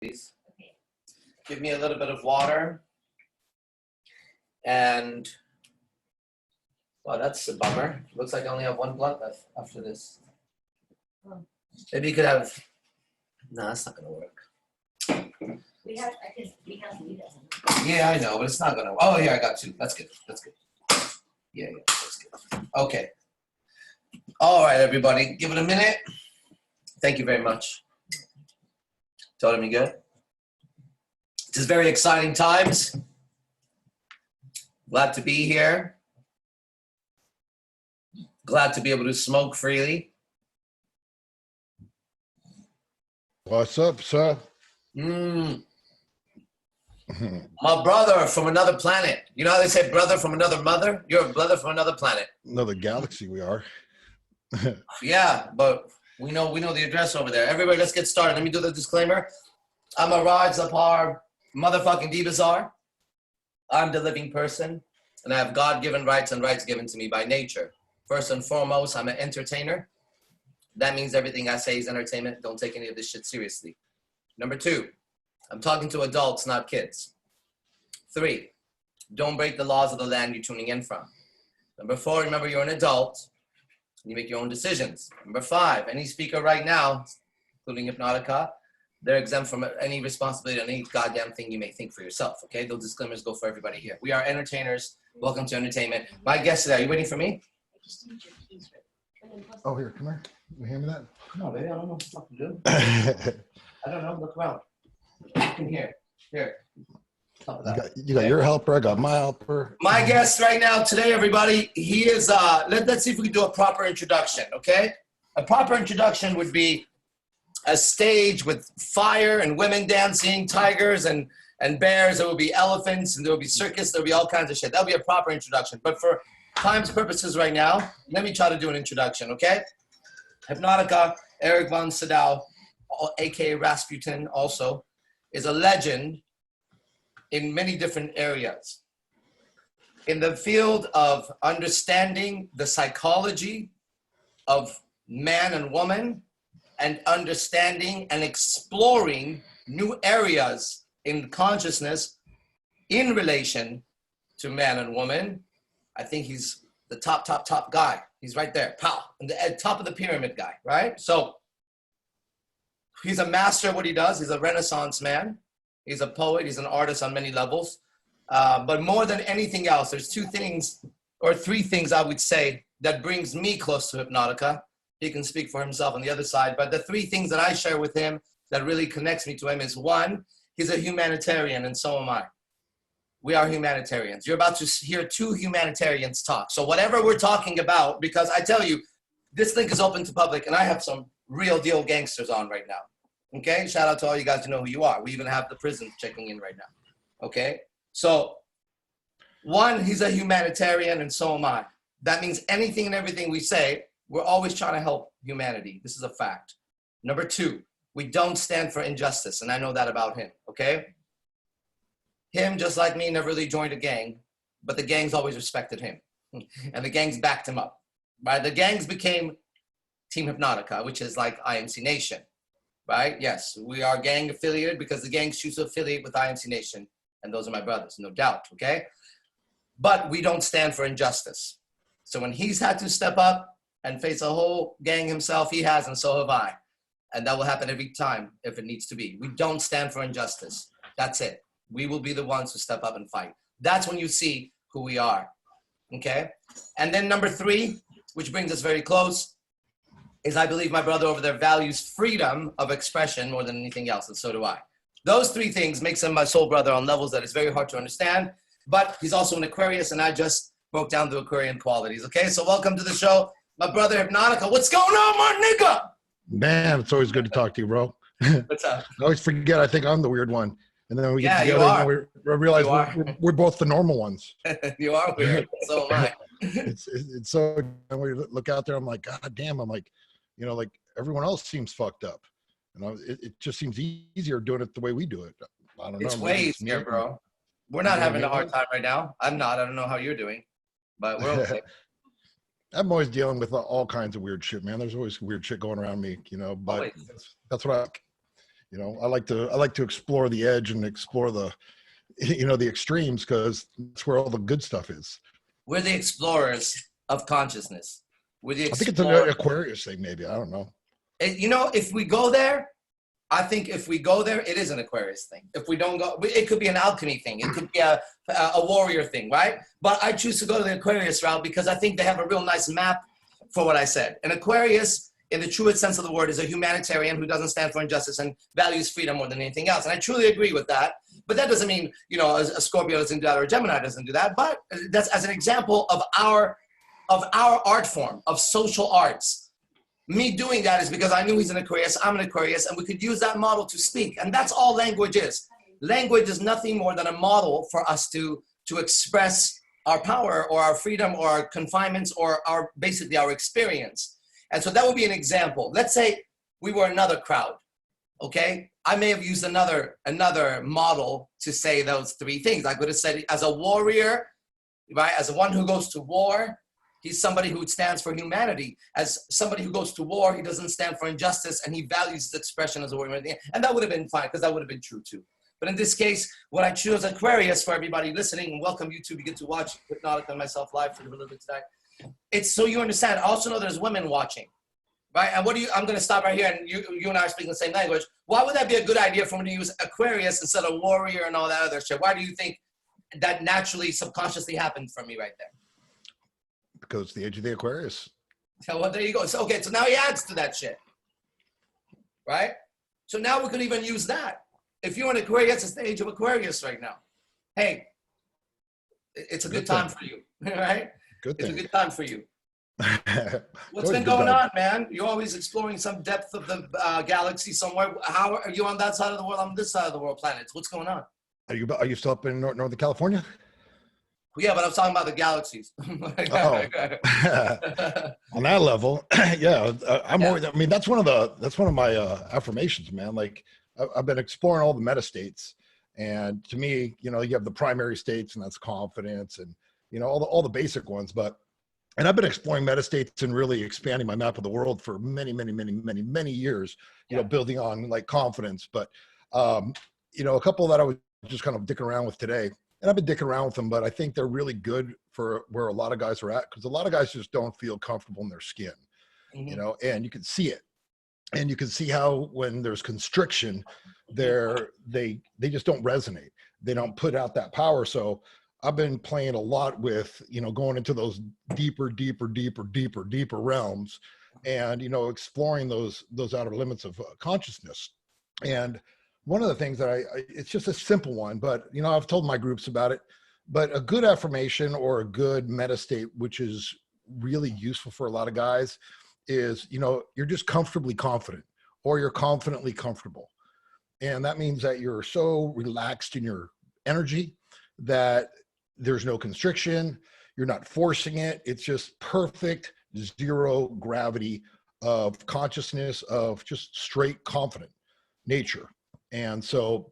please. Give me a little bit of water. And, well, that's a bummer. Looks like I only have one blunt left after this. Maybe you could have, no, that's not going to work. We have weed. Yeah, I know, but it's not going to, oh, here, I got two. That's good. That's good. Yeah, that's good. Okay. All right, everybody, give it a minute. Thank you very much. Told him you good? It is very exciting times. Glad to be here. Glad to be able to smoke freely. What's up, sir? My brother from another planet. You know how they say brother from another mother? You're a brother from another planet. Another galaxy we are. Yeah, but we know the address over there. Everybody, let's get started. Let me do the disclaimer. I'm a Raj Zapar motherfucking D-Bizarre. I'm the living person, and I have God-given rights and rights given to me by nature. First and foremost, I'm an entertainer. That means everything I say is entertainment. Don't take any of this shit seriously. Number two, I'm talking to adults, not kids. 3, don't break the laws of the land you're tuning in from. Number 4, remember you're an adult. You make your own decisions. Number 5, any speaker right now, including Hypnotica, they're exempt from any responsibility on any goddamn thing you may think for yourself, okay? Those disclaimers go for everybody here. We are entertainers. Welcome to entertainment. My guest today, are you waiting for me? Oh, here, come here. You hand me that? No, baby, I don't know what the fuck to do. I don't know, look around. In here, here. You got your helper, I got my helper. My guest right now today, everybody, he is, let's see if we can do a proper introduction, okay? A proper introduction would be a stage with fire and women dancing, tigers and bears. There will be elephants and there will be circus. There will be all kinds of shit. That'll be a proper introduction. But for time's purposes right now, let me try to do an introduction, okay? Hypnotica, Eric von Sydow, aka Rasputin also, is a legend in many different areas. In the field of understanding the psychology of man and woman, and understanding and exploring new areas in consciousness in relation to man and woman, I think he's the top guy. He's right there, pow, and the top of the pyramid guy, right? So he's a master at what he does. He's a Renaissance man. He's a poet. He's an artist on many levels. But more than anything else, there's 2 things or 3 things I would say that brings me close to Hypnotica. He can speak for himself on the other side. But the 3 things that I share with him that really connects me to him is 1, he's a humanitarian, and so am I. We are humanitarians. You're about to hear 2 humanitarians talk. So whatever we're talking about, because I tell you, this link is open to public, and I have some real deal gangsters on right now. Okay? Shout out to all you guys who know who you are. We even have the prison checking in right now. Okay? So 1, he's a humanitarian, and so am I. That means anything and everything we say, we're always trying to help humanity. This is a fact. Number 2, we don't stand for injustice, and I know that about him, okay? Him, just like me, never really joined a gang, but the gangs always respected him, and the gangs backed him up, right? The gangs became Team Hypnotica, which is like IMC Nation, right? Yes, we are gang affiliated because the gangs choose to affiliate with IMC Nation, and those are my brothers, no doubt, okay? But we don't stand for injustice. So when he's had to step up and face a whole gang himself, he has, and so have I. And that will happen every time if it needs to be. We don't stand for injustice. That's it. We will be the ones who step up and fight. That's when you see who we are, okay? And then number 3, which brings us very close, is I believe my brother over there values freedom of expression more than anything else, and so do I. Those 3 things makes him my soul brother on levels that is very hard to understand, but he's also an Aquarius, and I just broke down the Aquarian qualities, okay? So welcome to the show. My brother Hypnotica, what's going on, my nigga? Man, it's always good to talk to you, bro. What's up? I always forget, I think I'm the weird one. And then we get Yeah, together and we realize we're both the normal ones. You are weird, so am I. It's so, when we look out there, I'm like, God damn, I'm like, you know, like everyone else seems fucked up. You know, it just seems easier doing it the way we do it. I don't know. It's way easier, bro. We're not having a hard time right now. I'm not. I don't know how you're doing, but we're okay. I'm always dealing with all kinds of weird shit, man. There's always weird shit going around me, you know, but that's what You know, I like to explore the edge and explore the, you know, the extremes, because that's where all the good stuff is. We're the explorers of consciousness. We're the I think it's an explorers. Aquarius thing, maybe. I don't know. You know, if we go there, I think if we go there, it is an Aquarius thing. If we don't go, it could be an alchemy thing. It could be a warrior thing, right? But I choose to go to the Aquarius route because I think they have a real nice map for what I said. An Aquarius, in the truest sense of the word, is a humanitarian who doesn't stand for injustice and values freedom more than anything else. And I truly agree with that. But that doesn't mean, you know, a Scorpio doesn't do that or a Gemini doesn't do that. But that's as an example of our art form, of social arts. Me doing that is because I knew he's an Aquarius, I'm an Aquarius, and we could use that model to speak. And that's all language is. Language is nothing more than a model for us to express our power or our freedom or our confinements or basically our experience. And so that would be an example. Let's say we were another crowd, okay? I may have used another model to say those three things. I could have said as a warrior, right? As one who goes to war, he's somebody who stands for humanity. As somebody who goes to war, he doesn't stand for injustice and he values his expression as a warrior. And that would have been fine because that would have been true too. But in this case, what I choose Aquarius for everybody listening, and welcome you to get to watch Hypnotica and myself live for a little bit tonight. It's so you understand. I also know there's women watching, right? And I'm going to stop right here, and you and I are speaking the same language. Why would that be a good idea for me to use Aquarius instead of warrior and all that other shit? Why do you think that naturally, subconsciously happened for me right there? Because it's the age of the Aquarius. So, well, there you go. So, okay, so now he adds to that shit, right? So now we could even use that. If you're an Aquarius, it's the age of Aquarius right now. Hey, it's a good time for you, right? Good thing. It's a good time for you. What's Always been a good going time. on, man? You're always exploring some depth of the galaxy somewhere. How are you on that side of the world? I'm on this side of the world, planets. What's going on? Are you still up in Northern California? Yeah, but I was talking about the galaxies. Oh. On that level, yeah, I'm always, I mean, that's one of my affirmations, man. Like I've been exploring all the meta states, and to me, you know, you have the primary states, and that's confidence, and you know, all the basic ones. And I've been exploring meta states and really expanding my map of the world for many years. You know, building on like confidence, but you know, a couple that I was just kind of dicking around with today. And I've been dicking around with them, but I think they're really good for where a lot of guys are at, because a lot of guys just don't feel comfortable in their skin, you know, and you can see it. And you can see how when there's constriction, they just don't resonate. They don't put out that power. So I've been playing a lot with, you know, going into those deeper realms and, you know, exploring those outer limits of consciousness. And one of the things that it's just a simple one, but, you know, I've told my groups about it, but a good affirmation or a good meta state, which is really useful for a lot of guys, is, you know, you're just comfortably confident, or you're confidently comfortable. And that means that you're so relaxed in your energy that there's no constriction. You're not forcing it. It's just perfect zero gravity of consciousness, of just straight confident nature. And so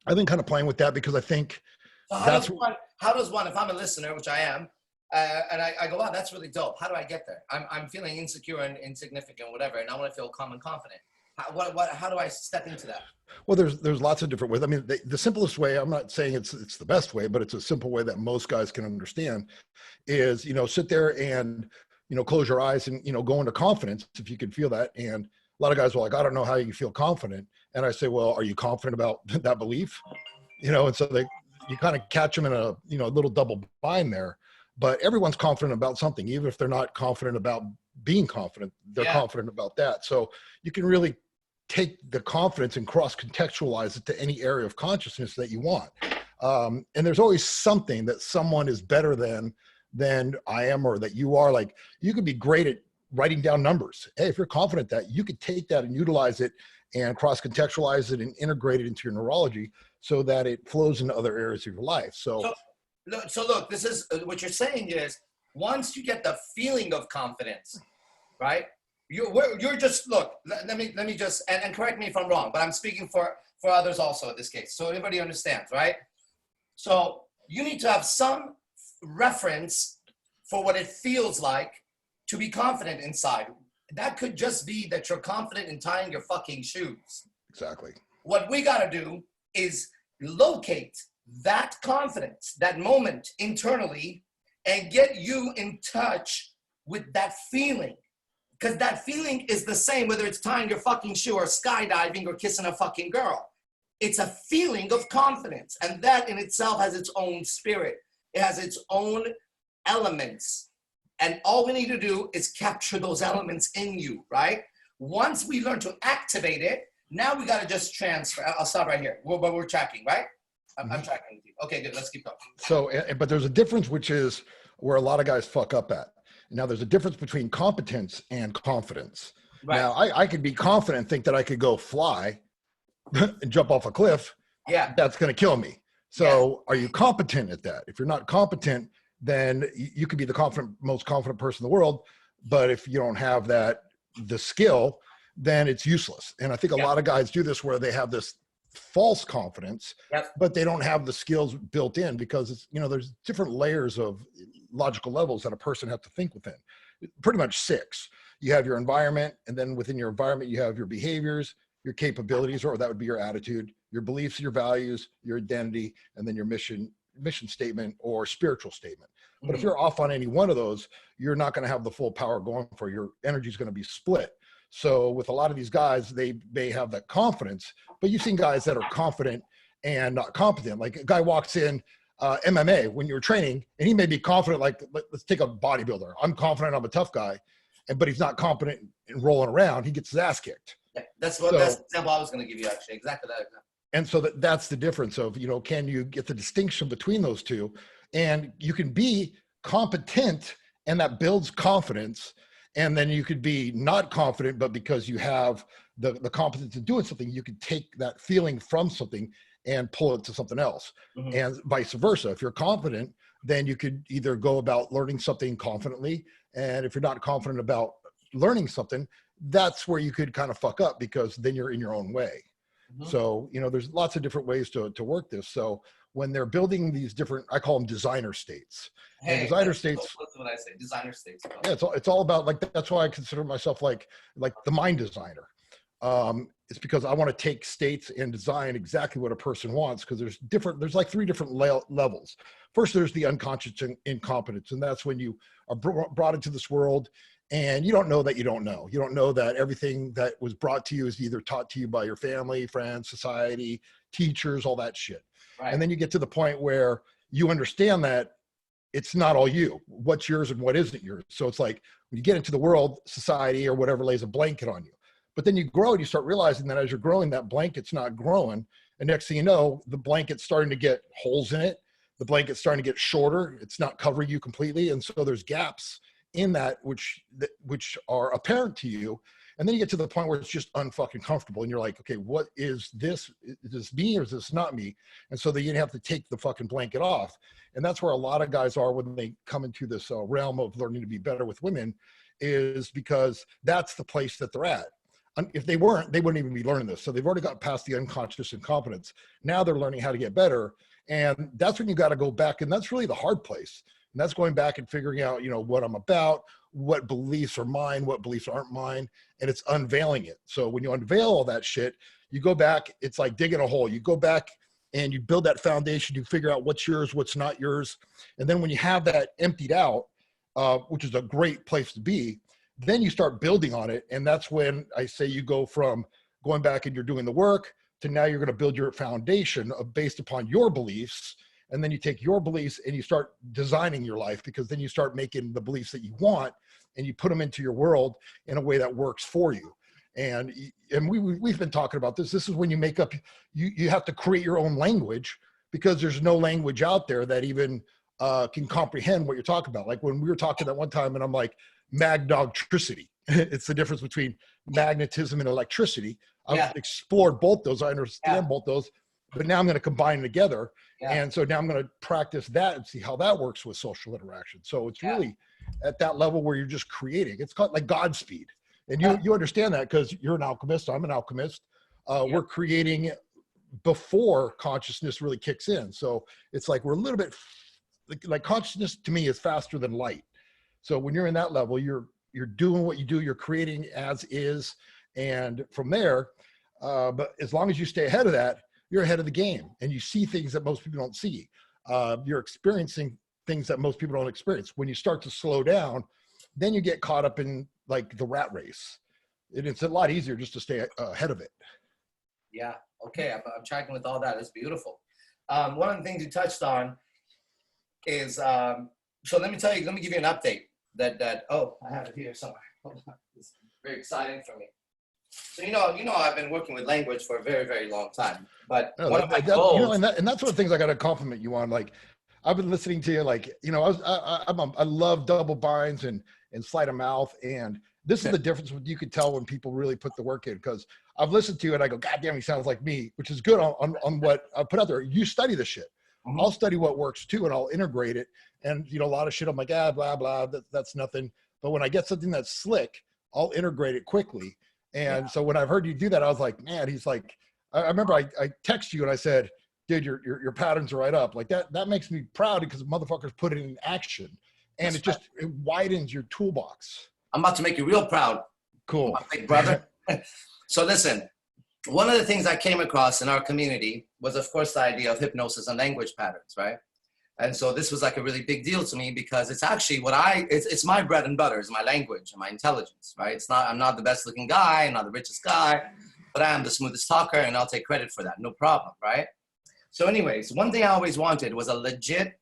I've been kind of playing with that, because I think so how does one, if I'm a listener, which I am, and I go, wow, that's really dope. How do I get there? I'm feeling insecure and insignificant, whatever, and I want to feel calm and confident. How do I step into that? Well, there's lots of different ways. I mean, the simplest way, I'm not saying it's the best way, but it's a simple way that most guys can understand, is, you know, sit there and, you know, close your eyes and, you know, go into confidence if you can feel that. And a lot of guys are like, I don't know how you feel confident. And I say, well, are you confident about that belief? You know, and so you kind of catch them in a, you know, a little double bind there. But everyone's confident about something, even if they're not confident about being confident, they're confident about that. So you can really take the confidence and cross-contextualize it to any area of consciousness that you want. And there's always something that someone is better than I am, or that you are. Like, you could be great at writing down numbers. Hey, if you're confident that, you could take that and utilize it and cross-contextualize it and integrate it into your neurology so that it flows into other areas of your life. So look, this is what you're saying is, once you get the feeling of confidence, right? You're just, look, let me just, and correct me if I'm wrong, but I'm speaking for others also in this case, so everybody understands, right? So you need to have some reference for what it feels like to be confident inside. That could just be that you're confident in tying your fucking shoes. Exactly. What we got to do is locate that confidence, that moment internally, and get you in touch with that feeling. Because that feeling is the same whether it's tying your fucking shoe or skydiving or kissing a fucking girl. It's a feeling of confidence. And that in itself has its own spirit. It has its own elements. And all we need to do is capture those elements in you, right? Once we learn to activate it, now we got to just transfer. I'll stop right here. We're tracking, right? I'm tracking with you. Okay, good. Let's keep going. So, but there's a difference, which is where a lot of guys fuck up at. Now, there's a difference between competence and confidence. Right. Now, I could be confident and think that I could go fly and jump off a cliff. Yeah. That's going to kill me. So are you competent at that? If you're not competent, then you could be the most confident person in the world. But if you don't have the skill, then it's useless. And I think a lot of guys do this where they have this false confidence, but they don't have the skills built in because it's, there's different layers of logical levels that a person has to think within. Pretty much 6. You have your environment, and then within your environment, you have your behaviors, your capabilities, or that would be your attitude, your beliefs, your values, your identity, and then your mission statement or spiritual statement. But if you're off on any one of those, you're not going to have the full power going for your energy is going to be split. So with a lot of these guys, they may have that confidence, but you've seen guys that are confident and not competent. Like a guy walks in MMA when you're training, and he may be confident, like let's take a bodybuilder. I'm confident I'm a tough guy, but he's not confident in rolling around. He gets his ass kicked. Yeah, that's the example I was going to give you, actually. Exactly that example. And so that's the difference of, can you get the distinction between those two? And you can be competent, and that builds confidence. And then you could be not confident, but because you have the competence in doing something, you could take that feeling from something and pull it to something else. And vice versa. If you're confident, then you could either go about learning something confidently. And if you're not confident about learning something, that's where you could kind of fuck up, because then you're in your own way. So, there's lots of different ways to work this. So when they're building these different, I call them designer states. Hey, and designer states. That's what I say. Designer states. Yeah, it's all about, like, that's why I consider myself like the mind designer. It's because I want to take states and design exactly what a person wants, because there's like 3 different levels. First, there's the unconscious incompetence, and that's when you are brought into this world and you don't know that you don't know. You don't know that everything that was brought to you is either taught to you by your family, friends, society, teachers, all that shit. Right. And then you get to the point where you understand that it's not all you, what's yours and what isn't yours. So it's like when you get into the world, society or whatever lays a blanket on you. But then you grow and you start realizing that as you're growing, that blanket's not growing. And next thing you know, the blanket's starting to get holes in it. The blanket's starting to get shorter. It's not covering you completely. And so there's gaps in that which are apparent to you. And then you get to the point where it's just unfucking comfortable. And you're like, okay, what is this? Is this me or is this not me? And so then you have to take the fucking blanket off. And that's where a lot of guys are when they come into this realm of learning to be better with women, is because that's the place that they're at. If they weren't, they wouldn't even be learning this. So they've already got past the unconscious incompetence. Now they're learning how to get better. And that's when you got to go back. And that's really the hard place. And that's going back and figuring out, what I'm about, what beliefs are mine, what beliefs aren't mine, and it's unveiling it. So when you unveil all that shit, you go back, it's like digging a hole. You go back and you build that foundation, you figure out what's yours, what's not yours. And then when you have that emptied out, which is a great place to be, then you start building on it. And that's when I say you go from going back and you're doing the work to now you're going to build your foundation based upon your beliefs. And then you take your beliefs and you start designing your life, because then you start making the beliefs that you want and you put them into your world in a way that works for you. And we've been talking about this. This is when you make up, you have to create your own language, because there's no language out there that even can comprehend what you're talking about. Like when we were talking that one time and I'm like, magnetotricity. It's the difference between magnetism and electricity. I've explored both those. I understand both those, but now I'm going to combine them together. And so now I'm going to practice that and see how that works with social interaction. So it's really at that level where you're just creating. It's called like Godspeed. And you understand that because you're an alchemist. I'm an alchemist. We're creating before consciousness really kicks in. So it's like we're a little bit like consciousness to me is faster than light. So when you're in that level, you're doing what you do, you're creating as is. And from there, But as long as you stay ahead of that, you're ahead of the game, and you see things that most people don't see. You're experiencing things that most people don't experience. When you start to slow down, then you get caught up in like the rat race. It's a lot easier just to stay ahead of it. Yeah. Okay. I'm tracking with all that. It's beautiful. One of the things you touched on is, so let me give you an update oh, I have it here somewhere. It's very exciting for me. So, I've been working with language for a very, very long time, but one of my goals, and that's one of the things I got to compliment you on. Like, I've been listening to you, like, I love double binds and sleight of mouth. And this is the difference. You can tell when people really put the work in, because I've listened to you and I go, God damn, he sounds like me, which is good on what I put out there. You study the shit. Mm-hmm. I'll study what works too, and I'll integrate it. And, a lot of shit, I'm like, blah, blah, that's nothing. But when I get something that's slick, I'll integrate it quickly. And so when I've heard you do that, I was like, man, he's like, I remember I texted you and I said, dude, your patterns are right up. Like that makes me proud, because motherfuckers put it in action, and it widens your toolbox. I'm about to make you real proud. Cool. My big brother. So listen, one of the things I came across in our community was, of course, the idea of hypnosis and language patterns, right? And so this was like a really big deal to me, because it's actually it's my bread and butter, is my language and my intelligence, right? I'm not the best looking guy, I'm not the richest guy, but I am the smoothest talker, and I'll take credit for that. No problem, right? So anyways, one thing I always wanted was a legit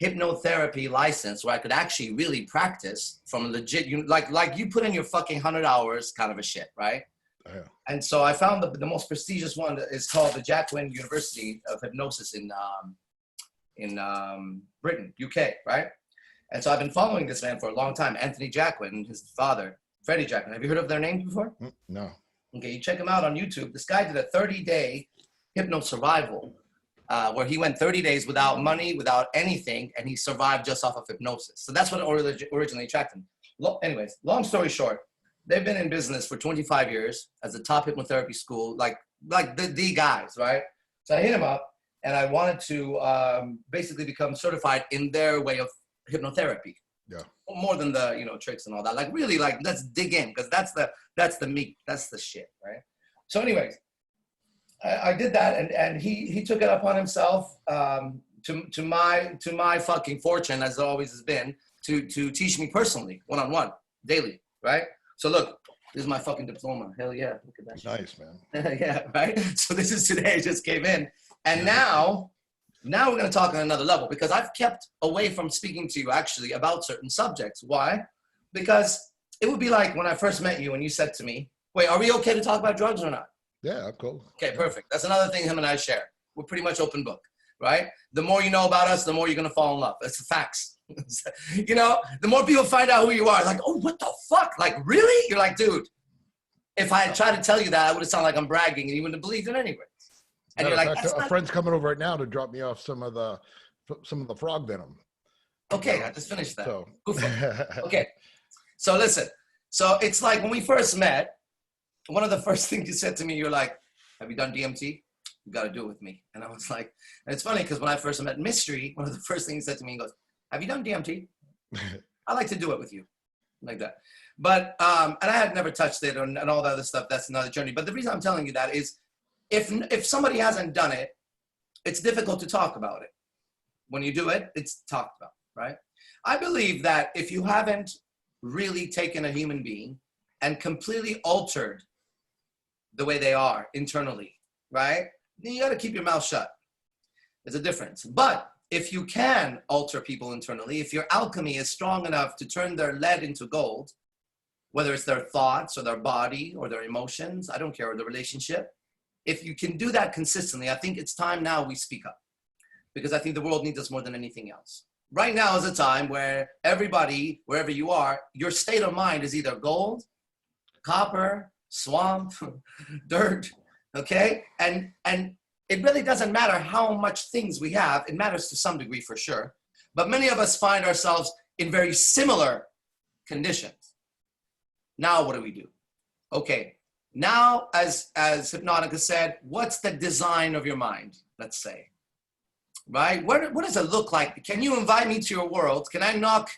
hypnotherapy license where I could actually really practice from legit, like you put in your fucking 100 hours kind of a shit, right? Yeah. And so I found the most prestigious one is called the Jacqueline University of Hypnosis in Britain, UK, right? And so I've been following this man for a long time, Anthony Jacqueline, his father, Freddie Jacqueline. Have you heard of their names before? No. Okay, you check him out on YouTube. This guy did a 30-day hypno survival where he went 30 days without money, without anything, and he survived just off of hypnosis. So that's what originally attracted him. Anyways, long story short, they've been in business for 25 years as a top hypnotherapy school, like the guys, right? So I hit him up, and I wanted to basically become certified in their way of hypnotherapy. Yeah. More than the tricks and all that. Like really, like let's dig in, because that's the meat, that's the shit, right? So anyways, I did that, and he took it upon himself to my fucking fortune, as it always has been, to teach me personally, one-on-one, daily, right? So look, this is my fucking diploma. Hell yeah, look at that. Nice, man. Yeah, right? So this is today, it just came in. And now we're going to talk on another level, because I've kept away from speaking to you actually about certain subjects. Why? Because it would be like when I first met you and you said to me, wait, are we okay to talk about drugs or not? Yeah, cool. Okay, perfect. That's another thing him and I share. We're pretty much open book, right? The more you know about us, the more you're going to fall in love. That's the facts. The more people find out who you are, like, oh, what the fuck? Like, really? You're like, dude, if I had tried to tell you that, I would have sounded like I'm bragging, and you wouldn't have believed it anyway. And you're like, a friend's coming over right now to drop me off some of the frog venom. Okay, I just finished that. So. Okay, so listen. So it's like when we first met, one of the first things you said to me, you're like, have you done DMT? You got to do it with me. And I was like, and it's funny because when I first met Mystery, one of the first things he said to me, he goes, have you done DMT? I like to do it with you, like that. But, and I had never touched it and all that other stuff. That's another journey. But the reason I'm telling you that is, if somebody hasn't done it, it's difficult to talk about it. When you do it, it's talked about, right? I believe that if you haven't really taken a human being and completely altered the way they are internally, right? Then you got to keep your mouth shut. There's a difference. But if you can alter people internally, if your alchemy is strong enough to turn their lead into gold, whether it's their thoughts or their body or their emotions, I don't care, or the relationship, if you can do that consistently, I think it's time now we speak up, because I think the world needs us more than anything else. Right now is a time where everybody, wherever you are, your state of mind is either gold, copper, swamp, dirt, okay? And it really doesn't matter how much things we have. It matters to some degree for sure. But many of us find ourselves in very similar conditions. Now what do we do? Okay, now as Hypnotica said, what's the design of your mind, let's say? Right? What does it look like? Can you invite me to your world? Can I knock?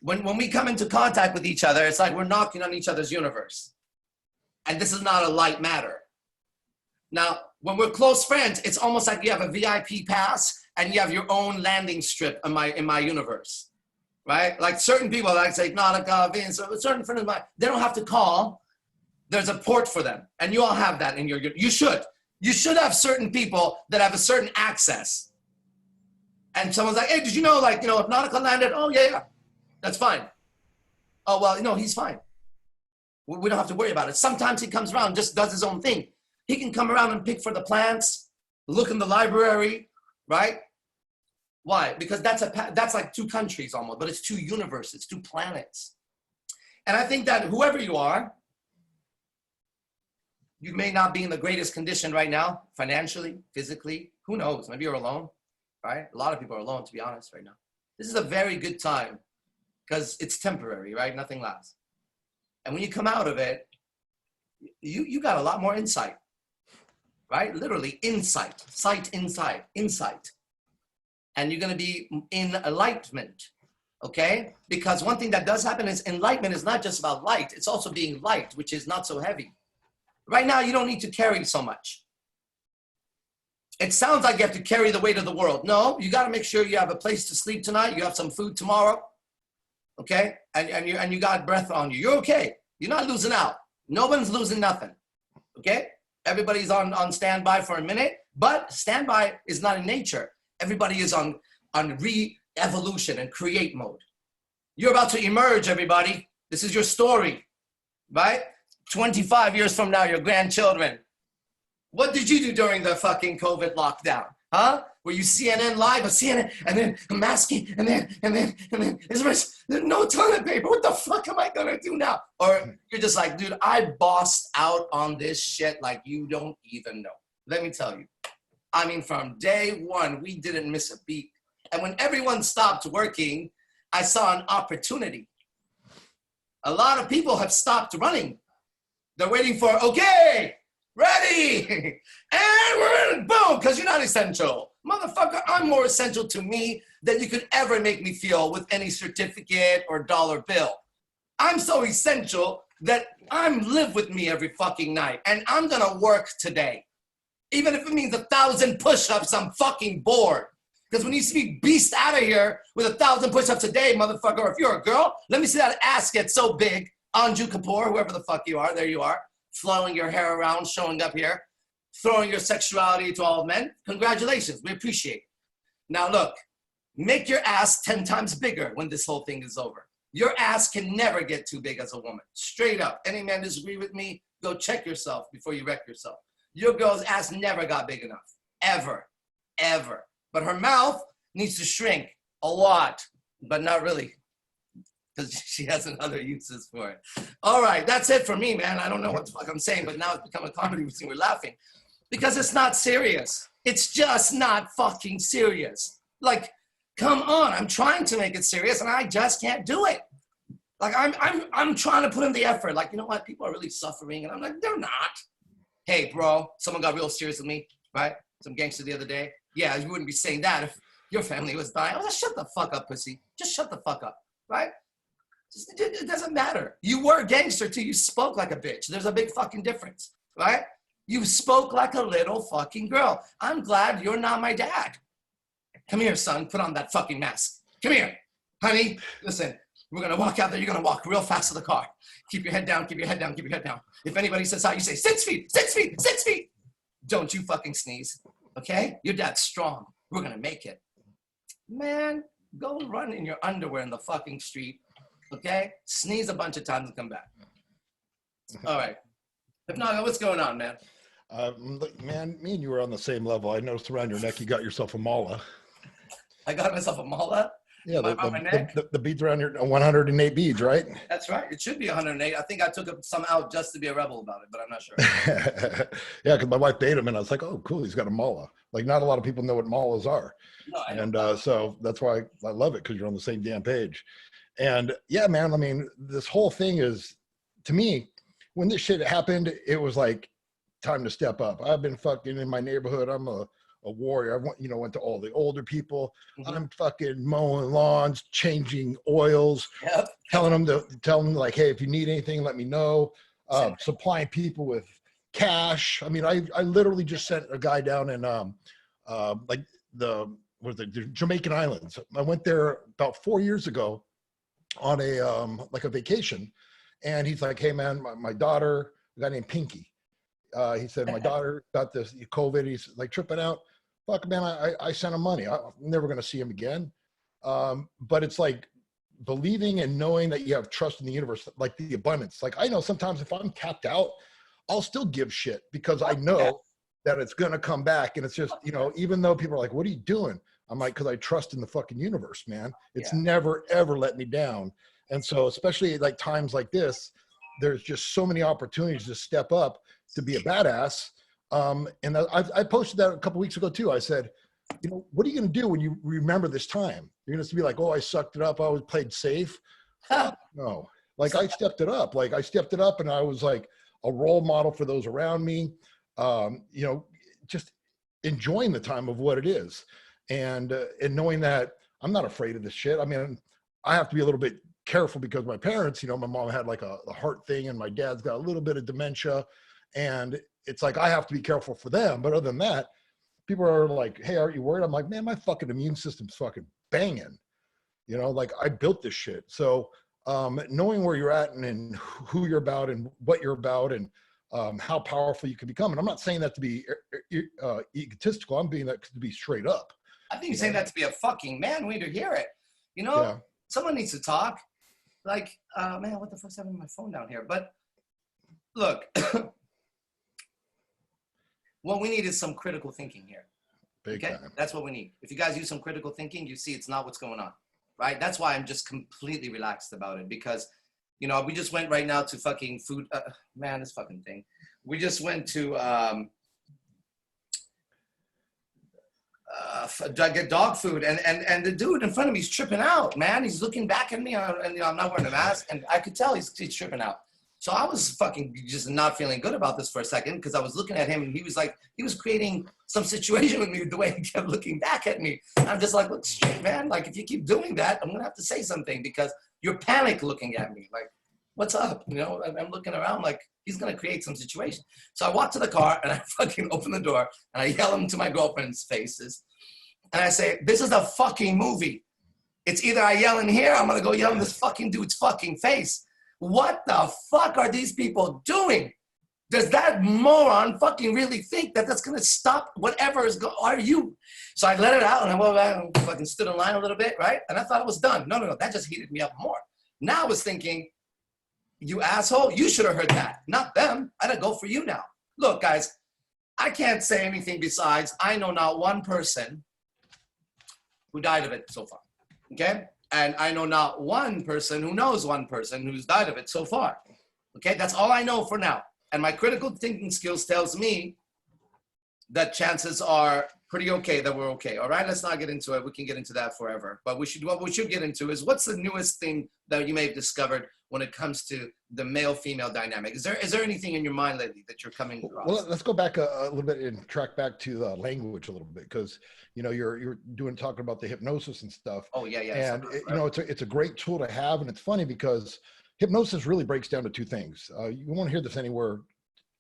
When we come into contact with each other, it's like we're knocking on each other's universe. And this is not a light matter. Now, when we're close friends, it's almost like you have a VIP pass and you have your own landing strip in my universe, right? Like certain people, like say, Hypnotica, Vince, certain friends of mine, they don't have to call. There's a port for them. And you all have that in you should. You should have certain people that have a certain access. And someone's like, hey, did you know, like, Hypnotica landed? Oh, yeah. That's fine. Oh, well, he's fine. We don't have to worry about it. Sometimes he comes around, just does his own thing. He can come around and pick for the plants, look in the library, right? Why? Because that's like two countries almost, but it's two universes, two planets. And I think that whoever you are, you may not be in the greatest condition right now, financially, physically, who knows? Maybe you're alone, right? A lot of people are alone, to be honest, right now. This is a very good time because it's temporary, right? Nothing lasts. And when you come out of it, you got a lot more insight, right? Literally insight, sight inside, insight. And you're going to be in enlightenment, okay? Because one thing that does happen is enlightenment is not just about light. It's also being light, which is not so heavy. Right now, you don't need to carry so much. It sounds like you have to carry the weight of the world. No, you got to make sure you have a place to sleep tonight. You have some food tomorrow, okay? And you got breath on you. You're okay. You're not losing out. No one's losing nothing, okay? Everybody's on standby for a minute, but standby is not in nature. Everybody is on re-evolution and create mode. You're about to emerge, everybody. This is your story, right? 25 years from now, your grandchildren. What did you do during the fucking COVID lockdown? Huh? Were you CNN live or CNN and then masking and then there's no toilet paper. What the fuck am I gonna do now? Or you're just like, dude, I bossed out on this shit like you don't even know. Let me tell you. I mean, from day one, we didn't miss a beat. And when everyone stopped working, I saw an opportunity. A lot of people have stopped running. They're waiting for, okay, ready, and we're in, boom, because you're not essential. Motherfucker, I'm more essential to me than you could ever make me feel with any certificate or dollar bill. I'm so essential that I'm live with me every fucking night, and I'm gonna work today. Even if it means 1,000 push-ups, I'm fucking bored. Because when you see me beast out of here with 1,000 push-ups a day, motherfucker, or if you're a girl, let me see that ass get so big. Anju Kapoor, whoever the fuck you are, there you are, flowing your hair around, showing up here, throwing your sexuality to all men. Congratulations, we appreciate it. Now look, make your ass 10 times bigger when this whole thing is over. Your ass can never get too big as a woman, straight up. Any man disagree with me, go check yourself before you wreck yourself. Your girl's ass never got big enough, ever, ever. But her mouth needs to shrink a lot, but not really. Because she has other uses for it. All right, that's it for me, man. I don't know what the fuck I'm saying, but now it's become a comedy routine. We're laughing. Because it's not serious. It's just not fucking serious. Like, come on, I'm trying to make it serious and I just can't do it. Like, I'm trying to put in the effort. Like, you know what? People are really suffering. And I'm like, they're not. Hey, bro, someone got real serious with me, right? Some gangster the other day. Yeah, you wouldn't be saying that if your family was dying. I was like, shut the fuck up, pussy. Just shut the fuck up, right? It doesn't matter. You were a gangster till you spoke like a bitch. There's a big fucking difference, right? You spoke like a little fucking girl. I'm glad you're not my dad. Come here, son. Put on that fucking mask. Come here. Honey, listen. We're going to walk out there. You're going to walk real fast to the car. Keep your head down. Keep your head down. Keep your head down. If anybody says hi, you say 6 feet, 6 feet, 6 feet. Don't you fucking sneeze, okay? Your dad's strong. We're going to make it. Man, go run in your underwear in the fucking street. Okay? Sneeze a bunch of times and come back. All right. Hypnotica, what's going on, man? Man, me and you were on the same level. I noticed around your neck you got yourself a mala. I got myself a mala? Yeah, my neck? The beads around your 108 beads, right? That's right. It should be 108. I think I took some out just to be a rebel about it, but I'm not sure. Yeah, because my wife dated him, and I was like, oh, cool, he's got a mala. Like, not a lot of people know what malas are. No, I and so that's why I love it, because you're on the same damn page. And yeah, man, I mean, this whole thing is, to me, when this shit happened, it was like time to step up. I've been fucking in my neighborhood. I'm a warrior. I went to all the older people. Mm-hmm. I'm fucking mowing lawns, changing oils, telling them like, hey, if you need anything, let me know. supplying people with cash. I mean, I literally just sent a guy down in like the Jamaican Islands. I went there about 4 years ago on a like a vacation, and he's like, "Hey man, my daughter, a guy named Pinky." He said, "My daughter got this COVID. He's like tripping out. Fuck man, I sent him money. I'm never gonna see him again." But it's like believing and knowing that you have trust in the universe, like the abundance. Like I know sometimes if I'm tapped out, I'll still give shit because I know that it's gonna come back. And it's just, you know, even though people are like, "What are you doing?" I'm like, because I trust in the fucking universe, man. It's never ever let me down. And so, especially at like times like this, there's just so many opportunities to step up to be a badass. And I posted that a couple weeks ago too. I said, you know, what are you going to do when you remember this time? You're going to be like, "Oh, I sucked it up. I always played safe." No, like I stepped it up. Like I stepped it up, and I was like a role model for those around me. You know, just enjoying the time of what it is, and knowing that I'm not afraid of this shit. I mean, I have to be a little bit careful because my parents, you know, my mom had like a heart thing, and my dad's got a little bit of dementia, and it's like I have to be careful for them. But other than that, people are like, "Hey, aren't you worried?" I'm like, "Man, my fucking immune system's fucking banging." You know, like I built this shit. So knowing where you're at and who you're about and what you're about and how powerful you can become. And I'm not saying that to be egotistical. I'm being that to be straight up. I think you're saying that to be a fucking man. We need to hear it. You know, someone needs to talk. Like, man, what the fuck's happening to my phone down here? But look, what we need is some critical thinking here. Big time. That's what we need. If you guys use some critical thinking, you see it's not what's going on, right? That's why I'm just completely relaxed about it because, you know, we just went right now to fucking food. Man, this fucking thing. We just went to get dog food, and the dude in front of me is tripping out, man. He's looking back at me, and you know, I'm not wearing a mask, and I could tell he's tripping out. So I was fucking just not feeling good about this for a second because I was looking at him and he was creating some situation with me the way he kept looking back at me. And I'm just like, "Look straight, man. Like if you keep doing that, I'm gonna have to say something because you're panic looking at me. Like, what's up?" You know, I'm looking around like he's gonna create some situation. So I walk to the car and I fucking open the door and I yell into my girlfriend's faces. And I say, "This is a fucking movie. It's either I yell in here, or I'm gonna go yell in this fucking dude's fucking face. What the fuck are these people doing? Does that moron fucking really think that that's gonna stop whatever is going? Are you?" So I let it out and I went back and fucking stood in line a little bit, right? And I thought it was done. No, that just heated me up more. Now I was thinking, "You asshole, you should have heard that, not them. I gotta go for you now." Look, guys, I can't say anything besides I know not one person who died of it so far, okay? And I know not one person who knows one person who's died of it so far. Okay, that's all I know for now. And my critical thinking skills tells me that chances are pretty okay that we're okay. All right, let's not get into it. We can get into that forever. But what we should get into is what's the newest thing that you may have discovered when it comes to the male-female dynamic? Is there anything in your mind lately that you're coming across? Well, let's go back a little bit and track back to the language a little bit because you know you're talking about the hypnosis and stuff. Oh yeah. And you know it's a great tool to have, and it's funny because hypnosis really breaks down to two things. You won't hear this anywhere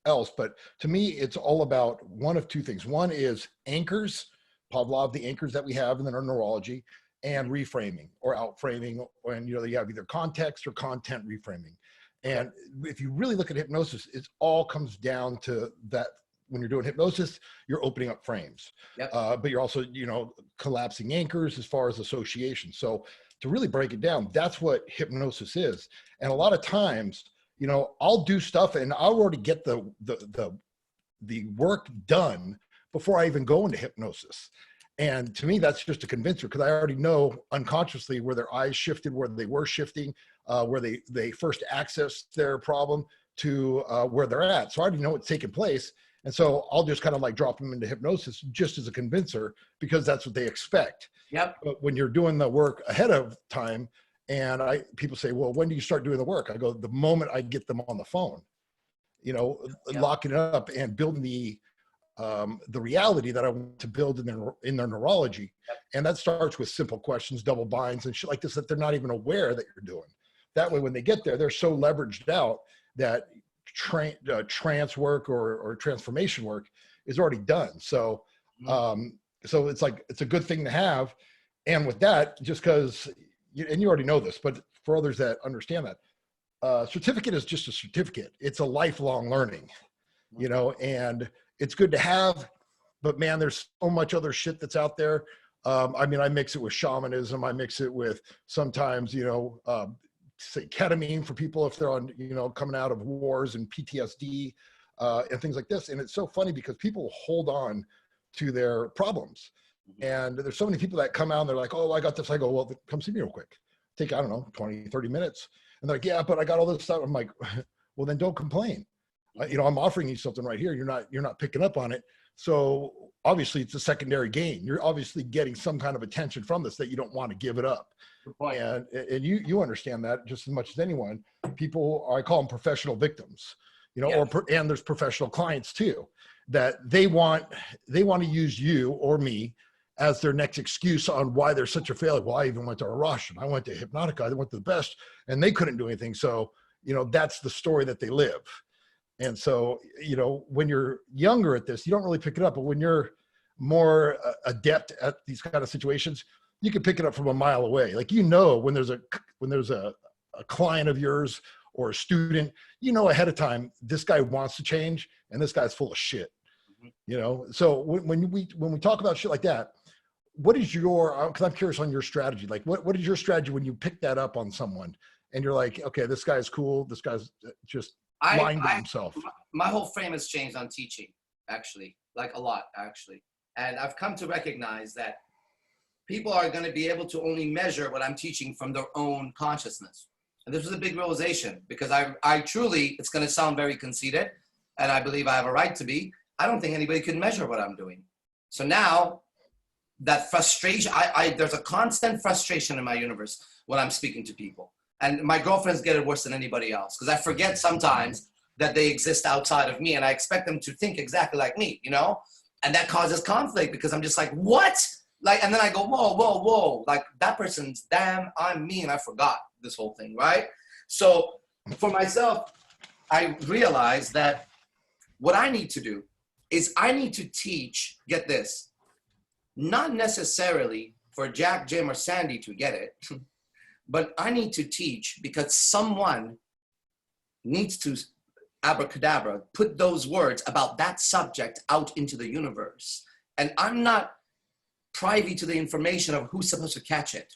else, but to me it's all about one of two things. One is anchors, Pavlov, the anchors that we have in our neurology, and reframing or outframing, and you know you have either context or content reframing. And if you really look at hypnosis, it all comes down to that. When you're doing hypnosis, you're opening up frames, but you're also, you know, collapsing anchors as far as association. So to really break it down, that's what hypnosis is. And a lot of times, you know, I'll do stuff and I'll already get the work done before I even go into hypnosis. And to me, that's just a convincer because I already know unconsciously where their eyes shifted, where they were shifting, where they first accessed their problem to where they're at. So I already know what's taking place. And so I'll just kind of like drop them into hypnosis just as a convincer because that's what they expect. Yep. But when you're doing the work ahead of time and people say, "Well, when do you start doing the work?" I go, the moment I get them on the phone, you know, locking it up and building the reality that I want to build in their neurology. And that starts with simple questions, double binds and shit like this, that they're not even aware that you're doing. That way, when they get there, they're so leveraged out that trance work or transformation work is already done. So, so it's like, it's a good thing to have. And with that, just because, and you already know this, but for others that understand that, certificate is just a certificate. It's a lifelong learning, you know, and it's good to have, but man, there's so much other shit that's out there. I mean, I mix it with shamanism. I mix it with sometimes, you know, say ketamine for people if they're on, you know, coming out of wars and PTSD and things like this. And it's so funny because people hold on to their problems. And there's so many people that come out and they're like, oh, I got this. I go, well, come see me real quick. Take, I don't know, 20, 30 minutes. And they're like, yeah, but I got all this stuff. I'm like, well, then don't complain. You know, I'm offering you something right here. You're not picking up on it. So obviously it's a secondary gain. You're obviously getting some kind of attention from this that you don't want to give it up. And you understand that just as much as anyone. People, I call them professional victims, you know, and there's professional clients too, that they want to use you or me as their next excuse on why they're such a failure. Well, I even went to a Rush and I went to Hypnotica. I went to the best and they couldn't do anything. So, you know, that's the story that they live. And so, you know, when you're younger at this, you don't really pick it up. But when you're more adept at these kind of situations, you can pick it up from a mile away. Like, you know, when there's a client of yours or a student, you know, ahead of time, this guy wants to change and this guy's full of shit, you know? So when we talk about shit like that, what is your, cause I'm curious on your strategy. Like what is your strategy when you pick that up on someone and you're like, okay, this guy's cool. This guy's just lying to himself. My whole frame has changed on teaching, actually, like a lot, actually. And I've come to recognize that people are going to be able to only measure what I'm teaching from their own consciousness. And this was a big realization because I truly, it's going to sound very conceited, and I believe I have a right to be. I don't think anybody can measure what I'm doing. So now that frustration, there's a constant frustration in my universe when I'm speaking to people. And my girlfriends get it worse than anybody else because I forget sometimes that they exist outside of me and I expect them to think exactly like me, you know? And that causes conflict because I'm just like, what? Like, and then I go, whoa. Like that person's damn, I'm me and I forgot this whole thing, right? So for myself, I realized that what I need to do is I need to teach, get this, not necessarily for Jack, Jim, or Sandy to get it, but I need to teach because someone needs to abracadabra, put those words about that subject out into the universe. And I'm not privy to the information of who's supposed to catch it.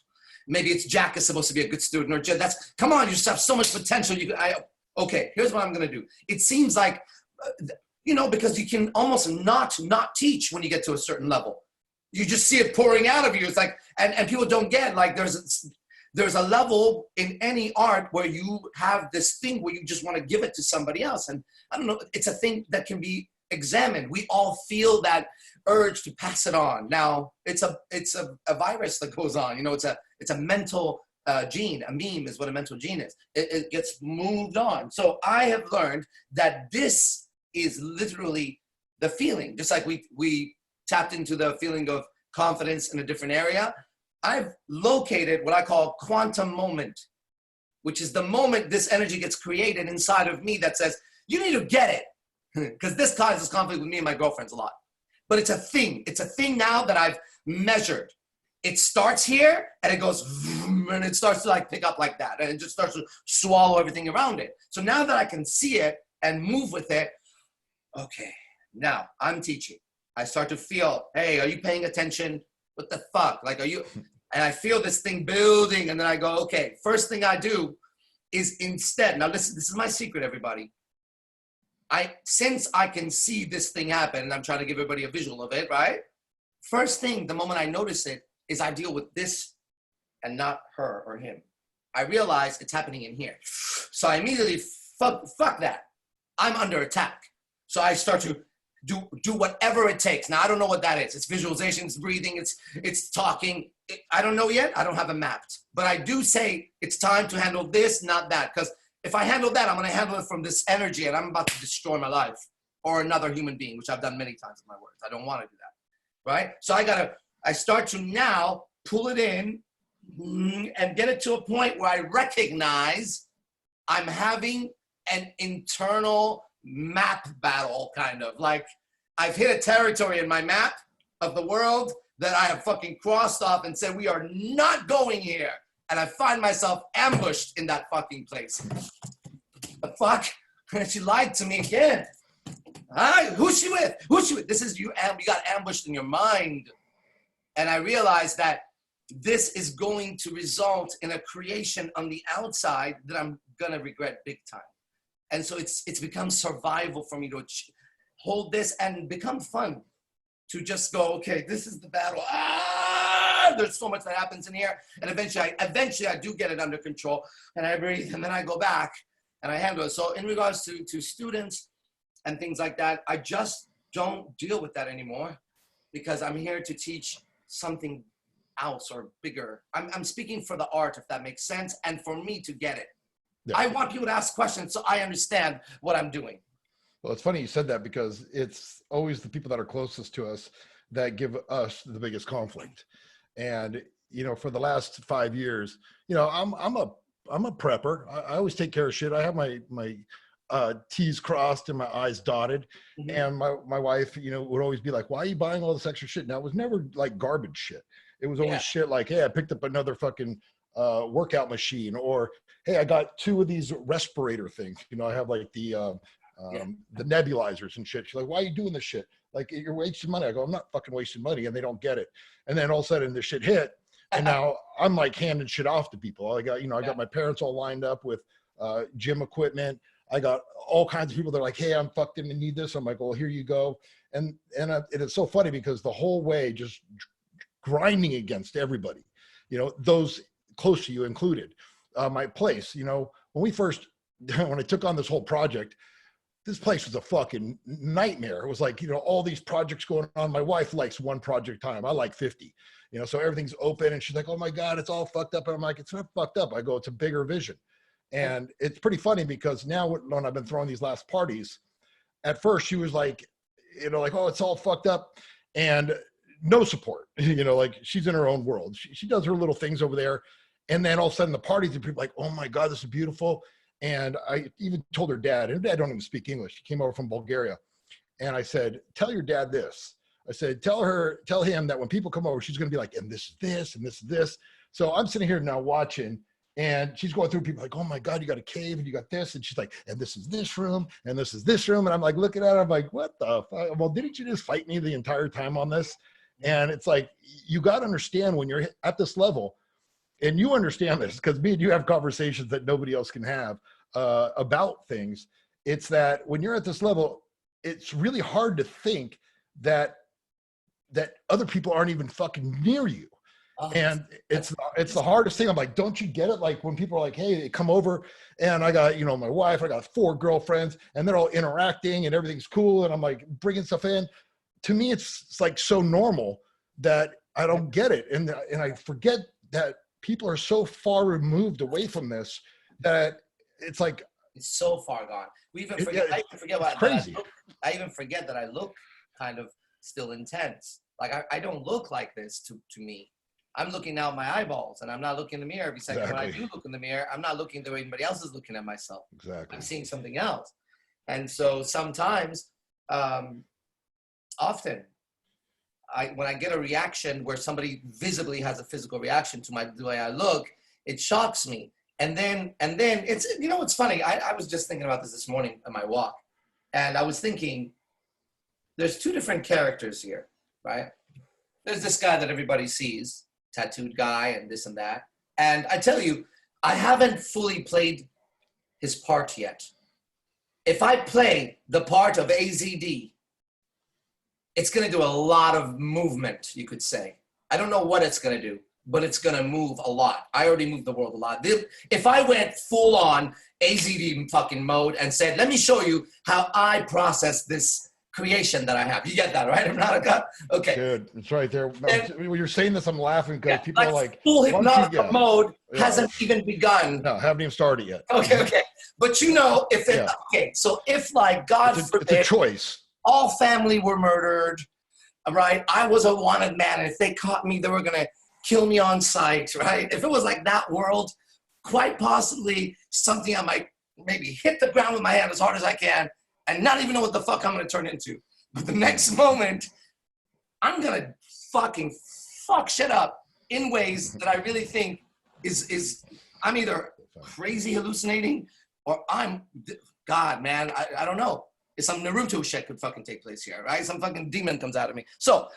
Maybe it's Jack is supposed to be a good student, or that's, come on, you just have so much potential. Okay, here's what I'm gonna do. It seems like, you know, because you can almost not teach when you get to a certain level. You just see it pouring out of you. It's like, and people don't get, like, there's a level in any art where you have this thing where you just want to give it to somebody else. And I don't know, it's a thing that can be examined. We all feel that urge to pass it on. Now, it's a virus that goes on. You know, it's a mental gene. A meme is what a mental gene is. It gets moved on. So I have learned that this is literally the feeling. Just like we tapped into the feeling of confidence in a different area, I've located what I call quantum moment, which is the moment this energy gets created inside of me that says, you need to get it. Because this causes conflict with me and my girlfriends a lot. But it's a thing. It's a thing now that I've measured. It starts here and it goes, and it starts to like pick up like that. And it just starts to swallow everything around it. So now that I can see it and move with it, okay, now I'm teaching. I start to feel, hey, are you paying attention? What the fuck? Like, are you? And I feel this thing building, and then I go, okay, first thing I do is instead, now listen, this is my secret, everybody. Since I can see this thing happen, and I'm trying to give everybody a visual of it, right? First thing, the moment I notice it, is I deal with this and not her or him. I realize it's happening in here. So I immediately, fuck that. I'm under attack. So I start to do whatever it takes. Now, I don't know what that is. It's visualization, it's breathing, it's talking. I don't know yet. I don't have it mapped. But I do say it's time to handle this, not that. Because if I handle that, I'm going to handle it from this energy and I'm about to destroy my life or another human being, which I've done many times with my words. I don't want to do that, right? So I start to now pull it in and get it to a point where I recognize I'm having an internal map battle, kind of. Like, I've hit a territory in my map of the world that I have fucking crossed off and said, we are not going here. And I find myself ambushed in that fucking place. The fuck? And she lied to me again. Hi, who's she with? Who's she with? This is you got ambushed in your mind. And I realized that this is going to result in a creation on the outside that I'm gonna regret big time. And so it's become survival for me to hold this and become fun. To just go, okay, this is the battle. There's so much that happens in here. And eventually I do get it under control, and I breathe, and then I go back and I handle it. So in regards to students and things like that, I just don't deal with that anymore, because I'm here to teach something else or bigger. I'm speaking for the art, if that makes sense, and for me to get it. Yeah. I want people to ask questions so I understand what I'm doing. Well, it's funny you said that, because it's always the people that are closest to us that give us the biggest conflict. And, you know, for the last 5 years, you know, I'm a prepper. I always take care of shit. I have my T's crossed and my I's dotted. Mm-hmm. And my wife, you know, would always be like, why are you buying all this extra shit? Now, it was never like garbage shit. It was always shit like, hey, I picked up another fucking workout machine, or, hey, I got 2 of these respirator things. You know, I have like the nebulizers and shit. She's like, why are you doing this shit? Like, you're wasting money. I go, I'm not fucking wasting money. And they don't get it. And then all of a sudden this shit hit. And now I'm like handing shit off to people. I got, you know, I got my parents all lined up with gym equipment. I got all kinds of people that are like, hey, I'm fucked in and need this. I'm like, well, here you go. And it's so funny, because the whole way just grinding against everybody, you know, those close to you included. My place, you know, when I took on this whole project, this place was a fucking nightmare. It was like, you know, all these projects going on. My wife likes one project time. I like 50, you know, so everything's open, and she's like, oh my God, it's all fucked up. And I'm like, it's not fucked up. I go, it's a bigger vision. And it's pretty funny, because now when I've been throwing these last parties, at first she was like, you know, like, oh, it's all fucked up, and no support, you know, like she's in her own world. She does her little things over there. And then all of a sudden the parties, and people like, oh my God, this is beautiful. And I even told her dad, and her dad don't even speak English. She came over from Bulgaria. And I said, tell your dad this. I said, tell him that when people come over, she's going to be like, and this is this, and this is this. So I'm sitting here now watching, and she's going through, people like, oh my God, you got a cave, and you got this. And she's like, and this is this room, and this is this room. And I'm like, looking at her, I'm like, what the fuck? Well, didn't you just fight me the entire time on this? And it's like, you got to understand when you're at this level, and you understand this, because me and you have conversations that nobody else can have about things. It's that when you're at this level, it's really hard to think that other people aren't even fucking near you. And it's the hardest thing. I'm like, don't you get it? Like, when people are like, hey, they come over, and I got, you know, my wife, I got 4 girlfriends, and they're all interacting and everything's cool, and I'm like bringing stuff in. To me, it's like so normal that I don't get it. And I forget that people are so far removed away from this that it's like, it's so far gone. I even forget that I look kind of still intense. Like, I don't look like this to me. I'm looking now at my eyeballs, and I'm not looking in the mirror every second. Exactly. When I do look in the mirror, I'm not looking the way anybody else is looking at myself. Exactly. I'm seeing something else. And so sometimes, often, when I get a reaction where somebody visibly has a physical reaction to the way I look, it shocks me. And then it's, you know, it's funny. I was just thinking about this morning on my walk, and I was thinking, there's 2 different characters here, right? There's this guy that everybody sees, tattooed guy and this and that. And I tell you, I haven't fully played his part yet. If I play the part of AZD, it's going to do a lot of movement, you could say. I don't know what it's going to do, but it's going to move a lot. I already moved the world a lot. If I went full on AZD fucking mode and said, let me show you how I process this creation that I have. You get that, right? Hypnotica? Okay. Dude, it's right there. When you're saying this, I'm laughing because people are like, full Hypnotica mode hasn't even begun. No, haven't even started yet. Okay. But you know, okay, so if like, God forbid, it's a choice. All family were murdered, right? I was a wanted man, and if they caught me, they were going to kill me on sight, right? If it was like that world, quite possibly something I might maybe hit the ground with my hand as hard as I can and not even know what the fuck I'm gonna turn into. But the next moment, I'm gonna fucking fuck shit up in ways that I really think is I'm either crazy hallucinating or God, man, I don't know. It's some Naruto shit could fucking take place here, right? Some fucking demon comes out of me. So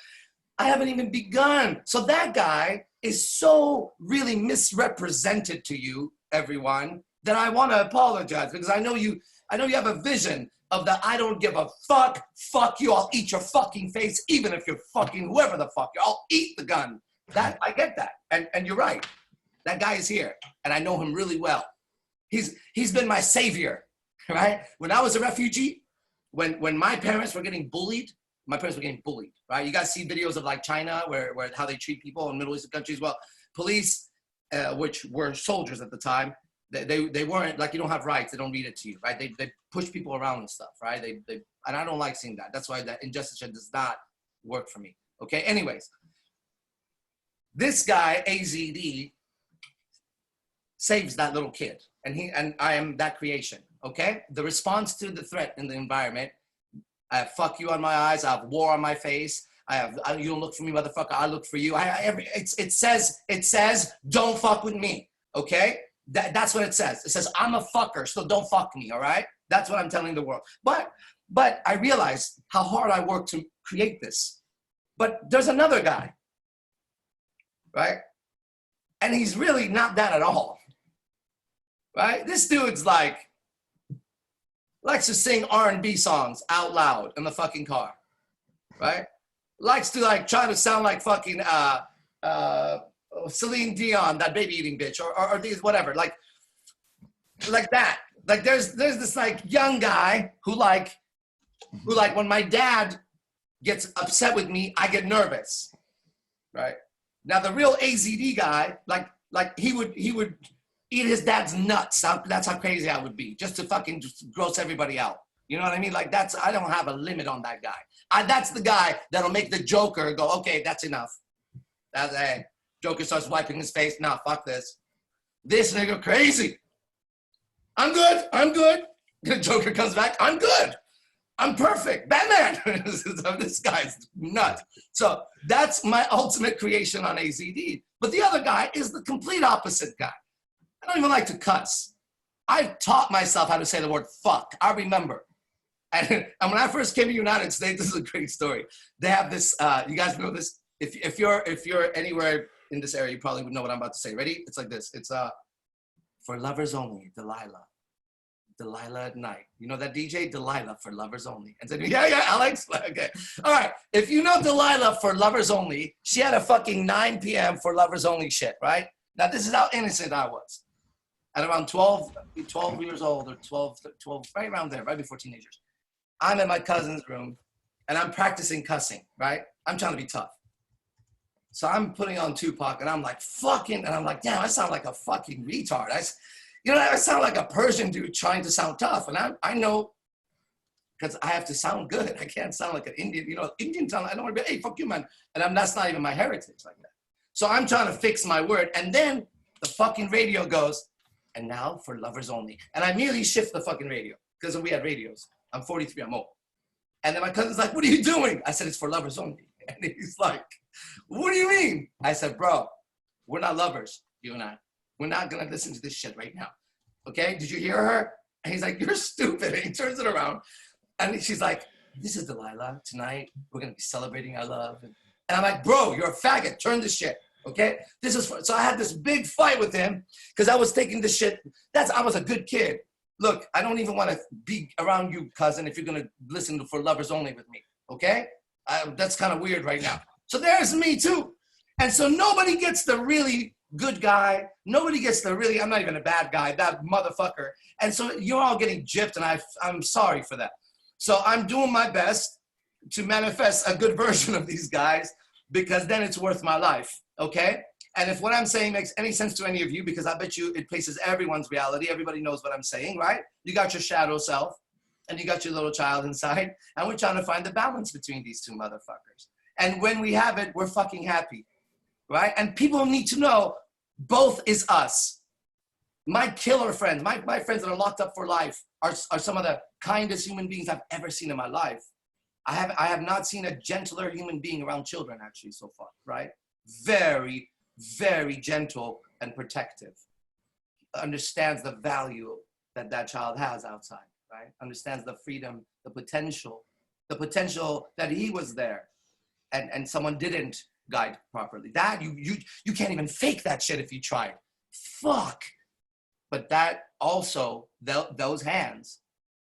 I haven't even begun. So that guy is so really misrepresented to you, everyone, that I want to apologize because I know you have a vision of the I don't give a fuck you, I'll eat your fucking face, even if you're fucking whoever the fuck you are, I'll eat the gun. That I get that. And you're right. That guy is here, and I know him really well. He's been my savior, right? When I was a refugee, when my parents were getting bullied, right? You guys see videos of like China where how they treat people in Middle Eastern countries. Well, police, which were soldiers at the time, they weren't like, you don't have rights. They don't read it to you, right? They push people around and stuff, right? And I don't like seeing that. That's why that injustice does not work for me. Okay. Anyways, this guy AZD saves that little kid, and I am that creation. Okay. The response to the threat in the environment. I have fuck you on my eyes. I have war on my face. You don't look for me, motherfucker. I look for you. It says, don't fuck with me. Okay. That's what it says. It says, I'm a fucker, so don't fuck me, all right? That's what I'm telling the world. But I realized how hard I worked to create this. But there's another guy, right? And he's really not that at all, right? This dude's likes to sing R&B songs out loud in the fucking car, right? Likes to like try to sound like fucking Celine Dion, that baby eating bitch, or these whatever, like that. Like there's this like young guy who when my dad gets upset with me, I get nervous, right? Now the real AZD guy, like he would eat his dad's nuts. That's how crazy I would be, just to fucking just gross everybody out. You know what I mean? Like I don't have a limit on that guy. That's the guy that'll make the Joker go, okay, that's enough. Hey. Joker starts wiping his face. Nah, fuck this. This nigga crazy. I'm good. The Joker comes back. I'm good. I'm perfect. Batman. This guy's nuts. So that's my ultimate creation on AZD. But the other guy is the complete opposite guy. I don't even like to cuss. I've taught myself how to say the word fuck. I remember. And when I first came to the United States, this is a great story. They have this, you guys know this? If you're anywhere in this area, you probably would know what I'm about to say. Ready? It's like this. It's for lovers only, Delilah. Delilah at night. You know that DJ? Delilah for lovers only. And said, yeah, Alex. Okay. All right. If you know Delilah for lovers only, she had a fucking 9 p.m. for lovers only shit, right? Now this is how innocent I was. At around 12 years old or 12, right around there, right before teenagers. I'm in my cousin's room and I'm practicing cussing, right? I'm trying to be tough. So I'm putting on Tupac and I'm like, fucking, and I'm like, damn, I sound like a fucking retard. I sound like a Persian dude trying to sound tough. And I know, because I have to sound good. I can't sound like an Indian, Indian sound, I don't want to be, hey, fuck you, man. And that's not even my heritage like that. So I'm trying to fix my word. And then the fucking radio goes, and now for lovers only. And I immediately shift the fucking radio because we had radios. I'm 43, I'm old. And then my cousin's like, what are you doing? I said, it's for lovers only. And he's like, what do you mean? I said, bro, we're not lovers, you and I. We're not gonna listen to this shit right now. Okay, did you hear her? And he's like, you're stupid. And he turns it around. And she's like, this is Delilah. Tonight, we're gonna be celebrating our love. And I'm like, bro, you're a faggot. Turn this shit, okay? So I had this big fight with him because I was taking this shit. I was a good kid. Look, I don't even want to be around you, cousin, if you're gonna listen to For Lovers Only with me, okay? That's kind of weird right now. So there's me too. And so nobody gets the really good guy. Nobody gets the really, I'm not even a bad guy, that motherfucker. And so you're all getting gypped and I'm sorry for that. So I'm doing my best to manifest a good version of these guys because then it's worth my life, okay? And if what I'm saying makes any sense to any of you, because I bet you it places everyone's reality, everybody knows what I'm saying, right? You got your shadow self and you got your little child inside and we're trying to find the balance between these two motherfuckers. And when we have it, we're fucking happy, right? And people need to know both is us. My killer friends, my friends that are locked up for life are some of the kindest human beings I've ever seen in my life. I have not seen a gentler human being around children actually so far, right? Very, very gentle and protective. Understands the value that that child has outside, right? Understands the freedom, the potential that he was there and someone didn't guide properly. That you can't even fake that shit if you tried. Fuck. But that also, those hands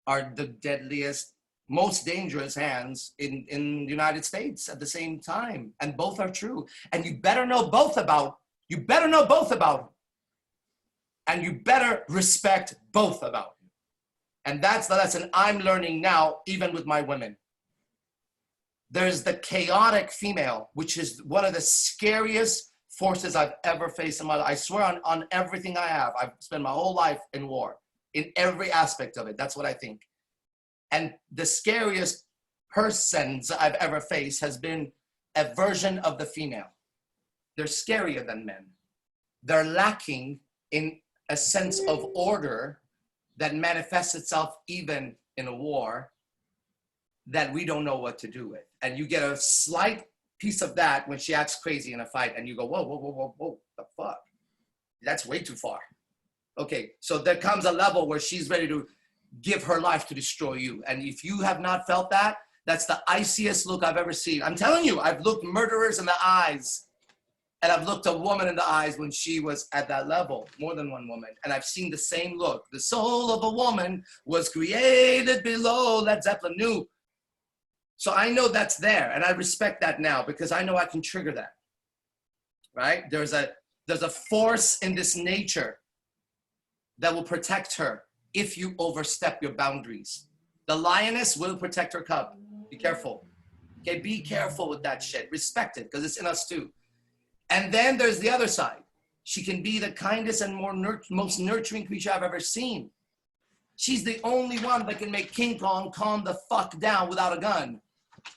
are the deadliest, most dangerous hands in the United States at the same time. And both are true. And you better know both about, and you better respect both about. And that's the lesson I'm learning now, even with my women. There's the chaotic female, which is one of the scariest forces I've ever faced in my life. I swear on everything I have. I've spent my whole life in war, in every aspect of it. That's what I think. And the scariest persons I've ever faced has been a version of the female. They're scarier than men. They're lacking in a sense of order that manifests itself even in a war that we don't know what to do with. And you get a slight piece of that when she acts crazy in a fight and you go, whoa, whoa, whoa, whoa, whoa, the fuck? That's way too far. Okay, so there comes a level where she's ready to give her life to destroy you. And if you have not felt that, that's the iciest look I've ever seen. I'm telling you, I've looked murderers in the eyes and I've looked a woman in the eyes when she was at that level, more than one woman. And I've seen the same look. The soul of a woman was created below, Led Zeppelin knew. So I know that's there, and I respect that now because I know I can trigger that, right? There's a force in this nature that will protect her if you overstep your boundaries. The lioness will protect her cub. Be careful. Okay, be careful with that shit. Respect it because it's in us too. And then there's the other side. She can be the kindest and most nurturing creature I've ever seen. She's the only one that can make King Kong calm the fuck down without a gun.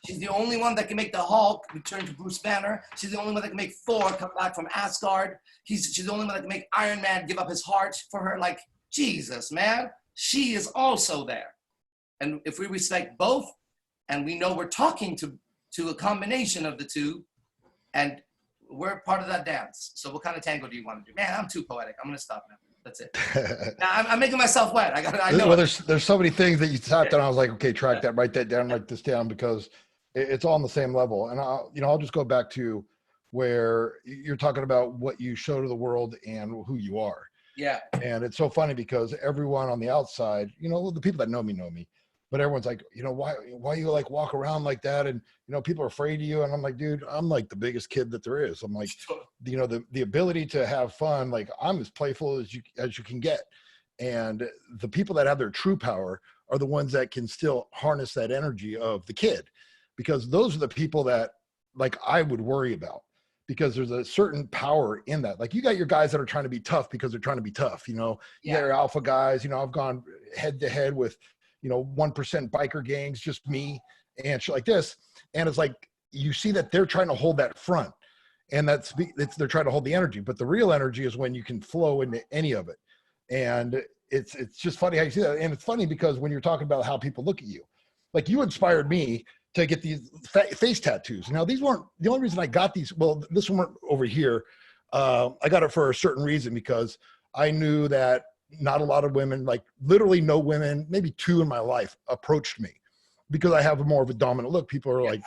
She's the only one that can make the Hulk return to Bruce Banner. She's the only one that can make Thor come back from Asgard. She's the only one that can make Iron Man give up his heart for her. Like, Jesus, man. She is also there. And if we respect both, and we know we're talking to a combination of the two, and we're part of that dance. So what kind of tango do you want to do? Man, I'm too poetic. I'm going to stop now. That's it. Now, I'm making myself wet. I know. Well, there's so many things that you tapped on. I was like, okay, track that, write that down, write this down, because it's all on the same level. And I'll just go back to where you're talking about what you show to the world and who you are. Yeah. And it's so funny because everyone on the outside, the people that know me, but everyone's like, why you like walk around like that? And, people are afraid of you. And I'm like, dude, I'm like the biggest kid that there is. I'm like, the ability to have fun, like I'm as playful as you can get. And the people that have their true power are the ones that can still harness that energy of the kid, because those are the people that like I would worry about, because there's a certain power in that. Like you got your guys that are trying to be tough because they're trying to be tough, you got your alpha guys, I've gone head to head with, 1% biker gangs, just me and shit like this. And it's like, you see that they're trying to hold that front, and they're trying to hold the energy, but the real energy is when you can flow into any of it. And it's just funny how you see that. And it's funny because when you're talking about how people look at you, like you inspired me to get these face tattoos. Now, these weren't the only reason I got these. Well, this one over here, I got it for a certain reason, because I knew that not a lot of women, like literally no women, maybe 2 in my life, approached me because I have more of a dominant look. People are like,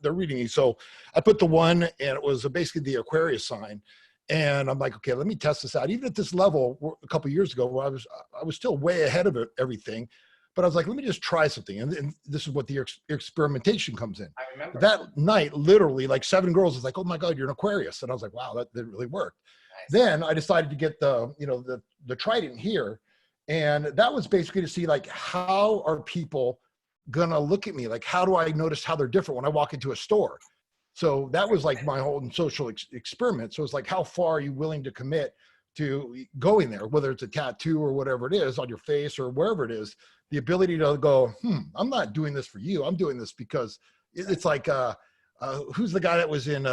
they're reading me. So I put the one, and it was basically the Aquarius sign. And I'm like, okay, let me test this out. Even at this level, a couple of years ago, where I was still way ahead of everything. But I was like, let me just try something. And this is what the experimentation comes in. I remember. That night, literally like 7 girls was like, oh my God, you're an Aquarius. And I was like, wow, that really worked. Nice. Then I decided to get the trident here. And that was basically to see like, how are people gonna look at me? Like, how do I notice how they're different when I walk into a store? So that was like my whole social experiment. So it's like, how far are you willing to commit to going there, whether it's a tattoo or whatever it is on your face or wherever it is, the ability to go, I'm not doing this for you. I'm doing this because it's like, who's the guy that was in,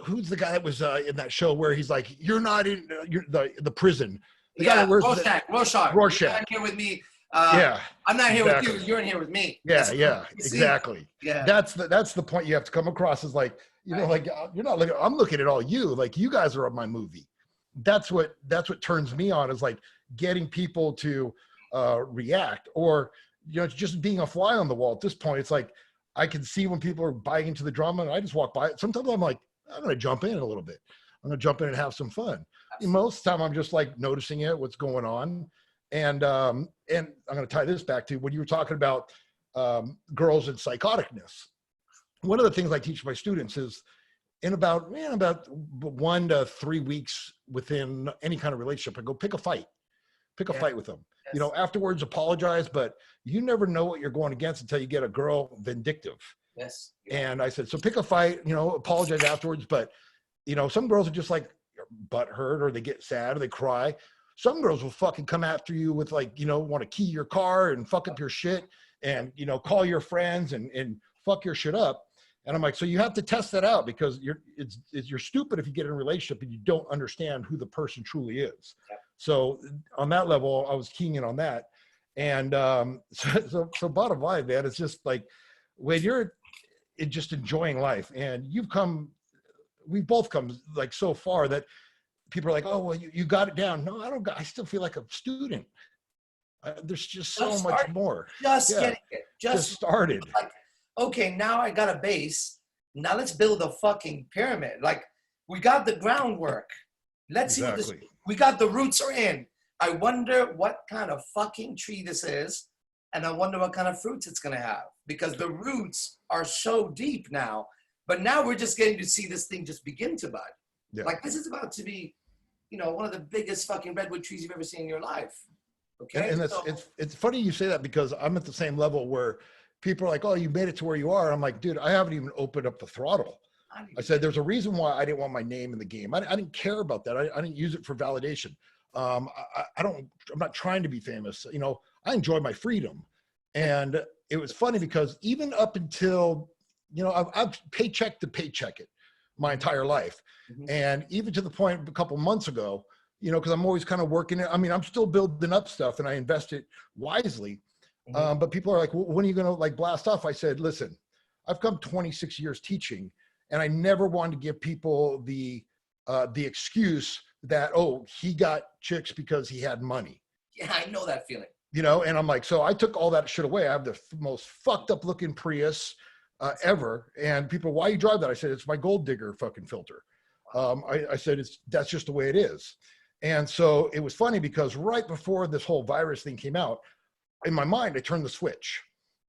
who's the guy that was in that show where he's like, you're not in you're the prison. The guy that wears Rorschach. Rorschach. You're not here with me. Yeah. I'm not here exactly. with you. You're in here with me. Yeah, exactly. Yeah. That's the point you have to come across is like, you know, like you're not looking, I'm looking at all you, like you guys are on my movie. That's what turns me on, is like getting people to react, or, you know, just being a fly on the wall at this point. It's like, I can see when people are buying into the drama, and I just walk by. Sometimes I'm like, I'm going to jump in a little bit. I'm going to jump in and have some fun. Most of the time I'm just like noticing it, what's going on. And I'm going to tie this back to when you were talking about girls and psychoticness. One of the things I teach my students is in about 1 to 3 weeks within any kind of relationship, I go pick a fight with them. Yes. You know, afterwards apologize, but you never know what you're going against until you get a girl vindictive. Yes. And I said, so pick a fight, you know, apologize afterwards. But, you know, some girls are just like butthurt, or they get sad, or they cry. Some girls will fucking come after you with, like, you know, want to key your car and fuck up your shit, and, you know, call your friends and fuck your shit up. And I'm like, so you have to test that out, because you're stupid if you get in a relationship and you don't understand who the person truly is. Yeah. So on that level, I was keying in on that. And so bottom line, man, it's just like, when you're just enjoying life, and we've both come like so far that people are like, oh, well, you got it down. No, I still feel like a student. There's just so much more. Getting it. Just started. Like, okay, now I got a base. Now let's build a fucking pyramid. Like, we got the groundwork. Let's see what this, we got the roots are in. I wonder what kind of fucking tree this is, and I wonder what kind of fruits it's going to have, because the roots are so deep now. But now we're just getting to see this thing just begin to bud. Yeah. Like, this is about to be, you know, one of the biggest fucking redwood trees you've ever seen in your life. Okay. And that's, it's funny you say that, because I'm at the same level where people are like, oh, you made it to where you are. I'm like, dude, I haven't even opened up the throttle. I said, there's a reason why I didn't want my name in the game. I didn't care about that. I didn't use it for validation. I'm not trying to be famous. You know, I enjoy my freedom. And it was funny because even up until, you know, I've paycheck to paycheck it my entire life. Mm-hmm. And even to the point a couple months ago, you know, because I'm always kind of working it. I mean, I'm still building up stuff, and I invest it wisely. Mm-hmm. But people are like, well, when are you going to like blast off? I said, listen, I've come 26 years teaching, and I never wanted to give people the excuse that, oh, he got chicks because he had money. Yeah, I know that feeling. You know, and I'm like, so I took all that shit away. I have the most fucked up looking Prius ever. And people, why you drive that? I said, it's my gold digger fucking filter. I said, that's just the way it is. And so it was funny because right before this whole virus thing came out, in my mind, I turned the switch.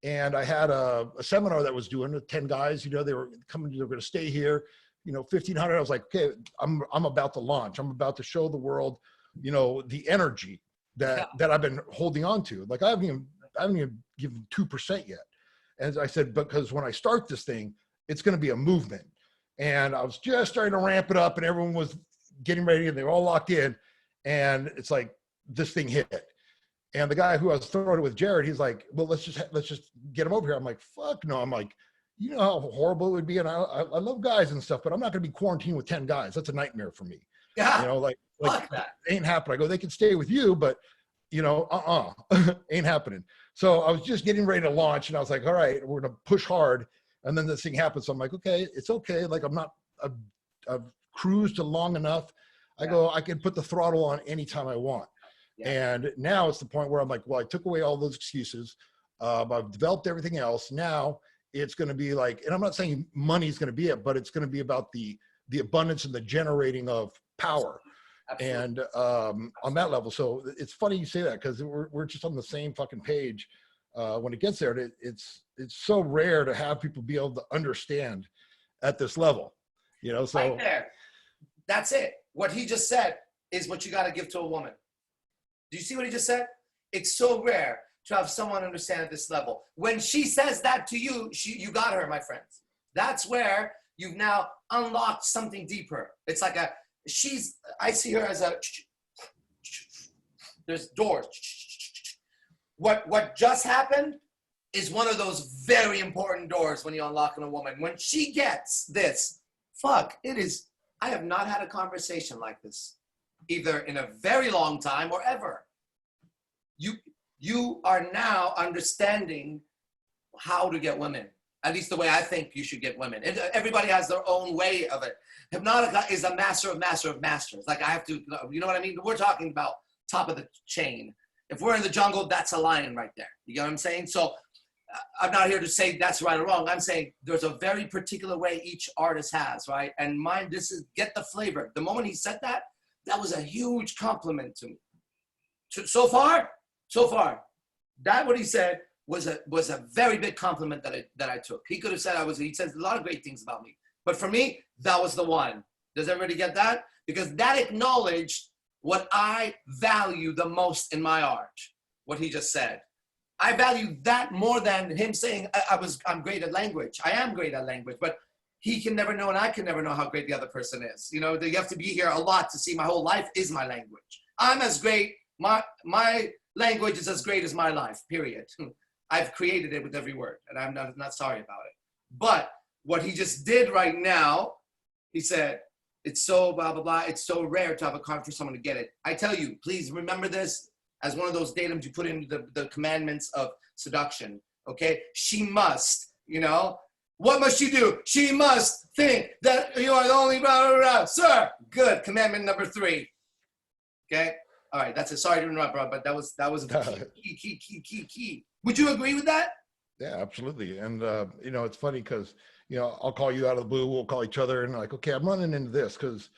And I had a seminar that was doing with 10 guys, you know, they were coming, they were going to stay here, you know, 1,500. I was like, okay, I'm about to launch. I'm about to show the world, you know, the energy that I've been holding on to. Like I haven't even given 2% yet. And I said, because when I start this thing, it's going to be a movement. And I was just starting to ramp it up, and everyone was getting ready, and they were all locked in. And it's like, this thing hit. And the guy who I was throwing it with, Jared, he's like, well, let's just get him over here. I'm like, fuck no. I'm like, you know how horrible it would be. And I love guys and stuff, but I'm not going to be quarantined with 10 guys. That's a nightmare for me. Yeah. You know, like that ain't happening. I go, they can stay with you, but you know, ain't happening. So I was just getting ready to launch, and I was like, all right, we're going to push hard. And then this thing happens. So I'm like, okay, it's okay. Like I've cruised long enough. I go, I can put the throttle on anytime I want. Yeah. And now it's the point where I'm like, well, I took away all those excuses. I've developed everything else. Now it's going to be like, and I'm not saying money is going to be it, but it's going to be about the abundance and the generating of power. Absolutely. And on that level. So it's funny you say that, because we're just on the same fucking page when it gets there. It's so rare to have people be able to understand at this level, you know. So right there, that's it. What he just said is what you got to give to a woman. Do you see what he just said? It's so rare to have someone understand at this level. When she says that to you, you got her, my friends. That's where you've now unlocked something deeper. It's like I see her as there's doors. What just happened is one of those very important doors when you're unlocking a woman. When she gets this fuck, I have not had a conversation like this, either in a very long time or ever. You are now understanding how to get women, at least the way I think you should get women. Everybody has their own way of it. Hypnotica is a master of masters. Like I have to, you know what I mean? We're talking about top of the chain. If we're in the jungle, that's a lion right there. You know what I'm saying? So I'm not here to say that's right or wrong. I'm saying there's a very particular way each artist has, right? And mine, this is get the flavor. The moment he said that, that was a huge compliment to me. So far, that what he said was a very big compliment that I took. He could have said he says a lot of great things about me. But for me, that was the one. Does everybody get that? Because that acknowledged what I value the most in my art, what he just said. I value that more than him saying I'm great at language. I am great at language, but he can never know and I can never know how great the other person is. You know, you have to be here a lot to see my whole life is my language. I'm as great, my language is as great as my life, period. I've created it with every word and I'm not sorry about it. But what he just did right now, he said, it's so blah, blah, blah. It's so rare to have a card for someone to get it. I tell you, please remember this as one of those datums you put in the commandments of seduction, okay? She must, you know? What must she do? She must think that you are the only blah, blah, blah. Sir, good, commandment number 3, okay? All right, that's it. Sorry to interrupt, bro, but that was key. Would you agree with that? Yeah, absolutely. And, you know, it's funny because, you know, I'll call you out of the blue, we'll call each other and like, okay, I'm running into this because,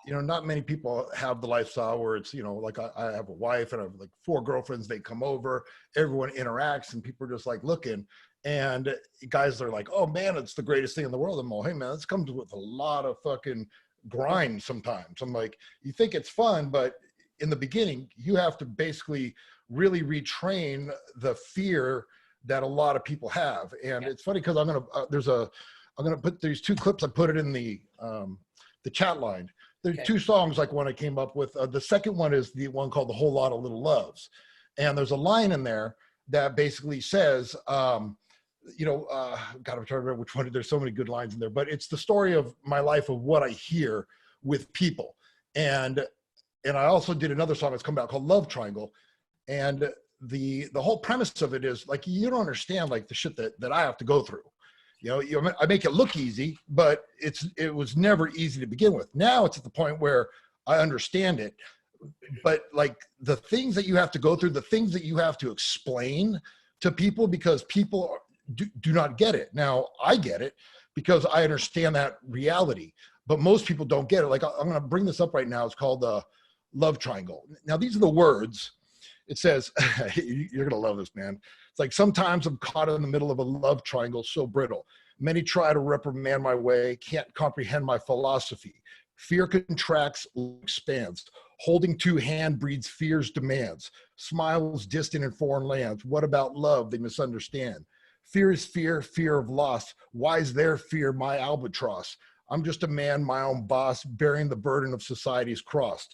you know, not many people have the lifestyle where it's, you know, like I have a wife and I have like 4 girlfriends, they come over, everyone interacts and people are just like looking and guys are like, oh man, it's the greatest thing in the world. I'm all, hey man, this comes with a lot of fucking grind sometimes. I'm like, you think it's fun, but in the beginning, you have to basically really retrain the fear that a lot of people have. And it's funny because I'm gonna put these 2 clips. I put it in the chat line. There's 2 songs like one I came up with. The second one is the one called "The Whole Lot of Little Loves," and there's a line in there that basically says, you know, God, I'm trying to remember which one. There's so many good lines in there, but it's the story of my life of what I hear with people. And I also did another song that's come out called "Love Triangle," and the whole premise of it is like you don't understand like the shit that I have to go through. You know, I make it look easy, but it was never easy to begin with. Now it's at the point where I understand it, but like the things that you have to go through, the things that you have to explain to people because people do not get it. Now I get it because I understand that reality, but most people don't get it. Like I'm going to bring this up right now. It's called the Love Triangle. Now these are the words. It says, you're going to love this, man. It's like, sometimes I'm caught in the middle of a love triangle so brittle. Many try to reprimand my way, can't comprehend my philosophy. Fear contracts, expands. Holding to hand breeds fear's demands. Smiles distant in foreign lands. What about love? They misunderstand. Fear is fear, fear of loss. Why is their fear my albatross? I'm just a man, my own boss, bearing the burden of society's cross.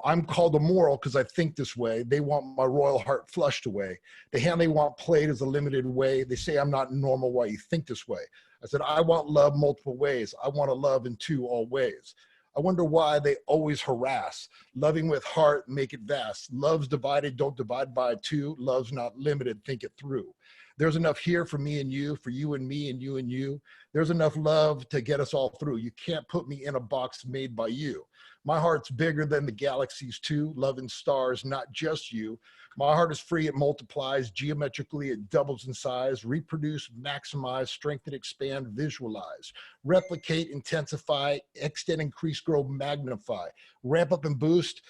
I'm called immoral because I think this way. They want my royal heart flushed away. The hand they want played is a limited way. They say I'm not normal. Why you think this way? I said, I want love multiple ways. I want to love in 2 all ways. I wonder why they always harass. Loving with heart, make it vast. Love's divided, don't divide by 2. Love's not limited, think it through. There's enough here for me and you, for you and me and you and you. There's enough love to get us all through. You can't put me in a box made by you. My heart's bigger than the galaxies too, loving stars, not just you. My heart is free, it multiplies, geometrically it doubles in size, reproduce, maximize, strengthen, expand, visualize, replicate, intensify, extend, increase, grow, magnify, ramp up and boost,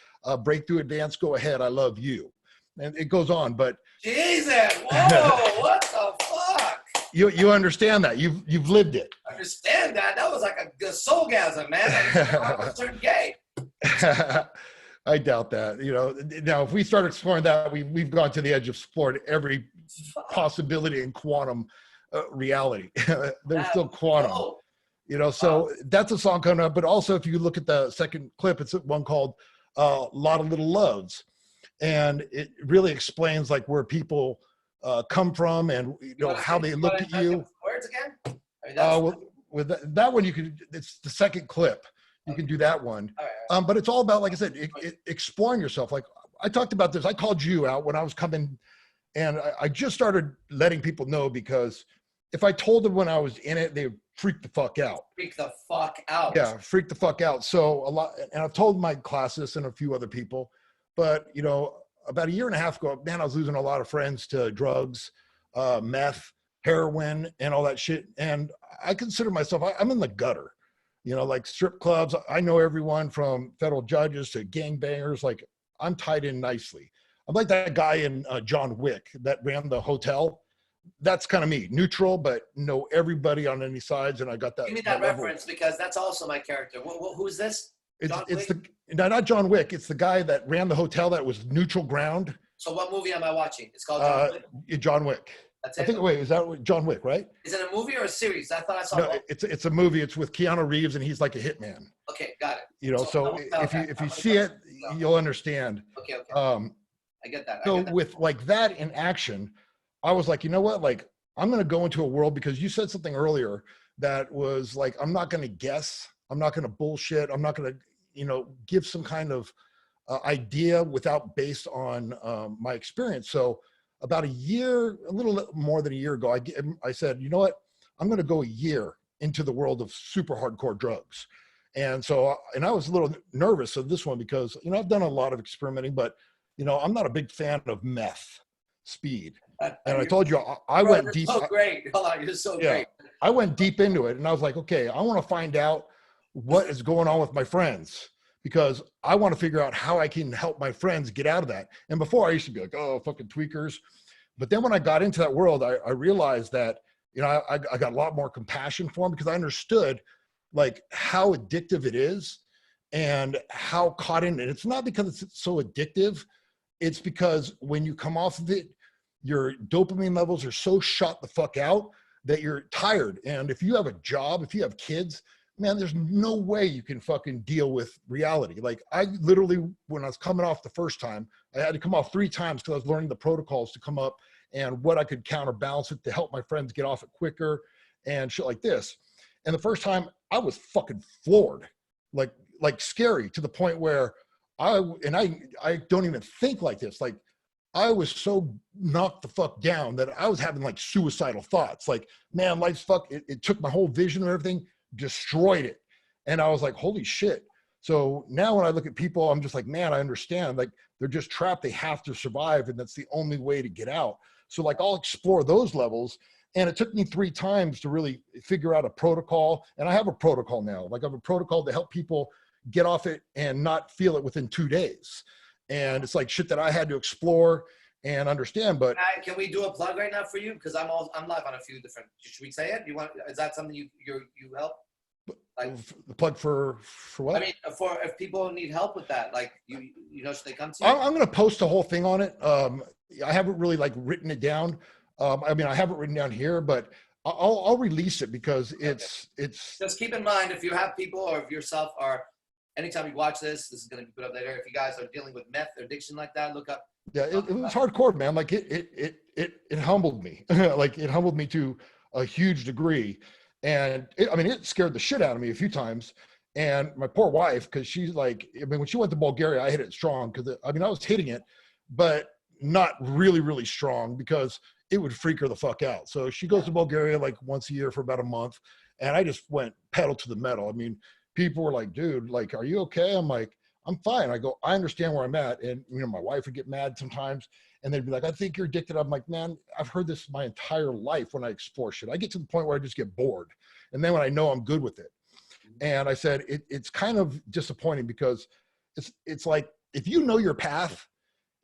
breakthrough, advance, go ahead, I love you. And it goes on, but Jesus, whoa, what the fuck? You understand that, you've lived it. I understand that. That was like a soulgasm, man. I was turned gay. I doubt that. You know, now if we start exploring that, we've gone to the edge of explored every possibility in quantum reality. There's still quantum. You know, so that's a song coming up. But also, if you look at the second clip, it's one called "Lot of Little Loves," and it really explains like where people come from and you know how they look at you. Words again? I mean, with that one, you can, it's the second clip. You can do that one. All right. But it's all about, like I said, exploring yourself. Like I talked about this, I called you out when I was coming, and I just started letting people know, because if I told them when I was in it, they would freak the fuck out. Freak the fuck out. Yeah, freak the fuck out. So a lot, and I've told my classes and a few other people, but you know, about a year and a half ago, man, I was losing a lot of friends to drugs, meth, heroin, and all that shit. And I consider myself, I'm in the gutter, you know, like strip clubs. I know everyone from federal judges to gangbangers. Like I'm tied in nicely. I'm like that guy in John Wick that ran the hotel. That's kind of me, neutral, but know everybody on any sides. And I got that. Give me that level. reference, because that's also my character. Who's this? Not John Wick. It's the guy that ran the hotel that was neutral ground. So what movie am I watching? It's called John Wick? John Wick. That's I it? think, wait, is that John Wick, right? Is it a movie or a series? I thought I saw No, both. it's a movie. It's with Keanu Reeves, and he's like a hitman. Okay, got it. You know, so if you see it, you'll understand. Okay. I get that. So with like that in action, I was like, you know what? Like, I'm going to go into a world, because you said something earlier that was like, I'm not going to guess. I'm not going to bullshit. I'm not going to, you know, give some kind of idea without based on my experience. So about a little more than a year ago, I said, you know what? I'm going to go a year into the world of super hardcore drugs. And so, and I was a little nervous of this one because, you know, I've done a lot of experimenting, but, you know, I'm not a big fan of meth, speed. And I told you, I went deep. So great. Hold on, you're so great. I went deep into it, and I was like, okay, I want to find out what is going on with my friends, because I want to figure out how I can help my friends get out of that. And before, I used to be like, oh, fucking tweakers. But then when I got into that world, I realized that, you know, I got a lot more compassion for them, because I understood like how addictive it is and how caught in it. It's not because it's so addictive. It's because when you come off of it, your dopamine levels are so shot the fuck out that you're tired. And if you have a job, if you have kids, man, there's no way you can fucking deal with reality. Like I literally, when I was coming off the first time, I had to come off 3 times because I was learning the protocols to come up and what I could counterbalance it to help my friends get off it quicker and shit like this. And the first time I was fucking floored, like scary, to the point where I don't even think like this. Like I was so knocked the fuck down that I was having like suicidal thoughts. Like, man, life's fuck. It took my whole vision and everything, destroyed it. And I was like, holy shit. So now when I look at people, I'm just like, man, I understand. Like they're just trapped. They have to survive. And that's the only way to get out. So like, I'll explore those levels. And it took me 3 times to really figure out a protocol. And I have a protocol now. Like I have a protocol to help people get off it and not feel it within 2 days. And it's like shit that I had to explore and understand. But can we do a plug right now for you? Because I'm live on a few different. Should we say it? Is that something you help? Like the plug for what? I mean, for if people need help with that, like you know, should they come to you? I'm going to post a whole thing on it. I haven't really like written it down. I mean, I have it written down here, but I'll release it because it's just keep in mind, if you have people or if yourself or anytime you watch this is going to be put up later. If you guys are dealing with meth or addiction like that, look up. Yeah, it was hardcore, man. Like it humbled me. Like it humbled me to a huge degree. And it scared the shit out of me a few times. And my poor wife, because she's like, I mean, when she went to Bulgaria, I hit it strong because I was hitting it, but not really, really strong because it would freak her the fuck out. So she goes to Bulgaria like once a year for about a month. And I just went pedal to the metal. I mean, people were like, dude, like, are you okay? I'm like, I'm fine. I go, I understand where I'm at. And, you know, my wife would get mad sometimes and they'd be like, I think you're addicted. I'm like, man, I've heard this my entire life when I explore shit. I get to the point where I just get bored. And then when I know I'm good with it. And I said, it's kind of disappointing because it's like, if you know your path,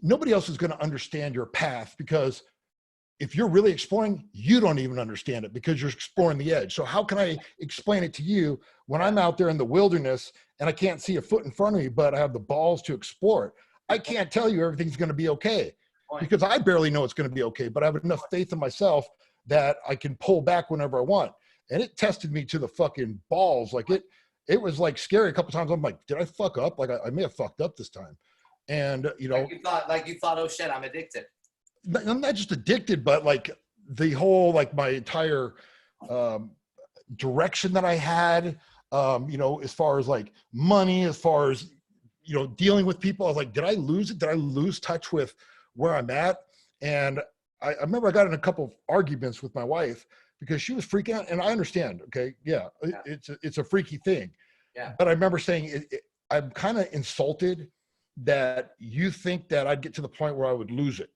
nobody else is going to understand your path, because if you're really exploring, you don't even understand it because you're exploring the edge. So how can I explain it to you when I'm out there in the wilderness and I can't see a foot in front of me, but I have the balls to explore it? I can't tell you everything's going to be okay because I barely know it's going to be okay, but I have enough faith in myself that I can pull back whenever I want. And it tested me to the fucking balls. Like it was like scary a couple times. I'm like, did I fuck up? Like I may have fucked up this time. And you know, like you thought, oh shit, I'm addicted. I'm not just addicted, but like the whole, like my entire direction that I had, you know, as far as like money, as far as, you know, dealing with people. I was like, did I lose it? Did I lose touch with where I'm at? And I remember I got in a couple of arguments with my wife because she was freaking out, and I understand. Okay. Yeah. It's a freaky thing. Yeah. But I remember saying, I'm kind of insulted that you think that I'd get to the point where I would lose it.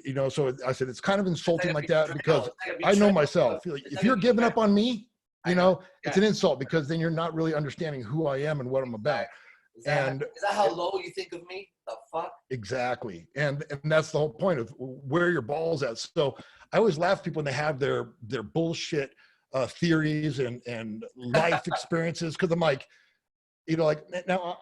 You know, so I said, it's kind of insulting like that because I know myself. Like, if you're giving up on me, you know, it's an insult because then you're not really understanding who I am and what I'm about. Is that how low you think of me? The fuck? Exactly. And that's the whole point of where your ball's at. So I always laugh at people when they have their bullshit theories and life experiences. Cause I'm like, you know, like now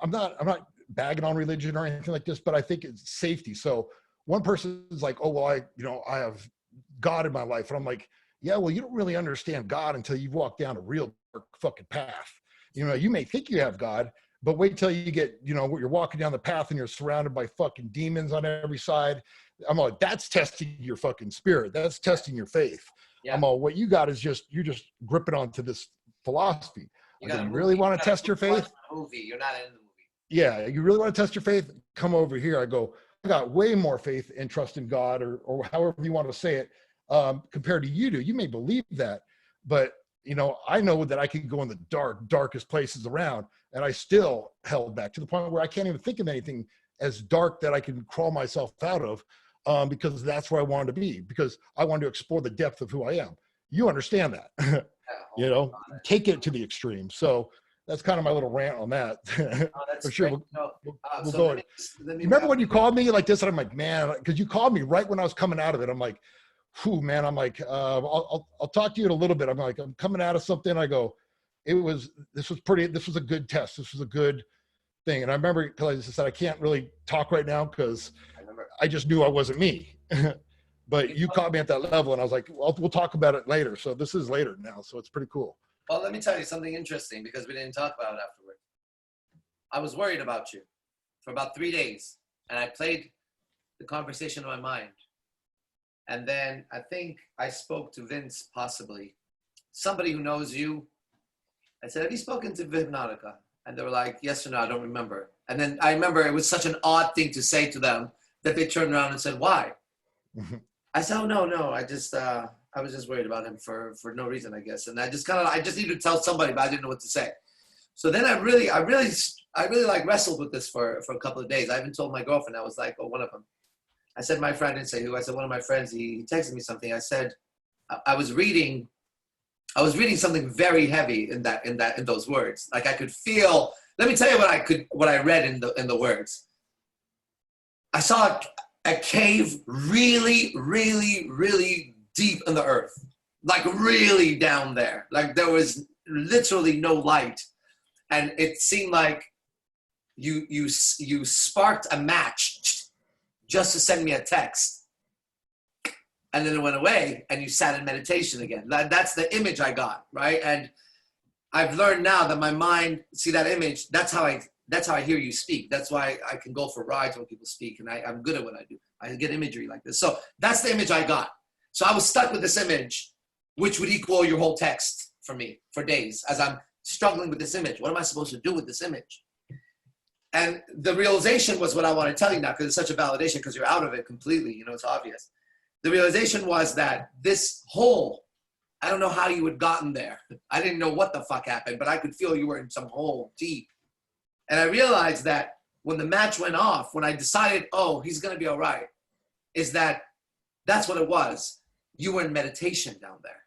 I'm not bagging on religion or anything like this, but I think it's safety. So one person is like, oh, well, I have God in my life. And I'm like, yeah, well, you don't really understand God until you've walked down a real fucking path. You know, you may think you have God, but wait till you get, you know, you're walking down the path and you're surrounded by fucking demons on every side. I'm like, that's testing your fucking spirit. That's testing your faith. Yeah. I'm all, what you got is you're just gripping onto this philosophy. You really want to test your faith? Movie. You're not in the movie. Yeah, you really want to test your faith? Come over here. I go, I got way more faith and trust in God, or however you want to say it, compared to you do. You may believe that, but you know, I know that I can go in the darkest places around, and I still held back to the point where I can't even think of anything as dark that I can crawl myself out of, because that's where I wanted to be, because I wanted to explore the depth of who I am. You understand that, you know, take it to the extreme. So that's kind of my little rant on that. For sure. We'll go. Remember when you called me like this, and I'm like, man, because you called me right when I was coming out of it. I'm like, whew, man. I'm like, I'll talk to you in a little bit. I'm like, I'm coming out of something. I go, this was a good test. This was a good thing. And I remember, because I said, I can't really talk right now because I just knew I wasn't me. But you caught me at that level, and I was like, well, we'll talk about it later. So this is later now. So it's pretty cool. Well, let me tell you something interesting, because we didn't talk about it afterward. I was worried about you for about 3 days, and I played the conversation in my mind. And then I think I spoke to Vince, possibly, somebody who knows you. I said, have you spoken to Hypnotica? And they were like, yes or no, I don't remember. And then I remember it was such an odd thing to say to them that they turned around and said, why? I said, oh, no, I was just worried about him for no reason, I guess. And I just needed to tell somebody, but I didn't know what to say. So then I really like wrestled with this for a couple of days. I even told my girlfriend, I was like, oh, one of them. I said, my friend, didn't say who. I said, one of my friends, he texted me something. I said, I was reading something very heavy in those words. Like I could feel, let me tell you what I read in the words. I saw a cave really, really, really deep in the earth, like really down there. Like there was literally no light. And it seemed like you sparked a match just to send me a text. And then it went away and you sat in meditation again. That's the image I got, right? And I've learned now that my mind, see that image, that's how I hear you speak. That's why I can go for rides when people speak, and I'm good at what I do. I get imagery like this. So that's the image I got. So I was stuck with this image, which would equal your whole text for me for days as I'm struggling with this image. What am I supposed to do with this image? And the realization was what I want to tell you now, because it's such a validation, because you're out of it completely. You know, it's obvious. The realization was that this hole, I don't know how you had gotten there. I didn't know what the fuck happened, but I could feel you were in some hole deep. And I realized that when the match went off, when I decided, oh, he's going to be all right, that's what it was. You were in meditation down there.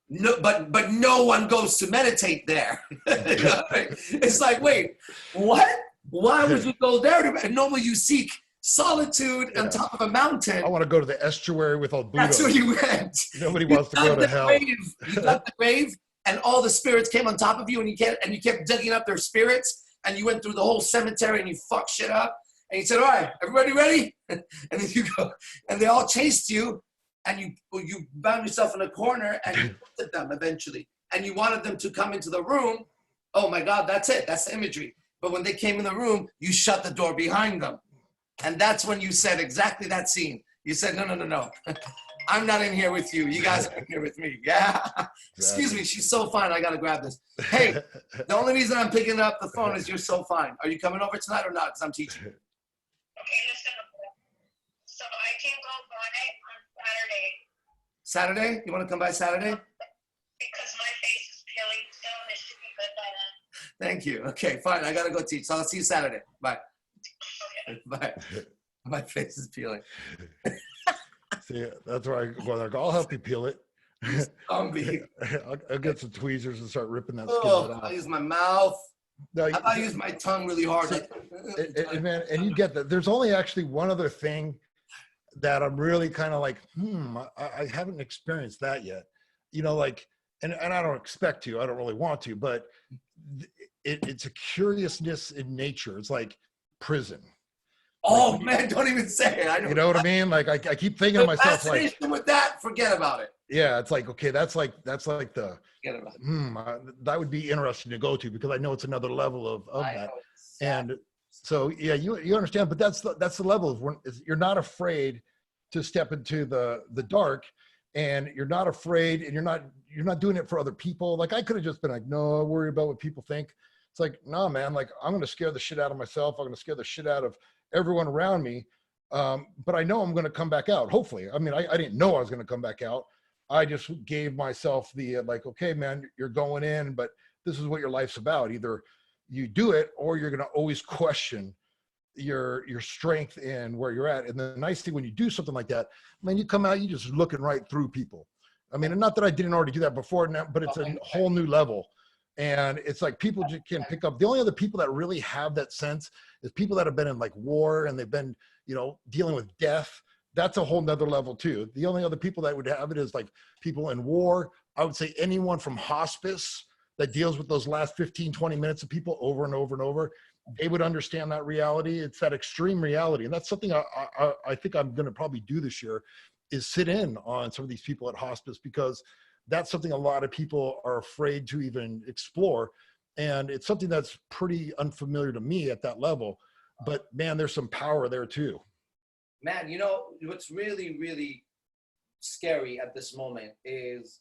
No, but no one goes to meditate there. It's like, wait, what? Why would you go there? Normally you seek solitude on top of a mountain. I want to go to the estuary with all Buddha. That's where you went. Nobody wants to go to hell. You dug the grave, and all the spirits came on top of you, and you kept digging up their spirits, and you went through the whole cemetery, and you fucked shit up, and you said, all right, everybody ready? And then you go, and they all chased you, and you bound yourself in a corner, and you looked at them eventually, and you wanted them to come into the room. Oh my God, that's it. That's the imagery. But when they came in the room, you shut the door behind them. And that's when you said exactly that scene. You said, no. I'm not in here with you. You guys are in here with me. Yeah. Excuse me. She's so fine. I got to grab this. Hey, the only reason I'm picking up the phone is you're so fine. Are you coming over tonight or not? Because I'm teaching. Okay, listen. So I can go by on Saturday. Saturday? You want to come by Saturday? Because my face is peeling, so it should be good by then. Thank you. Okay, fine. I got to go teach. So I'll see you Saturday. Bye. Okay. Bye. My face is peeling. See, that's where I go. Like, I'll help you peel it. Zombie. I'll get some tweezers and start ripping that skin Oh, off. I use my mouth. No, I use my tongue really hard. See, Like, man, and you get that. There's only actually one other thing that I'm really kind of like, I haven't experienced that yet. You know, like, and I don't expect to, I don't really want to, but it's a curiousness in nature. It's like prison. oh man, don't even say it. I know. You know what I mean? Like, I keep thinking to myself, like, fascination with that, forget about it. yeah, it's like, okay, that's like the, Forget about it. that would be interesting to go to because I know it's another level of I that. know it's sad. And so, yeah, you understand, but that's the level of when you're not afraid to step into the dark, and you're not afraid, and you're not doing it for other people. Like, I could have just been like, no, I worry about what people think. It's like, no, man, like, I'm going to scare the shit out of myself. I'm going to scare the shit out of everyone around me. But I know I'm going to come back out. Hopefully. I mean, I didn't know I was going to come back out. I just gave myself the, like, okay, man, you're going in, but this is what your life's about. Either you do it, or you're going to always question your strength and where you're at. And the nice thing when you do something like that, man, you come out, you just looking right through people. I mean, and not that I didn't already do that before now, but it's a whole new level. And it's like people just can pick up. The only other people that really have that sense is people that have been in like war, and they've been, you know, dealing with death. That's a whole nother level too. The only other people that would have it is like people in war. I would say anyone from hospice that deals with those last 15, 20 minutes of people over and over and over, they would understand that reality. It's that extreme reality. And that's something I think I'm going to probably do this year, is sit in on some of these people at hospice, because that's something a lot of people are afraid to even explore. And it's something that's pretty unfamiliar to me at that level. But man, there's some power there too. Man, you know, what's really, really scary at this moment is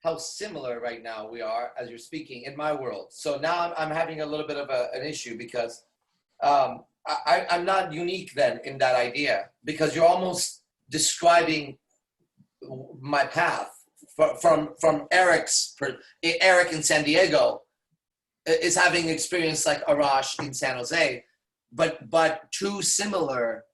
how similar right now we are as you're speaking in my world. So now I'm having a little bit of an issue because I'm not unique then in that idea, because you're almost describing my path from Eric in San Diego is having experience like Arash in San Jose, but too similar,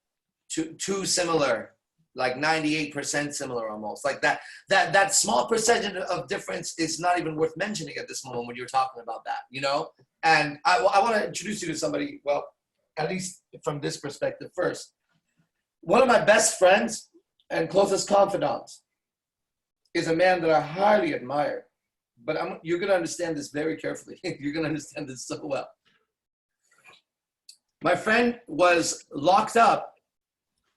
like 98% similar almost. Like that small percentage of difference is not even worth mentioning at this moment when you're talking about that, you know? And I want to introduce you to somebody, well, at least from this perspective first. One of my best friends and closest confidants is a man that I highly admire, but you're going to understand this very carefully. You're going to understand this so well. My friend was locked up,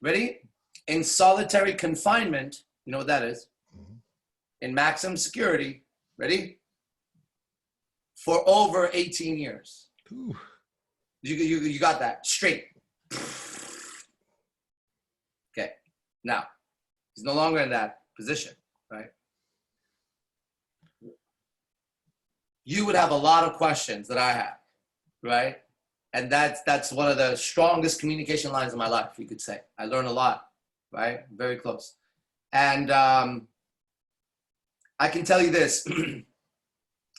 ready? In solitary confinement, you know what that is? In maximum security, ready? For over 18 years. Ooh. You got that straight. Okay, now, he's no longer in that position, right? You would have a lot of questions that I have, right? And that's one of the strongest communication lines of my life, you could say. I learn a lot, right? Very close. And I can tell you this.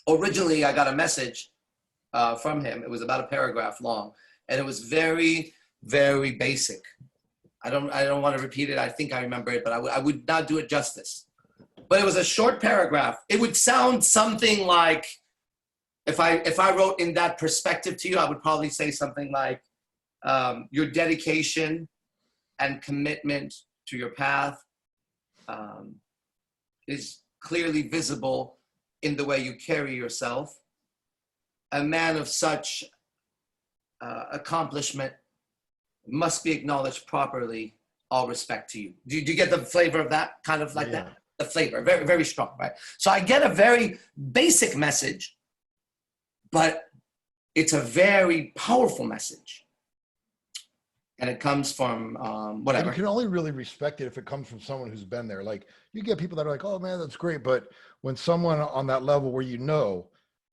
Originally, I got a message from him. It was about a paragraph long, and it was very, very basic. I don't want to repeat it. I think I remember it, but I would not do it justice. But it was a short paragraph. It would sound something like, if I wrote in that perspective to you, I would probably say something like, your dedication and commitment to your path is clearly visible in the way you carry yourself. A man of such accomplishment must be acknowledged properly. All respect to you. Do you get the flavor of that? Kind of like that? The flavor, very, very strong, right? So I get a very basic message, but it's a very powerful message. and it comes from And you whatever. can only really respect it if it comes from someone who's been there. Like you get people that are like, oh man, that's great. But when someone on that level where you know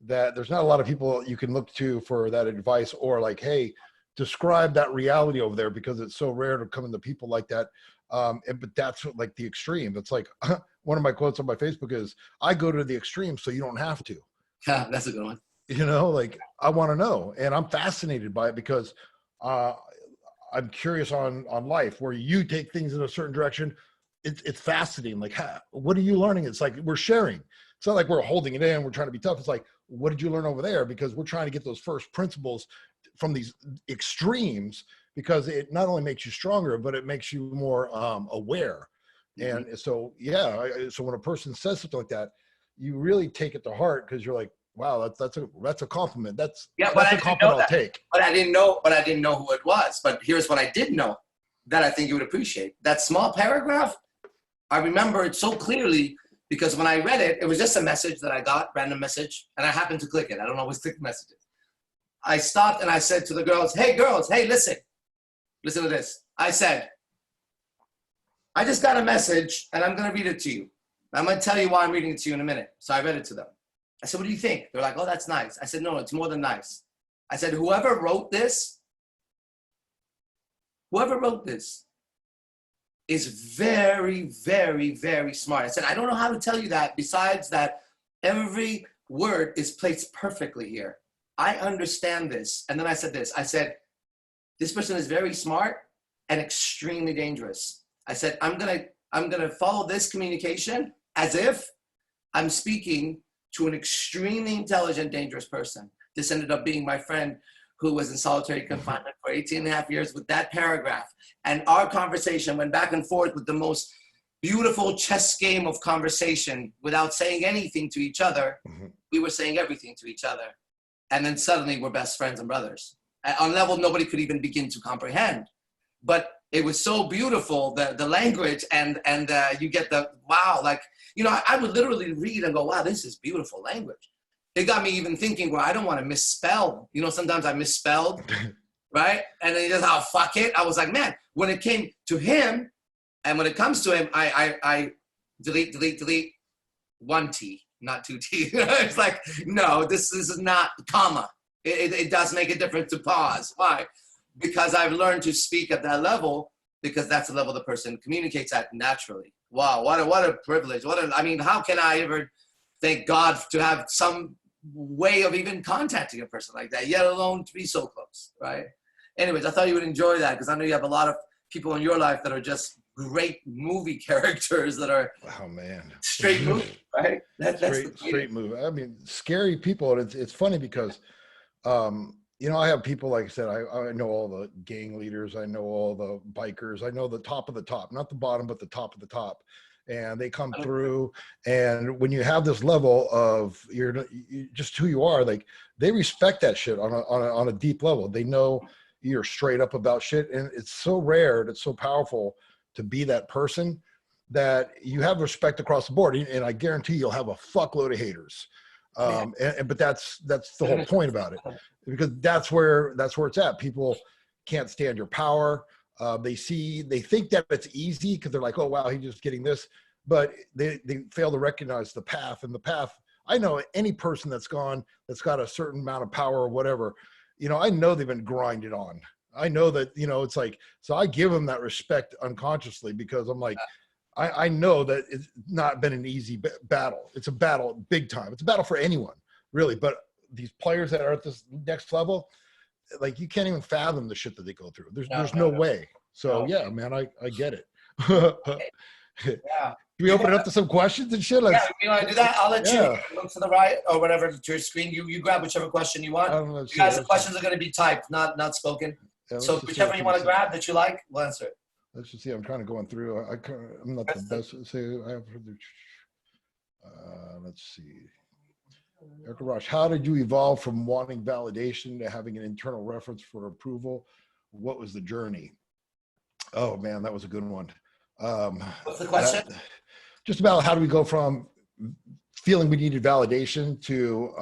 that there's not a lot of people you can look to for that advice, or like, hey, describe that reality over there, because it's so rare to come into people like that. But that's what, like the extreme. It's like one of my quotes on my Facebook is, I go to the extreme so you don't have to. Yeah, that's a good one. You know, like I want to know, and I'm fascinated by it because I'm curious on life, where you take things in a certain direction. It's fascinating. Like, what are you learning? It's like we're sharing. It's not like we're holding it in. We're trying to be tough. It's like, what did you learn over there? Because we're trying to get those first principles from these extremes, because it not only makes you stronger, but it makes you more aware. Mm-hmm. And so, yeah. So when a person says something like that, you really take it to heart, because you're like, wow, that's a compliment. That's Yeah, but I a didn't know compliment I'll that. take. But I didn't know who it was. But here's what I did know that I think you would appreciate. That small paragraph, I remember it so clearly, because when I read it, it was just a message that I got, random message, and I happened to click it. I don't always click messages. I stopped and I said to the girls, hey, listen to this. I said, I just got a message and I'm going to read it to you. I'm going to tell you why I'm reading it to you in a minute. So I read it to them. I said, what do you think? They're like, oh, that's nice. I said, no, it's more than nice. I said, whoever wrote this is very, very, very smart. I said, I don't know how to tell you that, besides that every word is placed perfectly here. I understand this. And then I said this. I said, this person is very smart and extremely dangerous. I said, I'm gonna follow this communication as if I'm speaking to an extremely intelligent, dangerous person. This ended up being my friend who was in solitary confinement for 18 and a half years with that paragraph. And our conversation went back and forth with the most beautiful chess game of conversation without saying anything to each other. Mm-hmm. We were saying everything to each other. And then suddenly we're best friends and brothers on a level nobody could even begin to comprehend. But it was so beautiful, the language, and you get the, wow, like, you know, I would literally read and go, wow, this is beautiful language. It got me even thinking, well, I don't want to misspell. You know, sometimes I misspelled, right? And then he just, oh, fuck it. I was like, man, when it came to him, and when it comes to him, I delete, one T, not two T. It's like, no, this is not comma. It does make a difference to pause. Why? Because I've learned to speak at that level, because that's the level the person communicates at naturally. Wow, what a privilege. I mean, how can I ever thank God to have some way of even contacting a person like that, yet alone to be so close, right? Anyways, I thought you would enjoy that, because I know you have a lot of people in your life that are just great movie characters that are, oh man, straight movie, right? That's straight movie. I mean, scary people. And it's funny because, you know, I have people, like I said, I know all the gang leaders. I know all the bikers. I know the top of the top, not the bottom, but the top of the top. And they come through. And when you have this level of you're just who you are, like they respect that shit on a deep level. They know you're straight up about shit. And it's so rare and it's so powerful to be that person that you have respect across the board. And I guarantee you'll have a fuckload of haters. But that's the whole point about it, because that's where it's at. People can't stand your power. They think that it's easy because they're like, oh wow, he's just getting this, but they fail to recognize the path. And the path, I know any person that's got a certain amount of power or whatever, you know, I know they've been grinded on. I know that, you know, it's like, so I give them that respect unconsciously, because I'm like, I know that it's not been an easy battle. It's a battle big time. It's a battle for anyone, really. But these players that are at this next level, like you can't even fathom the shit that they go through. There's no way. So yeah, man, I get it. Yeah. Can we open it up to some questions and shit? Yeah, you want to do that? I'll let you look to the right or whatever to your screen. You grab whichever question you want. You guys, the questions are going to be typed, not spoken. Yeah, so whichever you want to grab that you like, we'll answer it. Let's just see. I'm trying to go through. I'm not the best. Say I have. Let's see. Erica Rosh, how did you evolve from wanting validation to having an internal reference for approval? What was the journey? Oh man, that was a good one. What's the question? Just about how do we go from feeling we needed validation to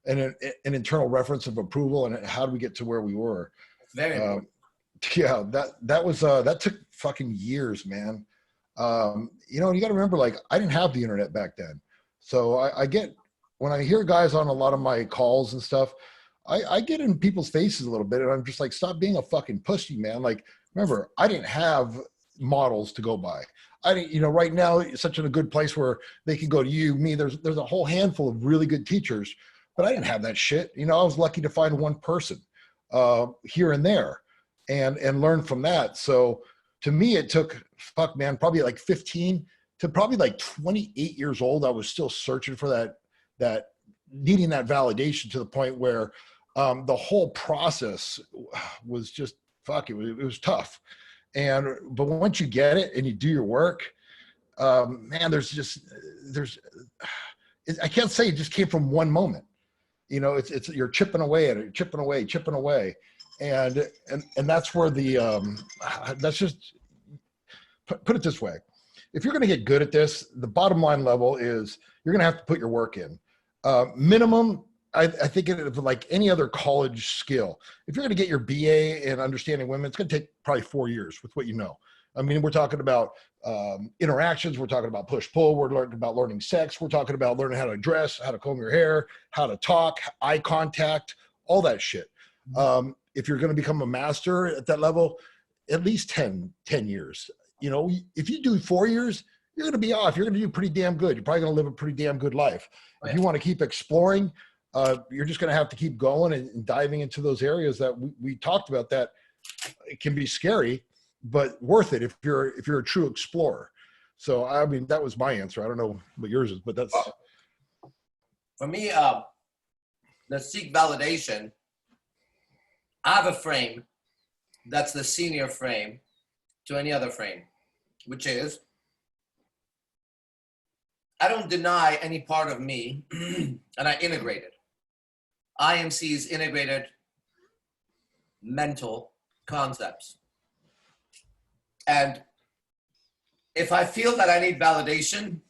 an internal reference of approval, and how do we get to where we were? It's very important. Yeah, that took fucking years, man. You know, you got to remember, like, I didn't have the internet back then, so I get when I hear guys on a lot of my calls and stuff, I get in people's faces a little bit, and I'm just like, stop being a fucking pussy, man. Like, remember, I didn't have models to go by. I didn't, you know, right now it's such a good place where they can go to you, me. There's a whole handful of really good teachers, but I didn't have that shit. You know, I was lucky to find one person here and there, and learn from that. So to me, it took, fuck, man, probably like 15 to probably like 28 years old. I was still searching for that needing that validation, to the point where the whole process was just, fuck, it was tough. But once you get it and you do your work, man, I can't say it just came from one moment. You know, it's you're chipping away at it, chipping away. And that's where that's just, put it this way. If you're going to get good at this, the bottom line level is you're going to have to put your work in. Minimum, I think of like any other college skill. If you're going to get your BA in understanding women, it's going to take probably 4 years with what you know. I mean, we're talking about interactions. We're talking about push-pull. We're learning about learning sex. We're talking about learning how to dress, how to comb your hair, how to talk, eye contact, all that shit. If you're going to become a master at that level, at least 10 years. You know, if you do 4 years, you're going to be off. You're going to do pretty damn good. You're probably going to live a pretty damn good life. If you want to keep exploring, you're just going to have to keep going and diving into those areas that we talked about, that it can be scary, but worth it if you're a true explorer. So, I mean, that was my answer. I don't know what yours is, but that's. For me, the seek validation, I have a frame that's the senior frame to any other frame, which is, I don't deny any part of me, and I integrate it. IMC is integrated mental concepts. And if I feel that I need validation,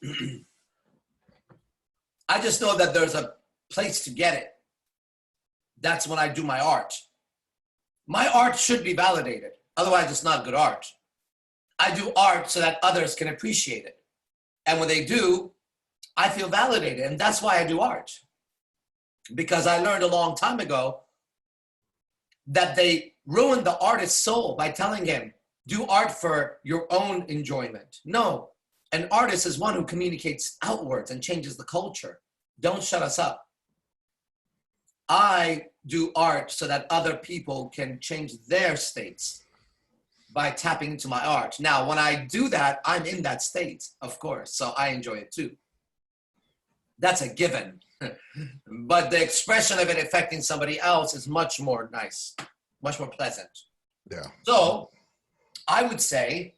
I just know that there's a place to get it. That's when I do my art. My art should be validated. Otherwise, it's not good art. I do art so that others can appreciate it. And when they do, I feel validated. And that's why I do art. Because I learned a long time ago that they ruined the artist's soul by telling him, do art for your own enjoyment. No, an artist is one who communicates outwards and changes the culture. Don't shut us up. I do art so that other people can change their states by tapping into my art. Now, when I do that, I'm in that state, of course, so I enjoy it too. That's a given. But the expression of it affecting somebody else is much more nice, much more pleasant. Yeah. So I would say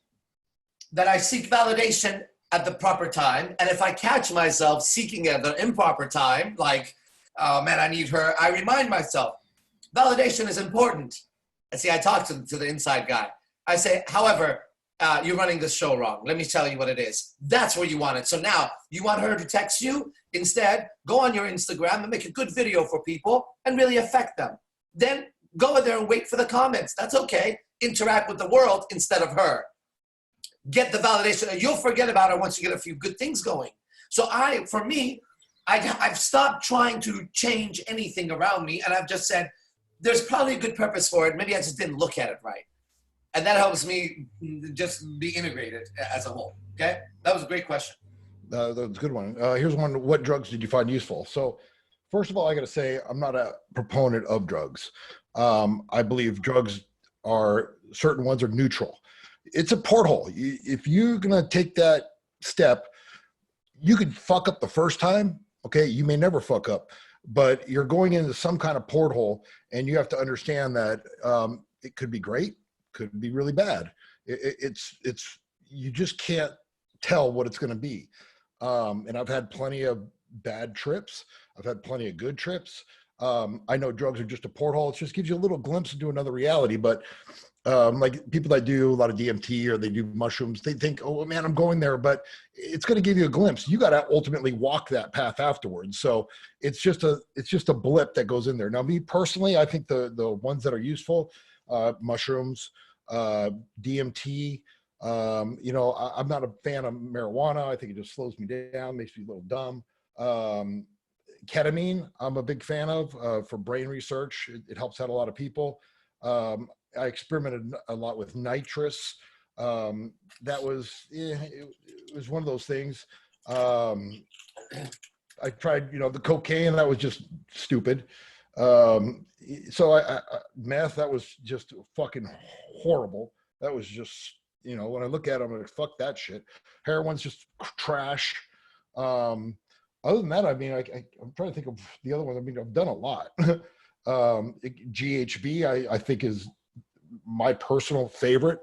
that I seek validation at the proper time. And if I catch myself seeking it at the improper time, like, oh man, I need her, I remind myself, validation is important. And see, I talk to the inside guy. I say, however, you're running this show wrong. Let me tell you what it is. That's where you want it. So now you want her to text you? Instead, go on your Instagram and make a good video for people and really affect them. Then go in there and wait for the comments. That's okay. Interact with the world instead of her. Get the validation, and you'll forget about her once you get a few good things going. So for me, I've stopped trying to change anything around me, and I've just said, there's probably a good purpose for it. Maybe I just didn't look at it right. And that helps me just be integrated as a whole, okay? That was a great question. That's a good one. Here's one. What drugs did you find useful? So first of all, I got to say, I'm not a proponent of drugs. I believe drugs certain ones are neutral. It's a porthole. If you're going to take that step, you could fuck up the first time. Okay. You may never fuck up, but you're going into some kind of porthole, and you have to understand that it could be great, could be really bad. You just can't tell what it's going to be. And I've had plenty of bad trips. I've had plenty of good trips. I know drugs are just a porthole. It just gives you a little glimpse into another reality. But like people that do a lot of DMT or they do mushrooms, they think, oh man, I'm going there, but it's going to give you a glimpse. You got to ultimately walk that path afterwards. So it's just a blip that goes in there. Now, me personally, I think the ones that are useful, mushrooms, DMT. I'm not a fan of marijuana. I think it just slows me down, makes me a little dumb. Ketamine, I'm a big fan of for brain research. It helps out a lot of people. I experimented a lot with nitrous. That was, it was one of those things. I tried, the cocaine, that was just stupid. So meth, that was just fucking horrible. That was just, when I look at it, I'm like, fuck that shit. Heroin's just trash. Other than that, I mean, I'm trying to think of the other ones. I mean, I've done a lot. GHB, I think is my personal favorite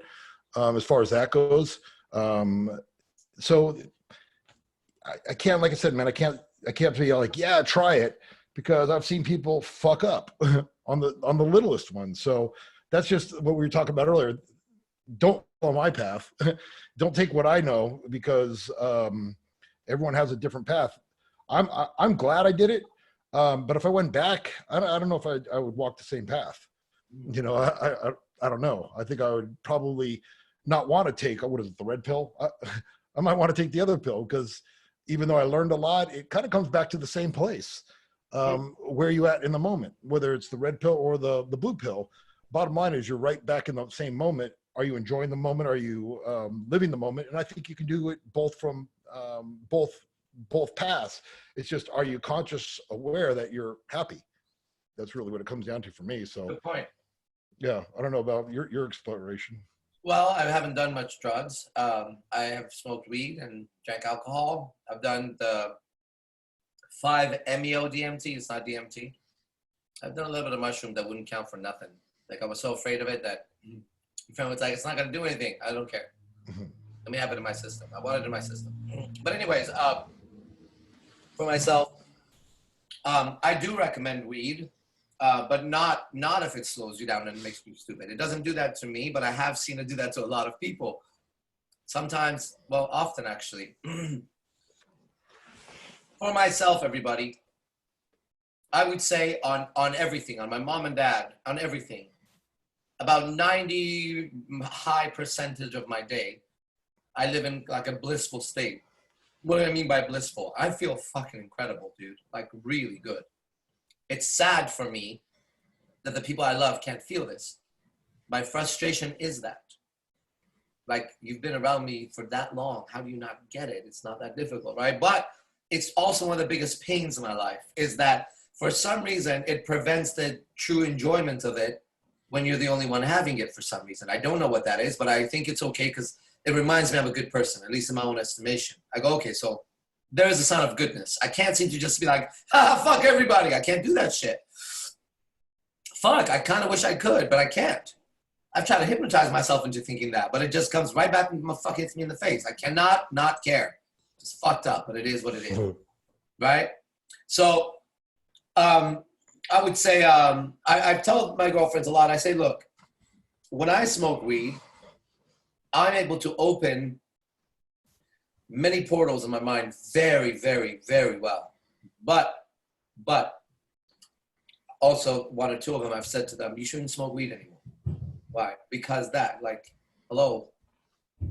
as far as that goes. So I can't, like I said, man, I can't be like, yeah, try it, because I've seen people fuck up on the littlest one. So that's just what we were talking about earlier. Don't follow my path. Don't take what I know, because everyone has a different path. I'm glad I did it. But if I went back, I don't know if I would walk the same path. I don't know. I think I would probably not want to take, what is it, the red pill? I might want to take the other pill, because even though I learned a lot, it kind of comes back to the same place. Where are you at in the moment, whether it's the red pill or the blue pill? Bottom line is you're right back in the same moment. Are you enjoying the moment? Are you living the moment? And I think you can do it both from both paths. It's just, are you conscious, aware that you're happy? That's really what it comes down to for me. So Good point. Yeah, I don't know about your exploration. Well, I haven't done much drugs. I have smoked weed and drank alcohol. I've done the 5-MeO DMT. It's not DMT. I've done a little bit of mushroom that wouldn't count for nothing. Like, I was so afraid of it that my friend was like, it's not going to do anything. I don't care. Let me have it in my system. I want it in my system. But anyways, for myself, I do recommend weed. But not if it slows you down and makes you stupid. It doesn't do that to me, but I have seen it do that to a lot of people. Sometimes, well, often actually. For myself, everybody, I would say on everything, on my mom and dad, on everything, about 90 high percentage of my day, I live in like a blissful state. What do I mean by blissful? I feel fucking incredible, dude. Like, really good. It's sad for me that the people I love can't feel this. My frustration is that. Like, you've been around me for that long. How do you not get it? It's not that difficult, right? But it's also one of the biggest pains in my life is that for some reason, it prevents the true enjoyment of it when you're the only one having it for some reason. I don't know what that is, but I think it's okay because it reminds me of a good person, at least in my own estimation. I go, okay, so there is a sign of goodness. I can't seem to just be like, fuck everybody. I can't do that shit. Fuck, I kind of wish I could, but I can't. I've tried to hypnotize myself into thinking that, but it just comes right back and fucking hits me in the face. I cannot not care. It's fucked up, but it is what it is. Right? So I would say, I've told my girlfriends a lot. I say, look, when I smoke weed, I'm able to open many portals in my mind very, very, very well. But also one or two of them, I've said to them, you shouldn't smoke weed anymore. Why? Because that, like, hello,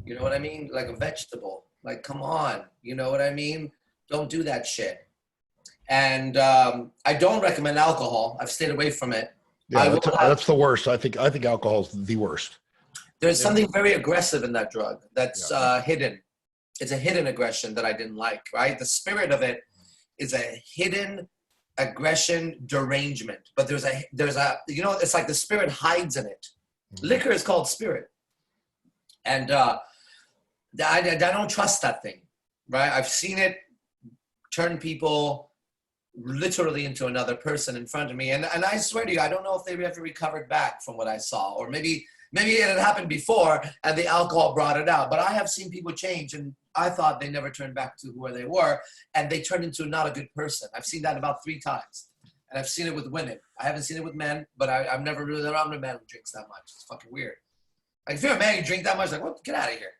you know what I mean? Like a vegetable, like, come on, you know what I mean? Don't do that shit. And I don't recommend alcohol. I've stayed away from it. Yeah, that's the worst. I think alcohol is the worst. There's something very aggressive in that drug that's hidden. It's a hidden aggression that I didn't like, right? The spirit of it is a hidden aggression derangement. But there's a, it's like the spirit hides in it. Liquor is called spirit. And I don't trust that thing, right? I've seen it turn people literally into another person in front of me. And I swear to you, I don't know if they ever recovered back from what I saw, or maybe it had happened before and the alcohol brought it out. But I have seen people change, and I thought they never turned back to where they were, and they turned into not a good person. I've seen that about 3 times. And I've seen it with women. I haven't seen it with men, but I've never really been around a man who drinks that much. It's fucking weird. Like, if you're a man, you drink that much, like, what? Get out of here.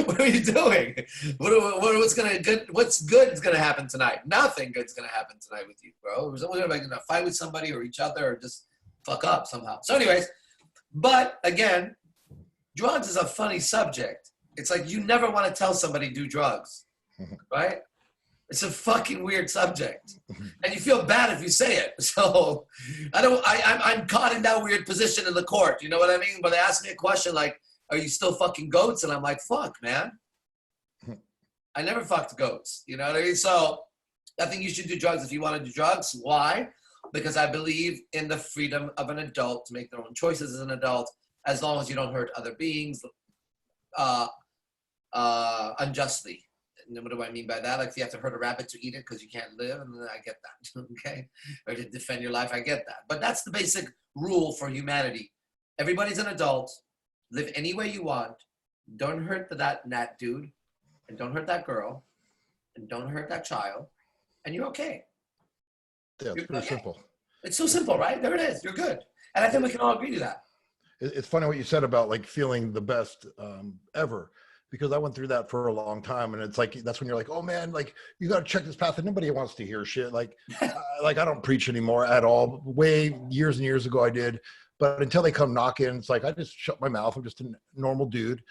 What are you doing? What's good is gonna happen tonight? Nothing good's gonna happen tonight with you, bro. We're gonna fight with somebody or each other or just fuck up somehow. So anyways, But again, drugs is a funny subject. It's like you never want to tell somebody do drugs, right? It's a fucking weird subject, and you feel bad if you say it. So I'm caught in that weird position in the court. You know what I mean? But they ask me a question like, "Are you still fucking goats?" And I'm like, "Fuck, man, I never fucked goats." You know what I mean? So I think you should do drugs if you want to do drugs. Why? Because I believe in the freedom of an adult to make their own choices as an adult, as long as you don't hurt other beings unjustly. And what do I mean by that? Like if you have to hurt a rabbit to eat it because you can't live, and I get that, okay? Or to defend your life, I get that. But that's the basic rule for humanity. Everybody's an adult. Live any way you want. Don't hurt that dude, and don't hurt that girl, and don't hurt that child, and you're okay. Yeah, it's pretty simple. It's so simple, right? There it is. You're good. And I think we can all agree to that. It's funny what you said about like feeling the best ever, because I went through that for a long time, and it's like that's when you're like, oh man, like you got to check this path, and nobody wants to hear shit. Like, like I don't preach anymore at all. Way years and years ago I did, but until they come knocking, it's like I just shut my mouth. I'm just a normal dude,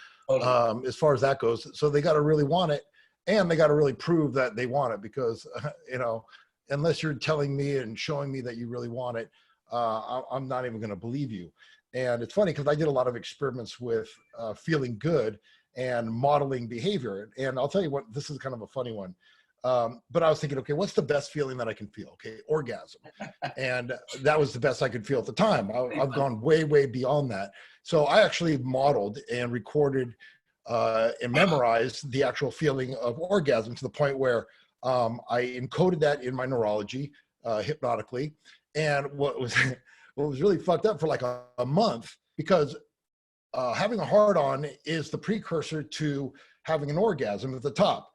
as far as that goes. So they got to really want it, and they got to really prove that they want it, because you know, unless you're telling me and showing me that you really want it, I'm not even going to believe you. And it's funny because I did a lot of experiments with feeling good and modeling behavior. And I'll tell you what, this is kind of a funny one. But I was thinking, okay, what's the best feeling that I can feel? Okay, orgasm. And that was the best I could feel at the time. I've gone way, way beyond that. So I actually modeled and recorded and memorized the actual feeling of orgasm to the point where I encoded that in my neurology hypnotically. And what was really fucked up for like a month, because having a hard-on is the precursor to having an orgasm at the top.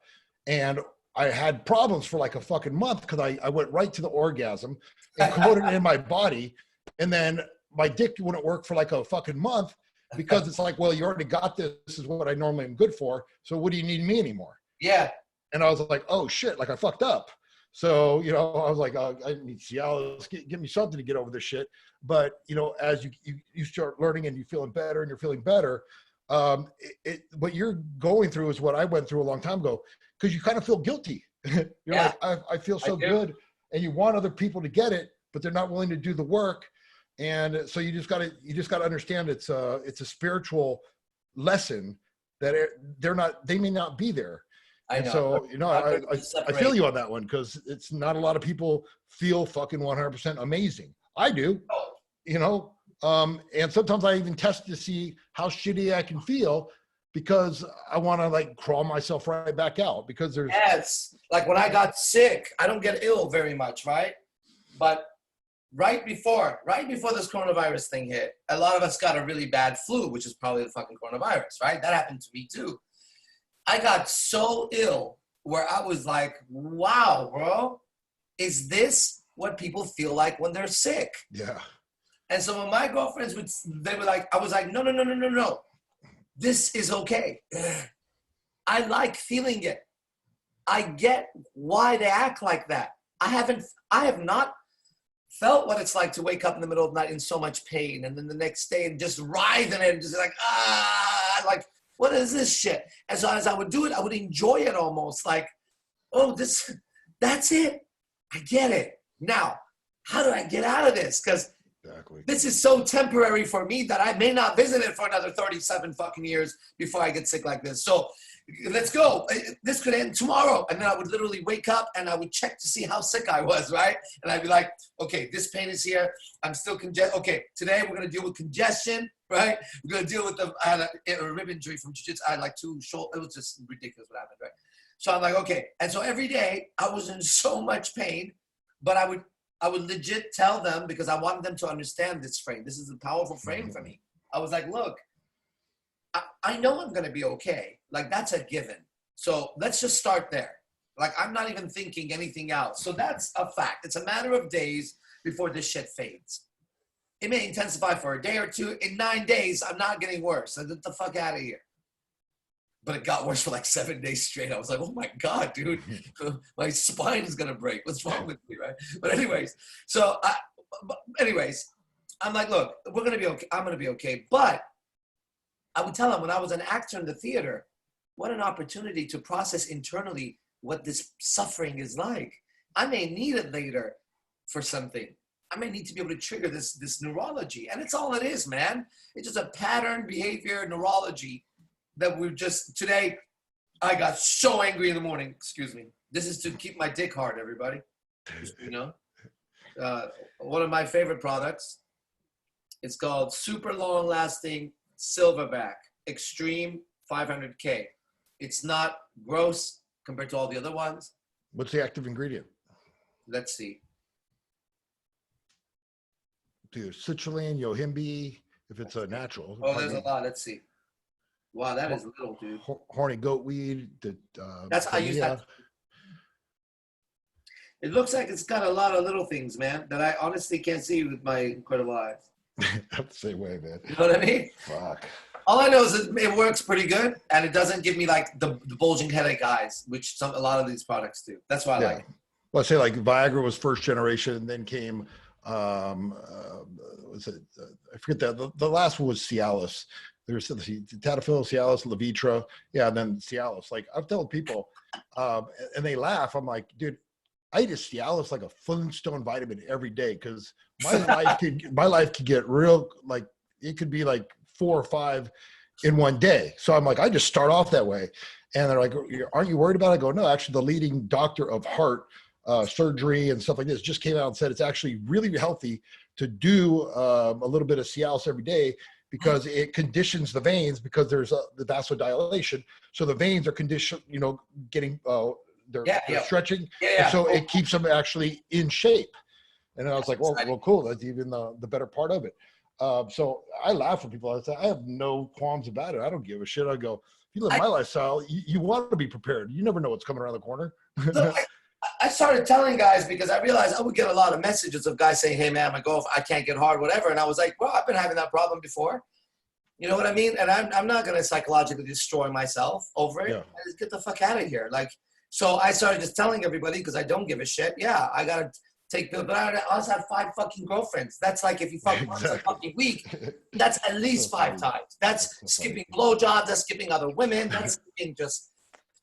And I had problems for like a fucking month because I went right to the orgasm and encoded it in my body. And then my dick wouldn't work for like a fucking month, because it's like, well, you already got this. This is what I normally am good for. So what do you need me anymore? Yeah. And I was like, oh shit, like I fucked up. So, you know, I was like, I need Cialis, give me something to get over this shit. But, you know, as you start learning and you're feeling better and you're feeling better, what you're going through is what I went through a long time ago, because you kind of feel guilty. You're like, I feel so good, and you want other people to get it, but they're not willing to do the work. And so you just got to understand it's a spiritual lesson that they may not be there. And so, you know, I feel you on that one, because it's not a lot of people feel fucking 100% amazing. I do, you know, and sometimes I even test to see how shitty I can feel, because I want to like crawl myself right back out, because there's. Yes. Like when I got sick, I don't get ill very much, right? But right before this coronavirus thing hit, a lot of us got a really bad flu, which is probably the fucking coronavirus, right? That happened to me too. I got so ill where I was like, wow, bro, is this what people feel like when they're sick? Yeah. And so when my girlfriends they were like, I was like, no. This is okay. I like feeling it. I get why they act like that. I have not felt what it's like to wake up in the middle of the night in so much pain, and then the next day and just writhing and just like, like, what is this shit? And so as I would do it, I would enjoy it almost like, oh, that's it. I get it. Now, how do I get out of this? Because this is so temporary for me that I may not visit it for another 37 fucking years before I get sick like this. So let's go. This could end tomorrow. And then I would literally wake up and I would check to see how sick I was, right? And I'd be like, okay, this pain is here. I'm still congested. Okay, today we're going to deal with congestion, right? We're going to deal with I had a rib injury from jiu-jitsu. I had like 2 shoulders. It was just ridiculous what happened, right? So I'm like, okay. And so every day I was in so much pain, but I would legit tell them, because I wanted them to understand this frame. This is a powerful frame for me. I was like, look, I know I'm going to be okay. Like, that's a given. So let's just start there. Like, I'm not even thinking anything else. So that's a fact. It's a matter of days before this shit fades. It may intensify for a day or two. In 9 days, I'm not getting worse. So get the fuck out of here. But it got worse for like 7 days straight. I was like, oh my God, dude, my spine is going to break. What's wrong with me, right? But anyways, I'm like, look, we're gonna be okay. I'm gonna be okay. But I would tell him when I was an actor in the theater, what an opportunity to process internally what this suffering is like. I may need it later for something. I may need to be able to trigger this neurology. And it's all it is, man. It's just a pattern behavior neurology that we're just, today, I got so angry in the morning. Excuse me. This is to keep my dick hard, everybody. You know? One of my favorite products. It's called Super Long Lasting Silverback Extreme 500K. It's not gross compared to all the other ones. What's the active ingredient? Let's see. Dude, citrulline, yohimbe, if it's a natural. Oh, there's a lot. Let's see. Wow, that is little, dude. Horny goat weed. That's how I use that. It looks like it's got a lot of little things, man, that I honestly can't see with my incredible eyes. I'm the same way, man. You know what I mean? Fuck. All I know is that it works pretty good, and it doesn't give me like the bulging headache eyes, which a lot of these products do. That's why I like it. Well, I say like Viagra was first generation, and then came, was it? I forget that. The last one was Cialis. There's Tadalafil, Cialis, Levitra, yeah, and then Cialis. Like I've told people, and they laugh. I'm like, dude, I eat a Cialis like a Flintstone vitamin every day because my life could get real, like it could be like 4 or 5 in one day. So I'm like, I just start off that way. And they're like, aren't you worried about it? I go, no, actually the leading doctor of heart surgery and stuff like this just came out and said it's actually really healthy to do a little bit of Cialis every day because it conditions the veins because there's the vasodilation. So the veins are conditioned, you know, getting, they're stretching. And so it keeps them actually in shape. And I was like, well, cool. That's even the better part of it. So I laugh at people. I say, I have no qualms about it. I don't give a shit. I go, if you live my lifestyle, you want to be prepared. You never know what's coming around the corner. Look, I started telling guys because I realized I would get a lot of messages of guys saying, hey, man, I can't get hard, whatever. And I was like, well, I've been having that problem before. You know what I mean? And I'm not going to psychologically destroy myself over it. Yeah. I just get the fuck out of here. Like, so I started just telling everybody because I don't give a shit. Yeah, I got to take pills. But I also have 5 fucking girlfriends. That's like if you fuck once a fucking week, that's at least 5 times. That's skipping blowjobs. That's skipping other women. That's skipping just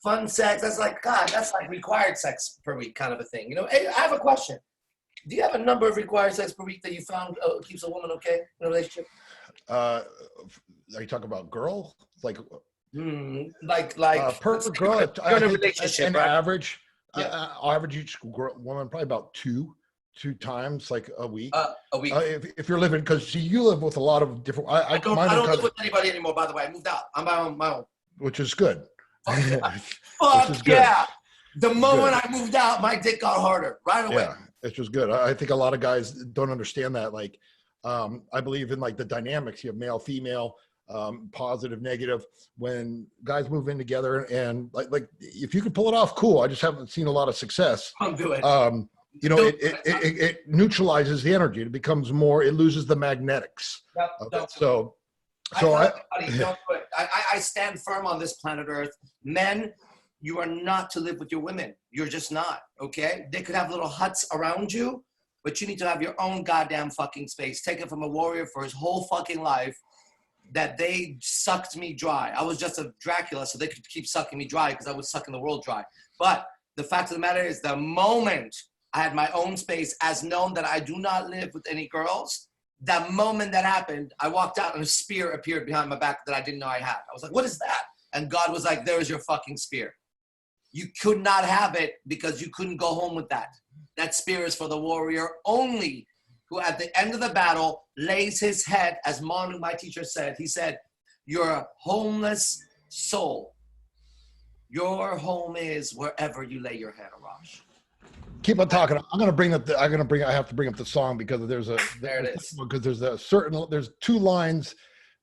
fun sex. That's like, God, that's like required sex per week kind of a thing. You know, hey, I have a question. Do you have a number of required sex per week that you found keeps a woman okay in a relationship? Are you talking about girl? Like per girl, you're in a relationship, an right? average, average each woman probably about two times like a week. A week. If you're living, because see, you live with a lot of different. I don't live with anybody anymore. By the way, I moved out. I'm my own. Which is good. Fuck yeah! The moment I moved out, my dick got harder right away. Yeah, it's just good. I think a lot of guys don't understand that. Like, I believe in like the dynamics. You have male, female. Positive, negative. When guys move in together, and like if you could pull it off, cool. I just haven't seen a lot of success. Don't do it. You know, it neutralizes the energy. It becomes more. It loses the magnetics. Don't do it. I stand firm on this planet Earth. Men, you are not to live with your women. You're just not. Okay? They could have little huts around you, but you need to have your own goddamn fucking space. Take it from a warrior for his whole fucking life. That they sucked me dry. I was just a Dracula, so they could keep sucking me dry because I was sucking the world dry. But the fact of the matter is, the moment I had my own space, as known that I do not live with any girls, that moment that happened, I walked out and a spear appeared behind my back that I didn't know I had. I was like, what is that? And God was like, there's your fucking spear. You could not have it because you couldn't go home with that. That spear is for the warrior only, who at the end of the battle lays his head, as Manu, my teacher, said. He said, you're a homeless soul. Your home is wherever you lay your head, Arash. Keep on talking. I have to bring up the song because there's 2 lines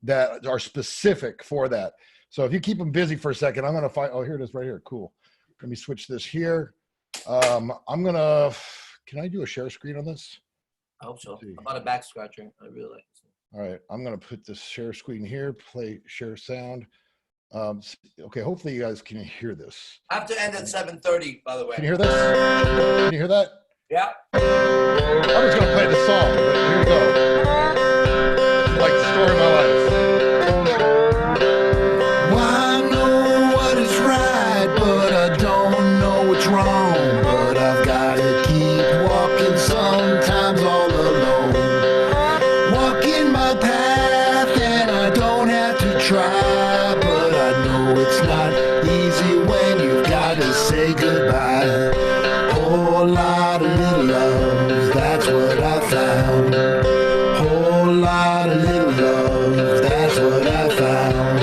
that are specific for that. So if you keep them busy for a second, I'm going to find, here it is right here. Cool. Let me switch this here. Can I do a share screen on this? I hope so. I'm not a back scratcher. I really like this. All right, I'm gonna put this share screen here, play share sound. Okay, hopefully you guys can hear this. I have to end at 7:30, by the way. Can you hear this? Can you hear that? Yeah. I'm just gonna play the song, but here we go. that's what I found. Whole lot of little love, that's what I found.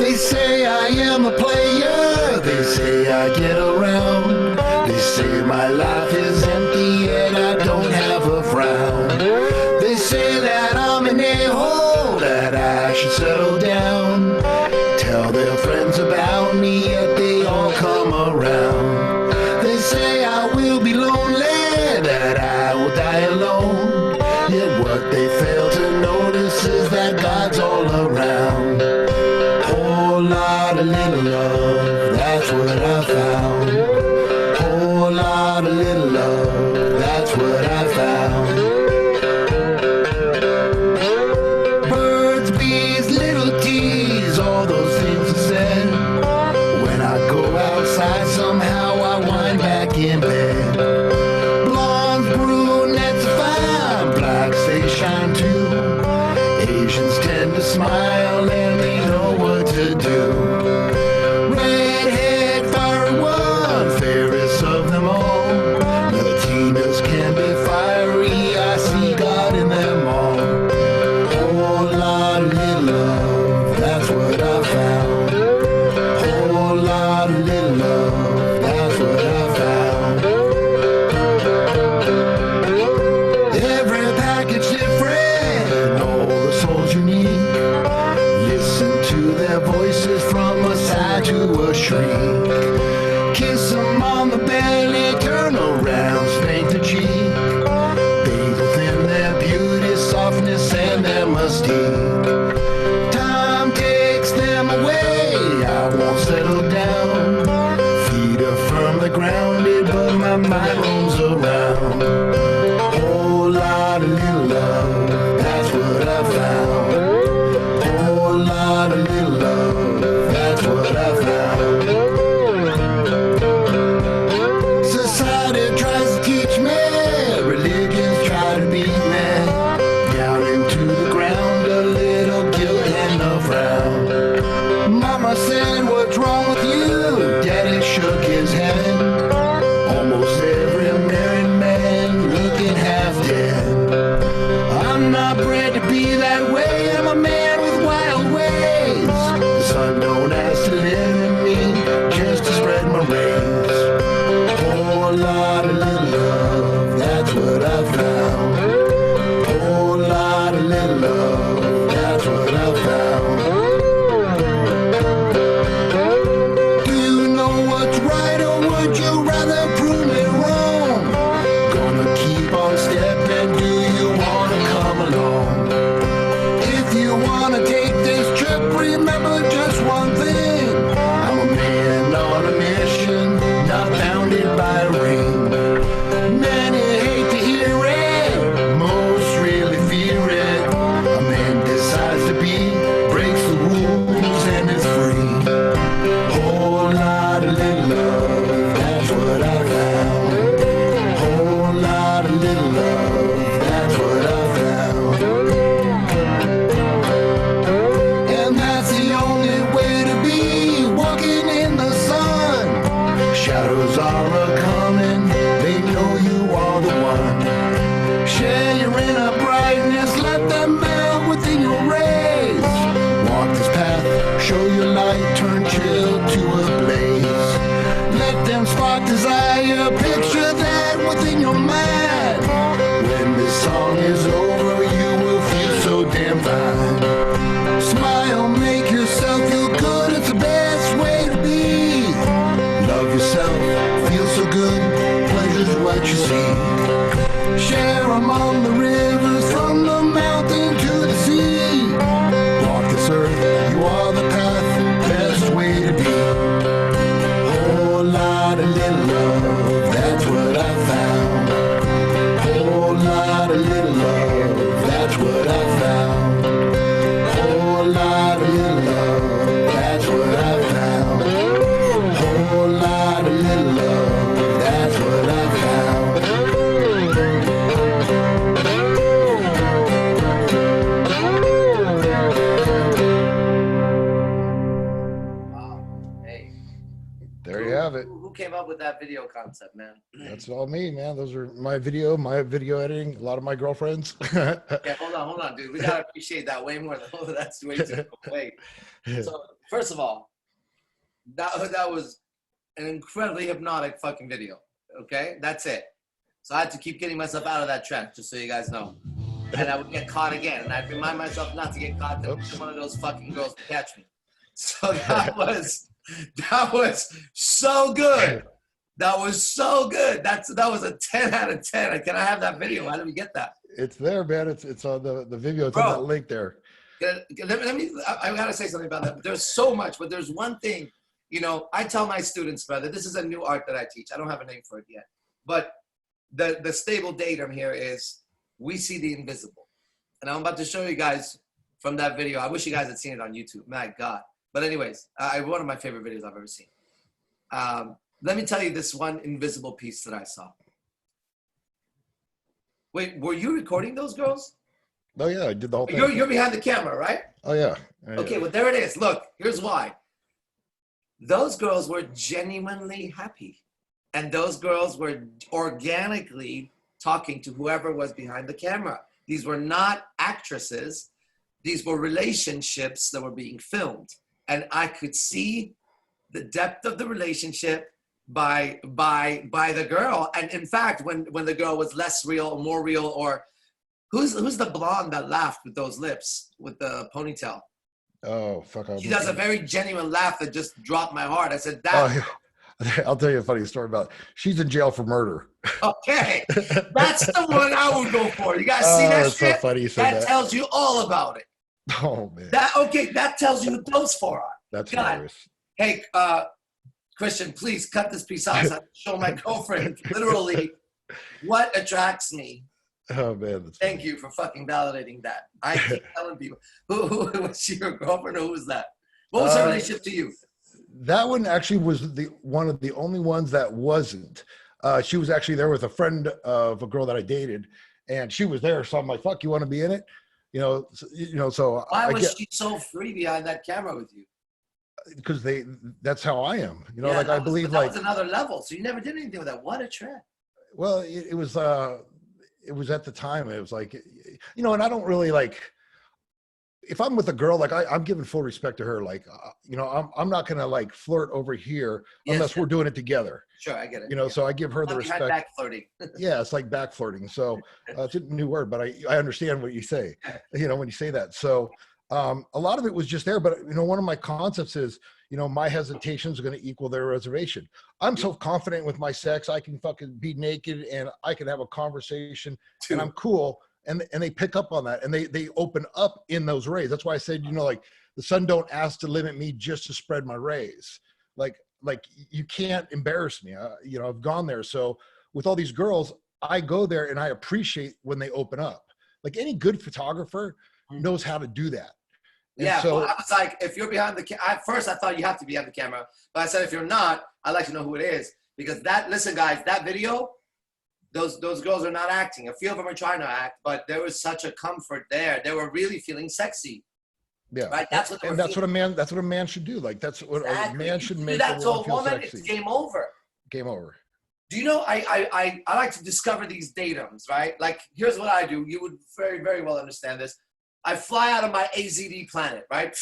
They say I am a player, they say I get around. They say my life is empty and I don't have a frown. They say that I'm an a-hole, that I should settle down. Tell their friends about me, yet they all come around. They say I will be lonely, that I will die alone. Yet what they fail to notice is that God's all around. Whole lot of little love, that's what I found. Whole lot of little love, that's what I found. Birds, bees, little teas, all those things are said. When I go outside, somehow I wind back in bed. Blondes, brunettes are fine, blacks they shine too. Asians tend to smile and they know what to do. Redhead, fiery one, fairest of them all. Latinas can be fiery, I see God in them all. Whole lot of little love, that's what I found. Whole lot of little love, that's what I found. Every package different, all the souls unique. Listen to their voices from a sigh to a shriek. Kiss them on the belly, turn around, spank the cheek. Bathe within their beauty, softness, and their mystique. Time takes them away, I won't settle down. Feet are firmly grounded, but my mind roams around. Whole lot of little love, that's what I found. Whole lot of little love, that's what I found. Society tries to teach me, religions try to beat me down into the ground, a little guilt and a frown. Mama said, what's wrong with you? Daddy shook his head. Almost every married man looking half dead. I'm not bred to be that way, I'm a man with wild ways. The sun don't ask to live in me, just to spread my rays. Whole lot of little love, that's what I found. Whole lot of little love, that's what I found. Do you know what's right or would you rather prove me wrong? Gonna keep on stepping, do you wanna come along? If you wanna take this trip, remember just one thing. I'm a man on a mission, not bounded by a ring. Many hate to hear it, most really fear it. A man decides to be, breaks the rules and is free. Whole lot of little love, that's what I found. Whole lot of little love, that's what I found. And that's the only way to be, walking in the sun. Shadows are a-coming, they know you are the one. Share your inner brightness, let them melt within your rays. Walk this path, show your light, turn chill to a blaze. Let them spark desire, picture that within your mind. When this song is over, you will feel so damn fine. Smile, make yourself feel good, it's the best way to be. Love yourself, feel so good, pleasure's what you see. Share among the rivers, from the mountain to the sea. Walk this earth, you are the path, best way to be. Whole lot of little love, that's what I found. Whole lot of little love, that's what I found. Whole lot of little love, that's what I found. Whole lot of little love, that's what I found. up with that video concept, man? That's all me, man. Those are my video editing. A lot of my girlfriends. Yeah, hold on, dude. We gotta appreciate that way more than that's way too wait. So first of all, that was an incredibly hypnotic fucking video. Okay, that's it. So I had to keep getting myself out of that trap, just so you guys know. And I would get caught again, and I'd remind myself not to get caught. That one of those fucking girls to catch me. So that was so good. That was so good. That was a 10 out of 10. Can I have that video? How did we get that? It's there, man. It's on the video. It's Bro, on that link there. Let me. I gotta say something about that. There's so much, but there's one thing. You know, I tell my students, brother, this is a new art that I teach. I don't have a name for it yet, but the stable datum here is we see the invisible, and I'm about to show you guys from that video. I wish you guys had seen it on YouTube. My God. But anyways, one of my favorite videos I've ever seen. Let me tell you this one invisible piece that I saw. Wait, were you recording those girls? Oh yeah, I did the whole thing. You're behind the camera, right? Oh yeah. Okay, well there it is. Look, here's why. Those girls were genuinely happy. And those girls were organically talking to whoever was behind the camera. These were not actresses. These were relationships that were being filmed. And I could see the depth of the relationship by the girl. And in fact, when the girl was less real or more real, or who's the blonde that laughed with those lips, with the ponytail? Oh, fuck. She does a very genuine laugh that just dropped my heart. I said, that. Oh, yeah. I'll tell you a funny story about it. She's in jail for murder. Okay. That's the one I would go for. You guys see that that's shit? so funny you said that. Tells you all about it. Oh, man. That tells you who those four are. That's God. hilarious. Hey, Christian, please cut this piece out so I can show my girlfriend literally what attracts me. Oh, man. Thank you for fucking validating that. I keep telling people. Who was she your girlfriend or who was that? What was her relationship to you? That one actually was one of the only ones that wasn't. She was actually there with a friend of a girl that I dated, and she was there. So I'm like, "Fuck, you want to be in it?" So why was she so free behind that camera with you? Because that's how I am. Yeah, I believe that was another level. So you never did anything with that. What a trip. Well, it was at the time. It was like, and I don't really like. If I'm with a girl, like I'm giving full respect to her. Like, I'm not gonna like flirt over here unless we're doing it together. Sure, I get it. So I give her the respect. Back flirting. Yeah, it's like back flirting. So it's a new word, but I understand what you say. When you say that. So a lot of it was just there. But one of my concepts is, my hesitations are going to equal their reservation. I'm so confident with my sex, I can fucking be naked and I can have a conversation, and I'm cool. And they pick up on that, and they open up in those rays. That's why I said, like the sun don't ask to limit me just to spread my rays. Like you can't embarrass me. I've gone there. So with all these girls, I go there and I appreciate when they open up. Like any good photographer knows how to do that. And yeah. So I was like, if you're behind the camera, at first I thought you have to be behind the camera, but I said, if you're not, I'd like to know who it is, because listen guys, that video, those girls are not acting. A few of them are trying to act, but there was such a comfort there. They were really feeling sexy. Yeah, right. That's what a man should do. Like that's what a man should make. That to a woman, sexy. it's game over. Game over. Do you know? I like to discover these datums, right? Like here's what I do. You would very very well understand this. I fly out of my AZD planet, right?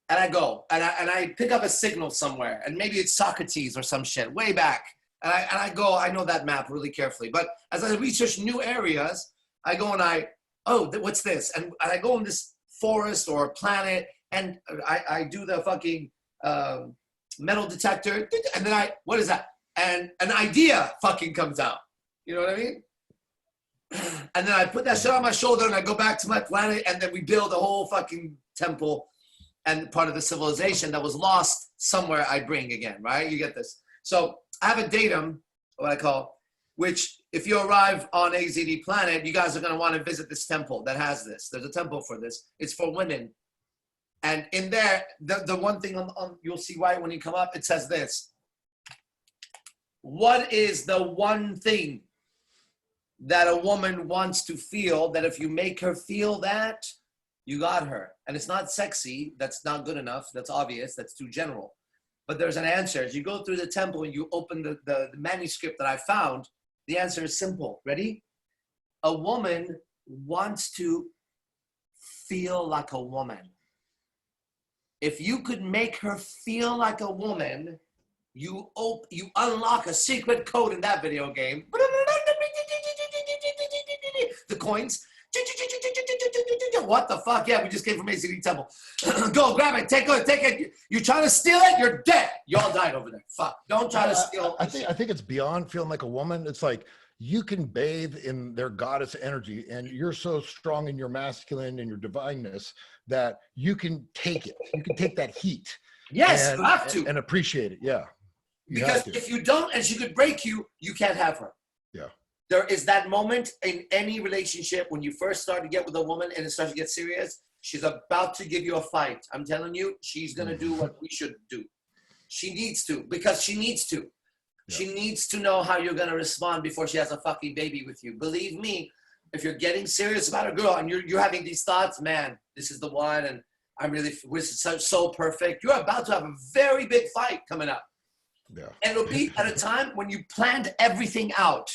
And I go and I pick up a signal somewhere, and maybe it's Socrates or some shit way back. And I go, I know that map really carefully. But as I research new areas, I go and what's this? And I go in this forest or planet, and I do the fucking metal detector. And then what is that? And an idea fucking comes out. You know what I mean? And then I put that shit on my shoulder and I go back to my planet, and then we build a whole fucking temple and part of the civilization that was lost somewhere I bring again, right? You get this. So I have a datum, what I call, which if you arrive on AZD planet, you guys are going to want to visit this temple that has this. There's a temple for this. It's for women. And in there, the one thing on you'll see right when you come up, it says this. What is the one thing that a woman wants to feel that if you make her feel that, you got her? And it's not sexy. That's not good enough. That's obvious. That's too general. but there's an answer. As you go through the temple and you open the manuscript that I found, the answer is simple. Ready? A woman wants to feel like a woman. If you could make her feel like a woman, you unlock a secret code in that video game. The coins. What the fuck? Yeah, we just came from ACD Temple. Go grab it. Take it. You're trying to steal it. You're dead. You all died over there. Fuck. Don't try to steal. I think it's beyond feeling like a woman. It's like you can bathe in their goddess energy, and you're so strong in your masculine and your divineness that you can take it. You can take that heat. Yes, you have to. And appreciate it. Yeah. Because if you don't, and she could break you, you can't have her. Yeah. There is that moment in any relationship when you first start to get with a woman and it starts to get serious. She's about to give you a fight. I'm telling you, she's going to do what we should do. She needs to, because she needs to. Yeah. She needs to know how you're going to respond before she has a fucking baby with you. Believe me, if you're getting serious about a girl and you're having these thoughts, man, this is the one, and I'm really, this is so perfect. You're about to have a very big fight coming up. Yeah. And it'll be at a time when you planned everything out.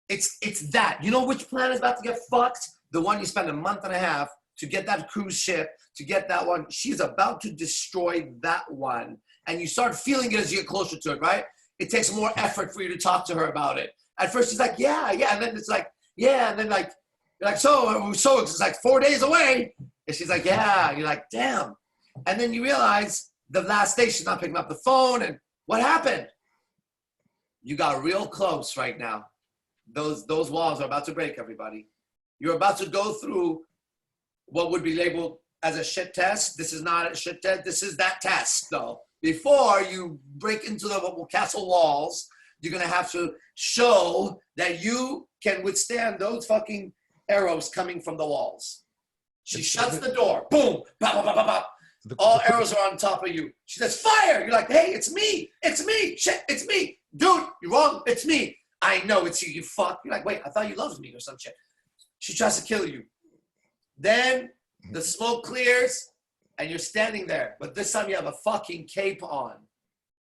It's that. You know which plan is about to get fucked? The one you spend a month and a half to get that cruise ship, to get that one. She's about to destroy that one. And you start feeling it as you get closer to it, right? It takes more effort for you to talk to her about it. At first she's like, yeah. And then it's like, yeah. And then like, you're like, so it's like 4 days away. And she's like, yeah. And you're like, damn. And then you realize the last day she's not picking up the phone. And what happened? You got real close right now. Those walls are about to break, everybody. You're about to go through what would be labeled as a shit test. This is not a shit test. This is that test, though. Before you break into the castle walls, you're going to have to show that you can withstand those fucking arrows coming from the walls. She shuts the door. Boom. Bop, bop, bop, bop, bop. All arrows are on top of you. She says, fire. You're like, hey, it's me. It's me. Shit, it's me. Dude, you're wrong. It's me. I know it's you, you fuck. You're like, wait, I thought you loved me or some shit. She tries to kill you. Then the smoke clears and you're standing there. But this time you have a fucking cape on.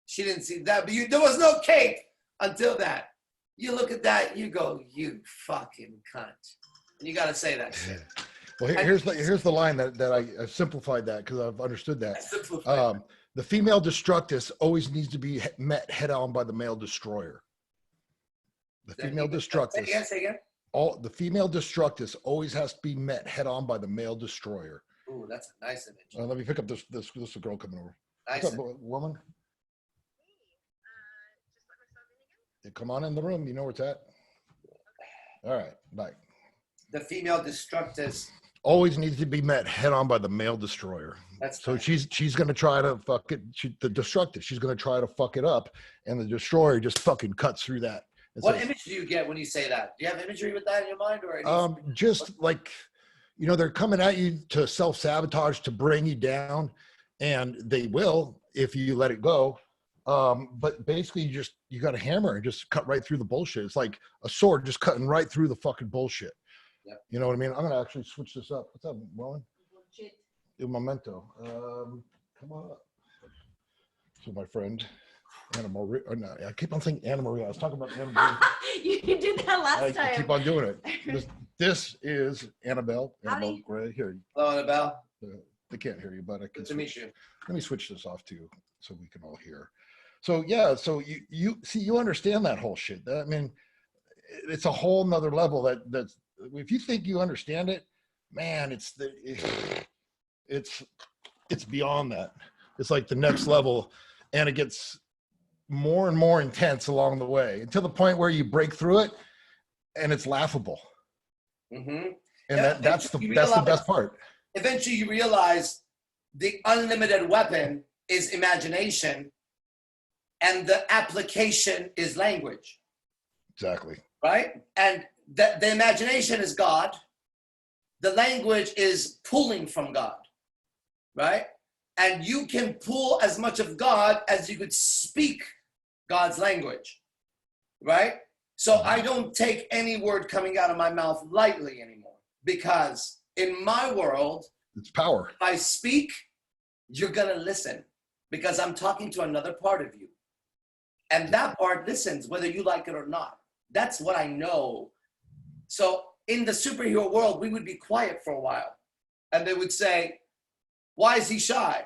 She didn't see that, but there was no cape until that. You look at that, you go, you fucking cunt. And you got to say that shit. Well, here's the line that I simplified that because I've understood that. The female destructress always needs to be met head on by the male destroyer. The female destructress. Say again. The female destructress always has to be met head on by the male destroyer. Ooh, that's a nice image. Let me pick up this girl coming over. Nice. What's up, woman? Yeah, come on in the room. You know where it's at. All right, bye. The female destructress always needs to be met head on by the male destroyer. So she's going to try to fuck it. The destructress, she's going to try to fuck it up, and the destroyer just fucking cuts through that. What image do you get when you say that? Do you have imagery with that in your mind, or just like, they're coming at you to self-sabotage, to bring you down, and they will if you let it go. But basically, you got a hammer and just cut right through the bullshit. It's like a sword just cutting right through the fucking bullshit. Yep. You know what I mean? I'm gonna actually switch this up. What's up, Rowan? Un momento. Come on up. So my friend. Anna Maria, no, I keep on saying Anna Maria. I was talking about Anna Maria. You did that last time. I keep on doing it. This is Annabelle. Annabelle Gray. Here. Hello, Annabelle. They can't hear you, but I can. Good to meet you. Let me switch this off too, so we can all hear. So yeah, so you see, you understand that whole shit. I mean, it's a whole nother level. That's if you think you understand it, man, it's beyond that. It's like the next level, and it gets more and more intense along the way until the point where you break through it and it's laughable. Mm-hmm. And that's the best part. Eventually you realize the unlimited weapon is imagination and the application is language. Exactly. Right? And the imagination is God. The language is pulling from God. Right? And you can pull as much of God as you could speak God's language, right? So I don't take any word coming out of my mouth lightly anymore, because in my world, it's power. If I speak, you're going to listen, because I'm talking to another part of you. And that part listens, whether you like it or not. That's what I know. So in the superhero world, we would be quiet for a while. And they would say, why is he shy?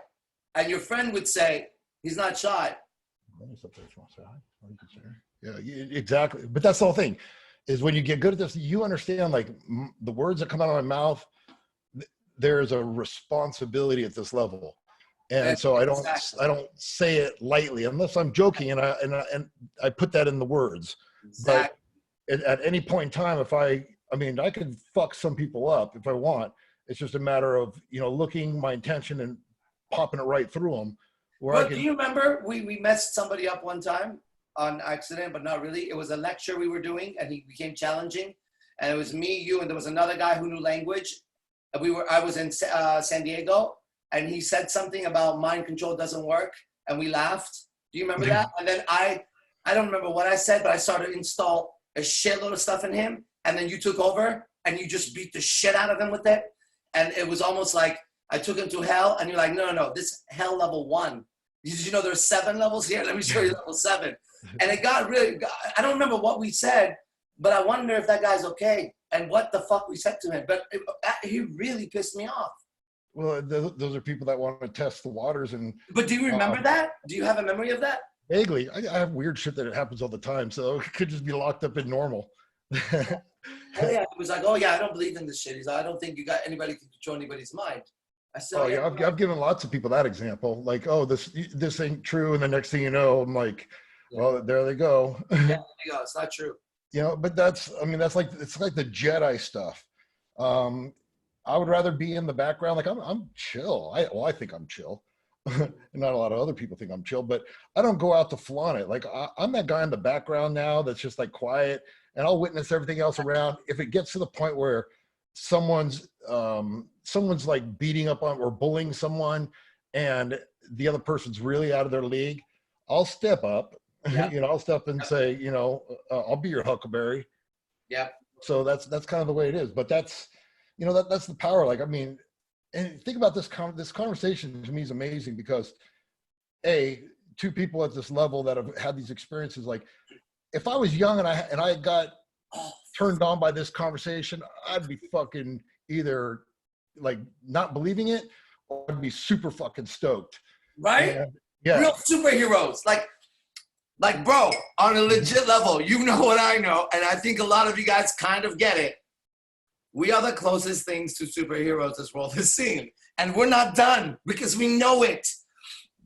And your friend would say, he's not shy. Yeah, exactly. But that's the whole thing, is when you get good at this, you understand, like, the words that come out of my mouth, there's a responsibility at this level. And so I don't say it lightly unless I'm joking, and I put that in the words. Exactly. But at any point in time, I could fuck some people up if I want. It's just a matter of, looking my intention and popping it right through them. Do you remember we messed somebody up one time on accident, but not really? It was a lecture we were doing, and he became challenging. And it was me, you, and there was another guy who knew language. I was in San Diego, and he said something about mind control doesn't work, and we laughed. Do you remember that? And then I don't remember what I said, but I started to install a shitload of stuff in him, and then you took over, and you just beat the shit out of him with it. And it was almost like I took him to hell, and you're like, no, this hell level 1. Did you know there's 7 levels here? Let me show you level 7. And it got really, I don't remember what we said, but I wonder if that guy's okay and what the fuck we said to him. But he really pissed me off. Well, those are people that want to test the waters. But do you remember that? Do you have a memory of that? Vaguely. I have weird shit that happens all the time, so it could just be locked up in normal. Oh yeah, he was like, oh yeah, I don't believe in this shit. He's like, I don't think anybody can control anybody's mind. I said, oh yeah, I've given lots of people that example. Like, oh, this ain't true, and the next thing you know, I'm like, well, there they go. Yeah, there you go. It's not true. But that's like, it's like the Jedi stuff. I would rather be in the background. Like, I'm chill. I think I'm chill. Not a lot of other people think I'm chill, but I don't go out to flaunt it. Like, I'm that guy in the background now that's just like quiet, and I'll witness everything else around. If it gets to the point where someone's like beating up on or bullying someone, and the other person's really out of their league, I'll step up. Yeah. I'll step up and say, I'll be your huckleberry. Yeah. So that's kind of the way it is. But that's, that's the power. Like, and think about this conversation to me is amazing because, two people at this level that have had these experiences. Like, if I was young and I got turned on by this conversation, I'd be fucking either like not believing it, or I'd be super fucking stoked. Right? Yeah. Real superheroes. Like, bro, on a legit level, you know what I know, and I think a lot of you guys kind of get it. We are the closest things to superheroes this world has seen. And we're not done because we know it.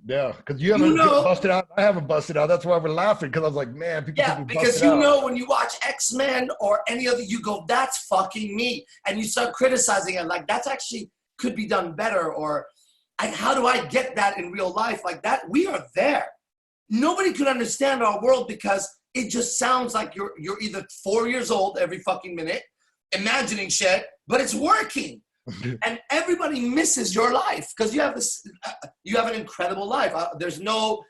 Yeah, because you haven't busted out. I haven't busted out. That's why we're laughing, because I was like, man, people think we busted out. When you watch X-Men or any other, you go, that's fucking me. And you start criticizing it. Like, that's actually could be done better. Or how do I get that in real life? Like that, we are there. Nobody could understand our world because it just sounds like you're either 4 years old every fucking minute, imagining shit, but it's working. And everybody misses your life because you have an incredible life. There's no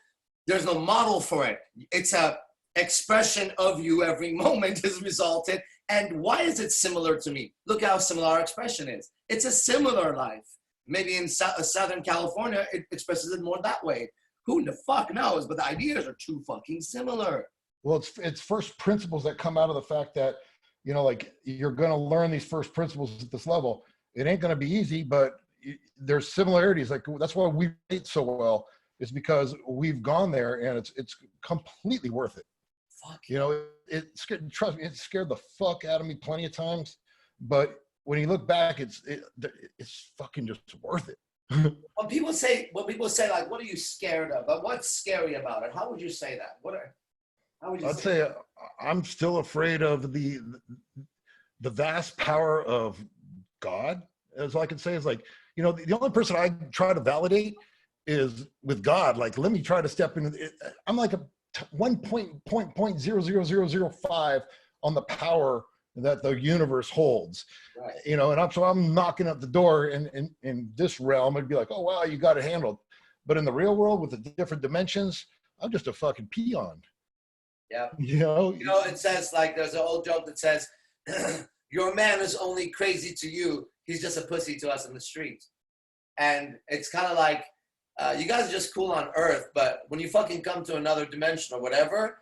model for it. It's a expression of you every moment has resulted. And why is it similar to me? Look how similar our expression is. It's a similar life. Maybe in Southern California, it expresses it more that way. Who the fuck knows? But the ideas are too fucking similar. Well, it's first principles that come out of the fact that, like, you're going to learn these first principles at this level. It ain't going to be easy, but there's similarities. Like, that's why we rate so well, is because we've gone there, and it's completely worth it. Fuck. Trust me, it scared the fuck out of me plenty of times. But when you look back, it's fucking just worth it. When people say like, what are you scared of? But what's scary about it? How would you say that? I'd say I'm still afraid of the vast power of God. As all I can say is, like, the only person I try to validate is with God. Like, let me try to step in. I'm like a 1.00005 on the power that the universe holds. Right. And I'm knocking at the door in this realm and be like, oh wow, you got it handled. But in the real world with the different dimensions, I'm just a fucking peon. Yeah. It says, like, there's an old joke that says, your man is only crazy to you. He's just a pussy to us in the street. And it's kind of like, You guys are just cool on Earth, but when you fucking come to another dimension or whatever,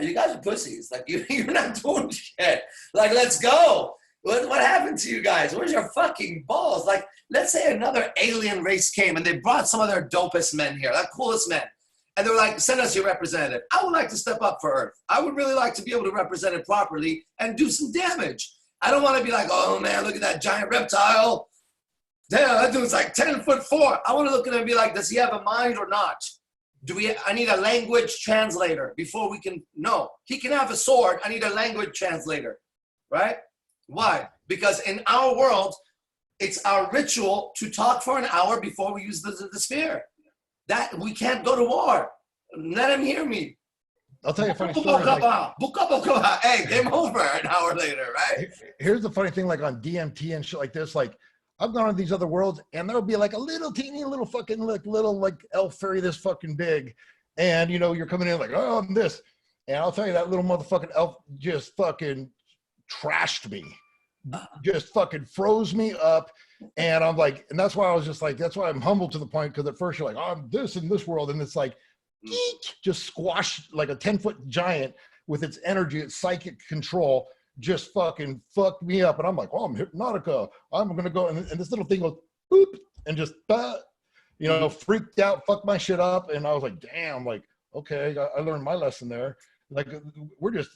you guys are pussies. Like, you're not doing shit. Like, let's go. What happened to you guys? Where's your fucking balls? Like, let's say another alien race came and they brought some of their dopest men here, like coolest men. And they were like, send us your representative. I would like to step up for Earth. I would really like to be able to represent it properly and do some damage. I don't want to be like, oh man, look at that giant reptile. Damn, that dude's like 10'4". I want to look at him and be like, does he have a mind or not? I need a language translator before we can, no. He can have a sword, I need a language translator, right? Why? Because in our world, it's our ritual to talk for an hour before we use the sphere. That we can't go to war. Let him hear me. I'll tell you a funny story. Hey, game over an hour later, right? Here's the funny thing, like on DMT and shit like this, like I've gone on these other worlds and there'll be like a little teeny little fucking little elf fairy this fucking big. And you know, you're coming in like, oh, I'm this. And I'll tell you, that little motherfucking elf just fucking trashed me. Just fucking froze me up. And I'm like, and that's why I was just like, that's why I'm humble to the point, because at first you're like, oh, I'm this in this world. And it's like, just squashed like a 10-foot giant with its energy, its psychic control, just fucking fucked me up. And I'm like, oh, I'm Hypnotica. I'm going to go. And this little thing goes, boop, and just, you know, freaked out, fucked my shit up. And I was like, damn, like, okay, I learned my lesson there. Like, we're just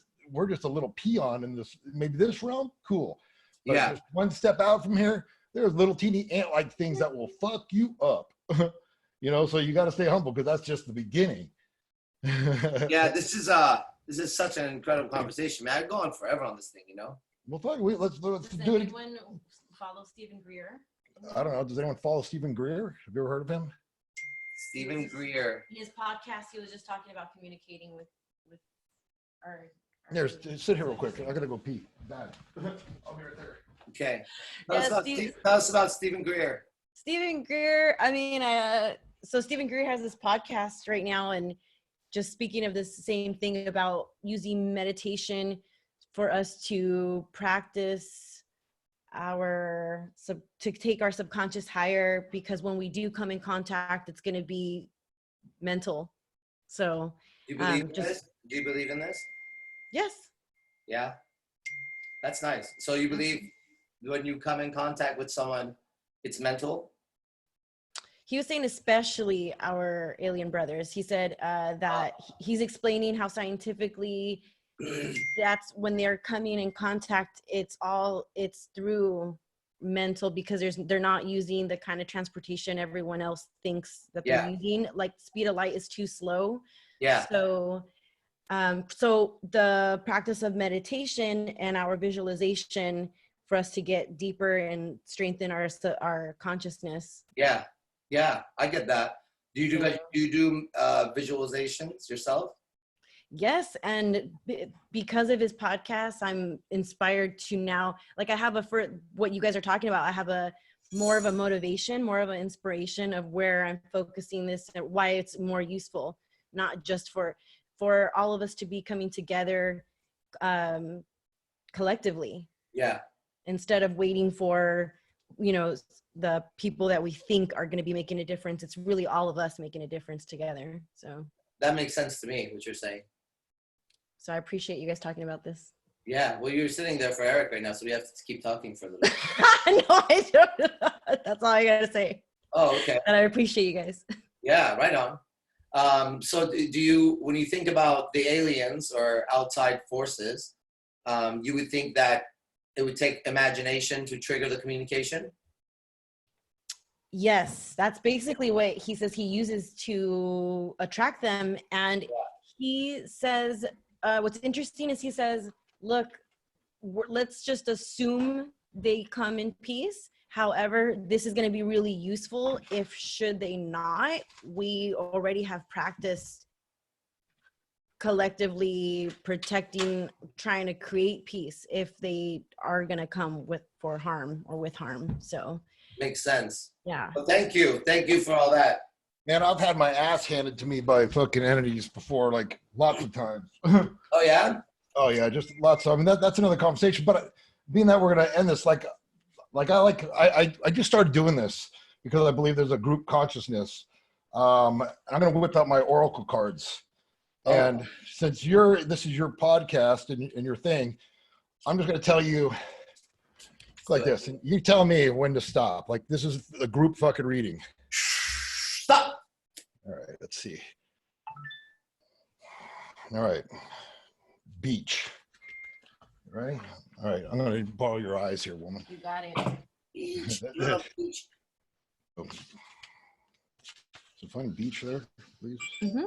a little peon in this, maybe this realm. Cool. But yeah. Just one step out from here, there's little teeny ant-like things that will fuck you up. You know, so you got to stay humble, because that's just the beginning. Yeah, this is such an incredible conversation, man. I go on forever on this thing, you know. Well, fuck, let's do it. Does anyone follow Stephen Greer? I don't know. Does anyone follow Stephen Greer? Have you ever heard of him? Stephen Greer. His podcast, he was just talking about communicating with our Here, sit here real quick. I gotta go pee. Bad. I'll be right there. Okay. Yeah, Tell us about Stephen Greer. Stephen Greer, I mean, so Stephen Greer has this podcast right now, and just speaking of this same thing about using meditation for us to practice to take our subconscious higher, because when we do come in contact, it's going to be mental. So Do you believe in this? Do you believe in this? Yes. Yeah. That's nice. So you believe when you come in contact with someone, it's mental? He was saying especially our alien brothers. He said that he's explaining how scientifically that's when they're coming in contact, it's through mental, because they're not using the kind of transportation everyone else thinks that they're using. Like, speed of light is too slow. Yeah. So the practice of meditation and our visualization for us to get deeper and strengthen our consciousness. Yeah. Yeah, I get that. Do you do visualizations yourself? Yes, and because of his podcast, I'm inspired to now, like, for what you guys are talking about, I have more of a motivation, more of an inspiration of where I'm focusing this and why it's more useful, not just for all of us to be coming together collectively. Yeah. Instead of waiting for, you know, the people that we think are going to be making a difference. It's really all of us making a difference together. So that makes sense to me, what you're saying. So I appreciate you guys talking about this. Yeah, well, you're sitting there for Eric right now, so we have to keep talking for a little bit. No, I don't. That's all I got to say. Oh, okay. And I appreciate you guys. Yeah, right on. So do you, when you think about the aliens or outside forces, you would think that it would take imagination to trigger the communication? Yes, that's basically what he says he uses to attract them. And he says, what's interesting is he says, look, let's just assume they come in peace. However, this is going to be really useful if, should they not, we already have practiced collectively protecting, trying to create peace if they are going to come for harm or with harm. So makes sense. Yeah. Well, thank you for all that. Man, I've had my ass handed to me by fucking entities before, like lots of times. Oh yeah? Oh yeah, just lots of. I mean, that's another conversation. But being that we're gonna end this, I just started doing this because I believe there's a group consciousness I'm going to whip out my oracle cards. Oh. And since this is your podcast and your thing, I'm just going to tell you like this. And you tell me when to stop. Like this is a group fucking reading. Stop. All right, let's see. All right. Beach. Right? All right. I'm going to borrow your eyes here, woman. You got it. Beach. So find beach there, please. Mm-hmm.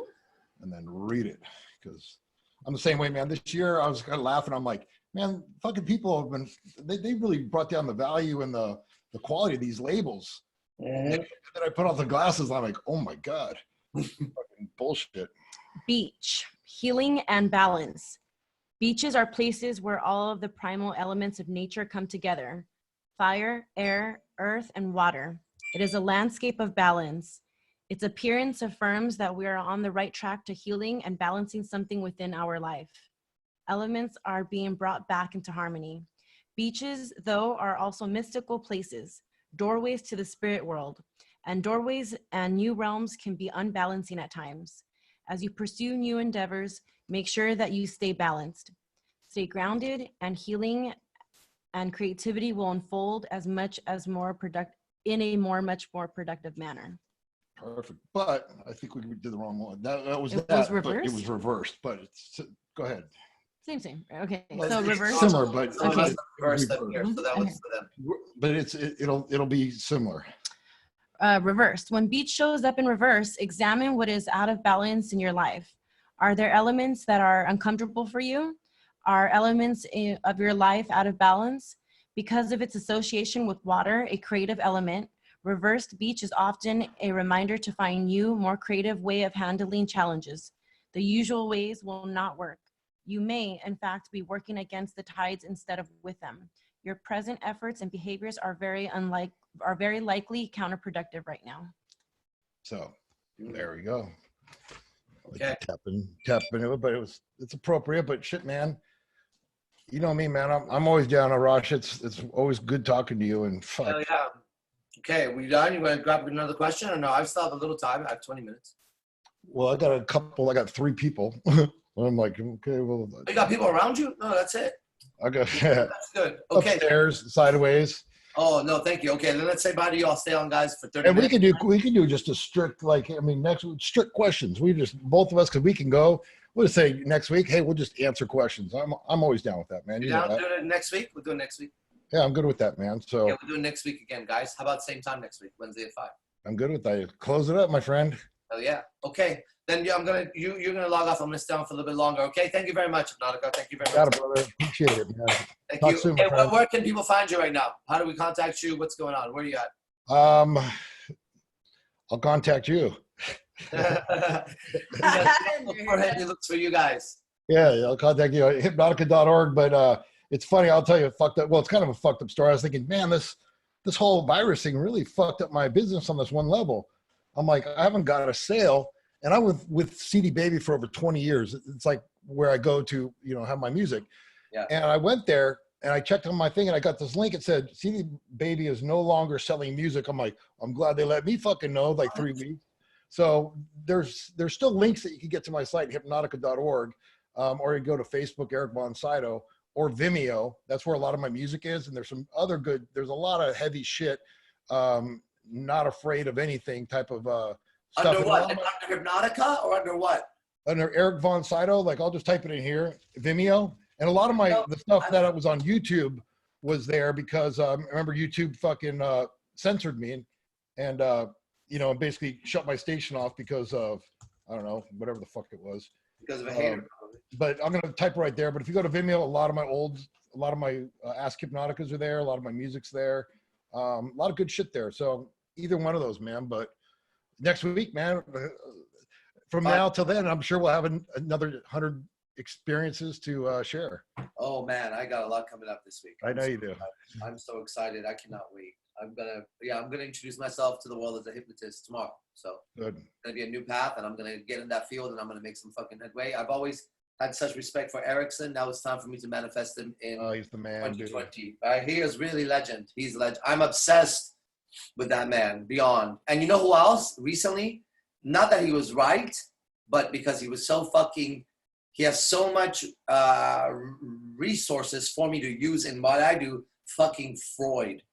And then read it. Because I'm the same way, man. This year I was kind of laughing. I'm like, man, fucking people have been, they really brought down the value and the quality of these labels. Mm-hmm. And then I put on the glasses. I'm like, oh my God. Fucking bullshit. Beach, healing and balance. Beaches are places where all of the primal elements of nature come together. Fire, air, earth, and water. It is a landscape of balance. Its appearance affirms that we are on the right track to healing and balancing something within our life. Elements are being brought back into harmony. Beaches, though, are also mystical places, doorways to the spirit world, and doorways and new realms can be unbalancing at times. As you pursue new endeavors, make sure that you stay balanced. Stay grounded, and healing and creativity will unfold much more much more productive manner. Perfect. But I think we did the wrong one. That was It that, was but it reversed? was reversed. But it's, go ahead. Same. Okay, Well, so it's reverse. Similar, but So Okay. it's reversed up here, so that was for them. But it'll be similar. Reversed. When beach shows up in reverse, examine what is out of balance in your life. Are there elements that are uncomfortable for you? Are elements of your life out of balance? Because of its association with water, a creative element, reversed beach is often a reminder to find new, more creative way of handling challenges. The usual ways will not work. You may, in fact, be working against the tides instead of with them. Your present efforts and behaviors are very likely counterproductive right now. So there we go. Okay. Tapping into it, but it's appropriate. But shit, man, you know me, man. I'm always down to Rush. It's always good talking to you. And fuck. Hell yeah. Okay, we done? You want to grab another question or no? I still have a little time. I have 20 minutes. Well, I got 3 people. I'm like, okay, well. You got people around you? No, that's it. I got That's good. Okay. upstairs, sideways. Oh, no, thank you. Okay, then let's say bye to you. I'll stay on, guys, for 30 And minutes. we can do just a strict, like, I mean, strict questions. We just, both of us, because we can go, we'll just say next week, hey, we'll just answer questions. I'm always down with that, man. You You know down that. doing it next week? We'll do it next week. Yeah, I'm good with that, man. So Yeah, we'll do it next week again, guys. How about same time next week, Wednesday at 5? I'm good with that. Close it up, my friend. Oh yeah. Okay. Then yeah, you're gonna log off. I'm gonna stay on for a little bit longer. Okay. Thank you very much, Hypnotica. Thank you very Got much. it, brother. Appreciate it, man. Thank Talk you. soon, my Okay, friend. where can people find you right now? How do we contact you? What's going on? Where are you at? I'll contact you. He looks for you guys. Yeah, I'll contact you at hypnotica.org. But it's funny, I'll tell you, fucked up. Well, it's kind of a fucked up story. I was thinking, man, this whole virus thing really fucked up my business on this one level. I'm like, I haven't got a sale, and I'm with CD Baby for over 20 years. It's like where I go to, have my music. Yeah. And I went there and I checked on my thing and I got this link. It said CD Baby is no longer selling music. I'm like, I'm glad they let me fucking know, like 3 weeks. So there's still links that you can get to my site, hypnotica.org, or you go to Facebook, Eric Von Sydow, or Vimeo. That's where a lot of my music is. And there's some other there's a lot of heavy shit. Not afraid of anything type of stuff. Under what? Under Hypnotica or under what? Under Eric Von Sydow, like I'll just type it in here, Vimeo. And a lot of the stuff that was on YouTube was there because I remember YouTube fucking censored me and basically shut my station off because of, I don't know, whatever the fuck it was. Because of a hater. But I'm going to type right there. But if you go to Vimeo, a lot of my Ask Hypnoticas are there. A lot of my music's there. A lot of good shit there. So either one of those, man. But next week, man, from now till then, I'm sure we'll have another 100 experiences to share. Oh man, I got a lot coming up this week. I know you do. I'm so excited. I cannot wait. I'm gonna introduce myself to the world as a hypnotist tomorrow. So Good. It's gonna be a new path, and I'm gonna get in that field, and I'm gonna make some fucking headway. I've always had such respect for Erickson. Now it's time for me to manifest him in He's the man, 2020. He is really legend. He's legend. I'm obsessed with that man beyond. And you know who else? Recently, not that he was right, but because he was so fucking, he has so much resources for me to use in what I do. Fucking Freud.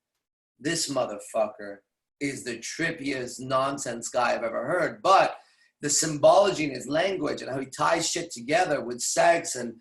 This motherfucker is the trippiest nonsense guy I've ever heard. But the symbology in his language and how he ties shit together with sex and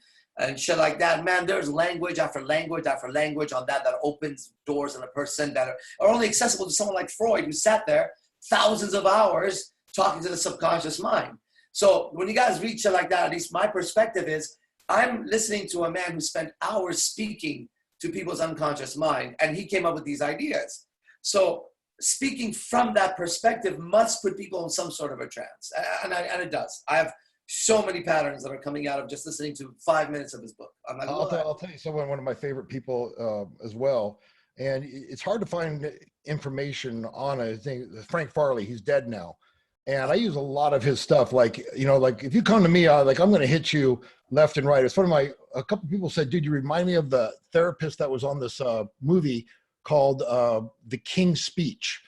shit like that, man, there's language after language after language on that opens doors in a person that are only accessible to someone like Freud, who sat there thousands of hours talking to the subconscious mind. So when you guys read shit like that, at least my perspective is, I'm listening to a man who spent hours speaking to people's unconscious mind, and he came up with these ideas. So speaking from that perspective must put people in some sort of a trance, and it does. I have so many patterns that are coming out of just listening to 5 minutes of his book. I'm like, I'll tell you someone, one of my favorite people as well, and it's hard to find information on it. His name is Frank Farley. He's dead now. And I use a lot of his stuff. Like, you know, like if you come to me, I'm going to hit you left and right. It's one of a couple people said, dude, you remind me of the therapist that was on this movie called The King's Speech.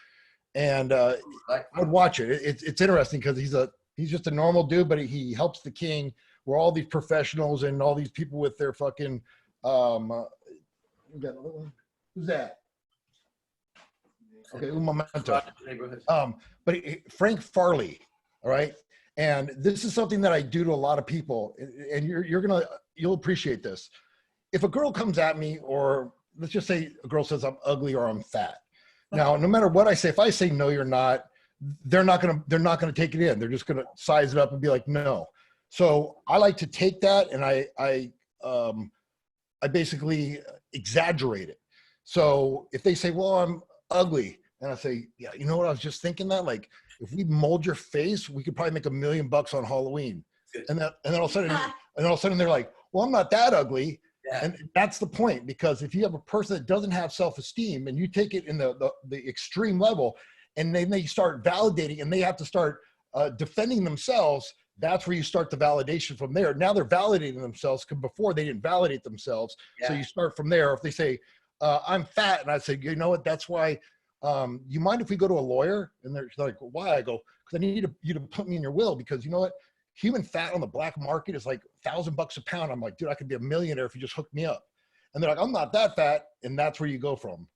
And I'd watch it. It's interesting because he's just a normal dude, but he helps the king. We're all these professionals and all these people with their fucking, who's that? Okay, un momento. But Frank Farley, all right? And this is something that I do to a lot of people, and you'll appreciate this. If a girl comes at me, or let's just say a girl says I'm ugly or I'm fat. Now, no matter what I say, if I say no, you're not, they're not gonna take it in. They're just gonna size it up and be like, no. So I like to take that and I basically exaggerate it. So if they say, well, I'm ugly, and I say, yeah, you know what? I was just thinking that, like, if we mold your face, we could probably make $1 million on Halloween. And then all of a sudden they're like, well, I'm not that ugly. Yeah. And that's the point, because if you have a person that doesn't have self-esteem and you take it in the extreme level, and then they start validating and they have to start defending themselves, that's where you start the validation from there. Now they're validating themselves, because before they didn't validate themselves. Yeah. So you start from there. If they say, I'm fat, and I say, you know what, that's why, you mind if we go to a lawyer? And they're like, why? I go, because I need you to put me in your will, because you know what? Human fat on the black market is like $1,000 a pound. I'm like, dude, I could be a millionaire if you just hook me up. And they're like, I'm not that fat. And that's where you go from.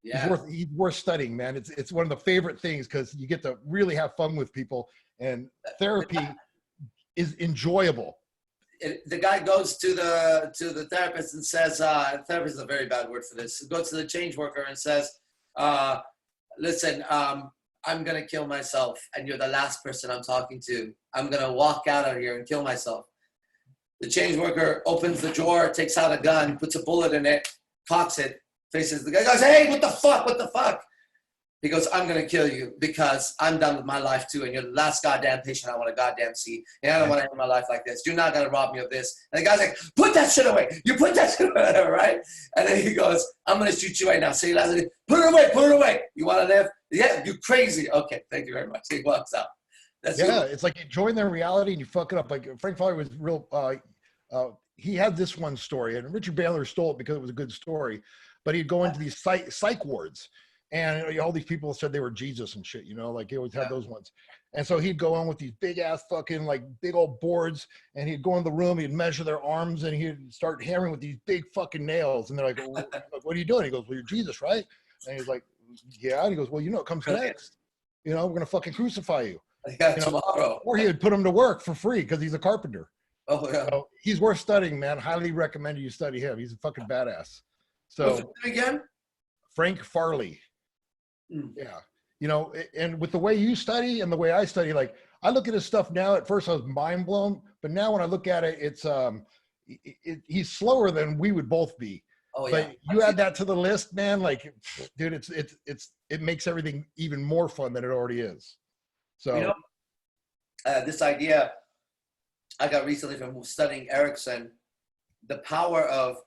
Yeah. He's worth studying, man. It's one of the favorite things, because you get to really have fun with people, and therapy is enjoyable. The guy goes to the therapist and says, therapist is a very bad word for this. Goes to the change worker and says, listen, I'm going to kill myself, and you're the last person I'm talking to. I'm going to walk out of here and kill myself. The change worker opens the drawer, takes out a gun, puts a bullet in it, cocks it, faces the guy, goes, hey, what the fuck? What the fuck? He goes, I'm going to kill you because I'm done with my life too, and you're the last goddamn patient I want to goddamn see, and I don't want to end my life like this. You're not going to rob me of this. And the guy's like, put that shit away. You put that shit away, right? And then he goes, I'm going to shoot you right now. So he laughs, put it away, put it away. You want to live? Yeah, you crazy. Okay, thank you very much. He walks out. It's like you join their reality and you fuck it up. Like Frank Farley was real, he had this one story, and Richard Bandler stole it because it was a good story, but he'd go into these psych wards. And all these people said they were Jesus and shit, you know, like he always had those ones. And so he'd go on with these big ass fucking like big old boards, and he'd go in the room, he'd measure their arms, and he'd start hammering with these big fucking nails. And they're like, well, what are you doing? He goes, well, you're Jesus, right? And he's like, yeah. And he goes, well, you know what comes next? You know, we're going to fucking crucify you. Yeah, you know? Tomorrow. Or he would put him to work for free because he's a carpenter. Oh, yeah. So he's worth studying, man. Highly recommend you study him. He's a fucking badass. So what's his name again? Frank Farley. Yeah. You know, and with the way you study and the way I study, like I look at his stuff now, at first I was mind blown, but now when I look at it, it's, he's slower than we would both be. Oh, yeah. But you add that to the list, man, like, dude, it makes everything even more fun than it already is. So, you know, this idea I got recently from studying Erickson, the power of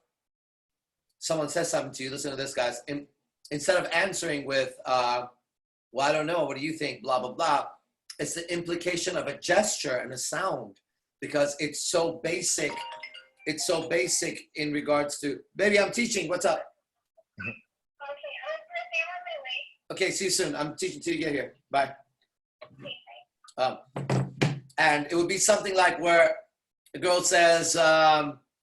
someone says something to you, listen to this, guys, instead of answering with, well, I don't know, what do you think, blah, blah, blah, it's the implication of a gesture and a sound, because it's so basic. It's so basic in regards to, baby, I'm teaching, what's up? Okay, I'm on my way. Okay, see you soon. I'm teaching till you get here. Bye. And it would be something like where the girl says,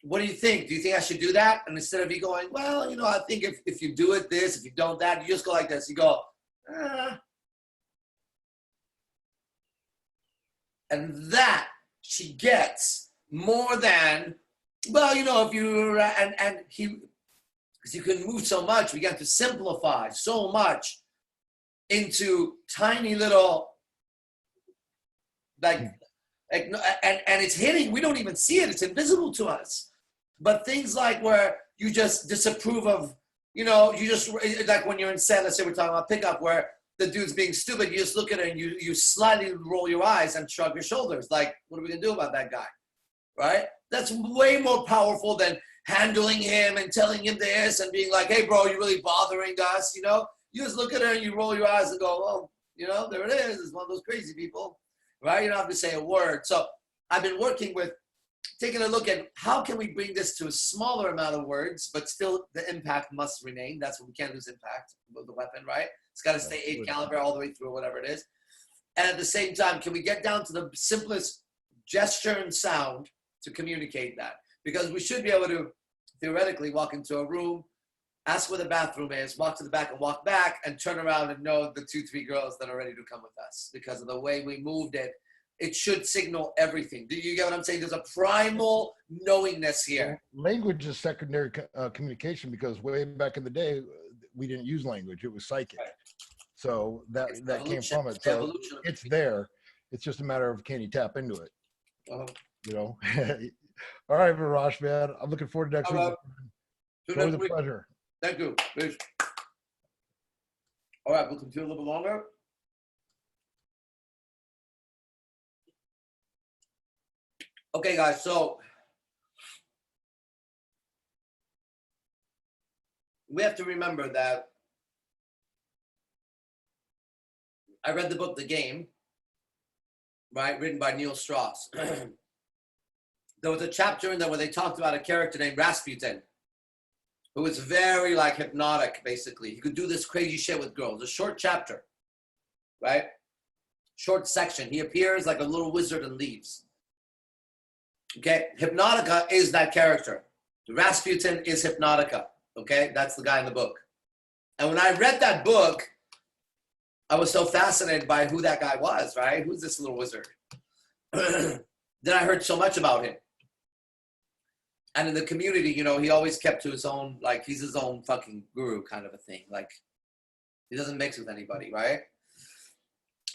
what do you think? Do you think I should do that? And instead of you going, well, you know, I think if you do it this, if you don't that, you just go like this. You go, and that she gets more than, well, you know, if you, and he, because you can move so much, we got to simplify so much into tiny little, like and it's hitting, we don't even see it, it's invisible to us. But things like where you just disapprove of, you know, you just, like when you're in set, let's say we're talking about pickup, where the dude's being stupid, you just look at it and you slightly roll your eyes and shrug your shoulders, like, what are we gonna do about that guy, right? That's way more powerful than handling him and telling him this and being like, hey bro, you're really bothering us, you know? You just look at her and you roll your eyes and go, oh, you know, there it is, it's one of those crazy people, right? You don't have to say a word. So I've been working with, taking a look at how can we bring this to a smaller amount of words, but still the impact must remain. That's what we can't lose impact with the weapon, right? It's got to stay 8 caliber all the way through, whatever it is. And at the same time, can we get down to the simplest gesture and sound to communicate that? Because we should be able to theoretically walk into a room, ask where the bathroom is, walk to the back and walk back, and turn around and know the 2-3 girls that are ready to come with us. Because of the way we moved it, it should signal everything. Do you get what I'm saying? There's a primal knowingness here. Language is secondary communication, because way back in the day, we didn't use language. It was psychic. Right. So that came from it. So it's there. It's just a matter of, can you tap into it? You know? All right, Virash, man. I'm looking forward to next week. It's always a pleasure. Thank you. Peace. All right, we'll continue a little bit longer. Okay, guys, so we have to remember that I read the book The Game, right, written by Neil Strauss. There was a chapter in there where they talked about a character named Rasputin, who was very like hypnotic, basically. He could do this crazy shit with girls. A short chapter, right? Short section. He appears like a little wizard and leaves. Okay, Hypnotica is that character. Rasputin is Hypnotica. Okay, that's the guy in the book. And when I read that book, I was so fascinated by who that guy was, right? Who's this little wizard? Then I heard so much about him. And in the community, you know, he always kept to his own, like he's his own fucking guru kind of a thing. Like he doesn't mix with anybody, right?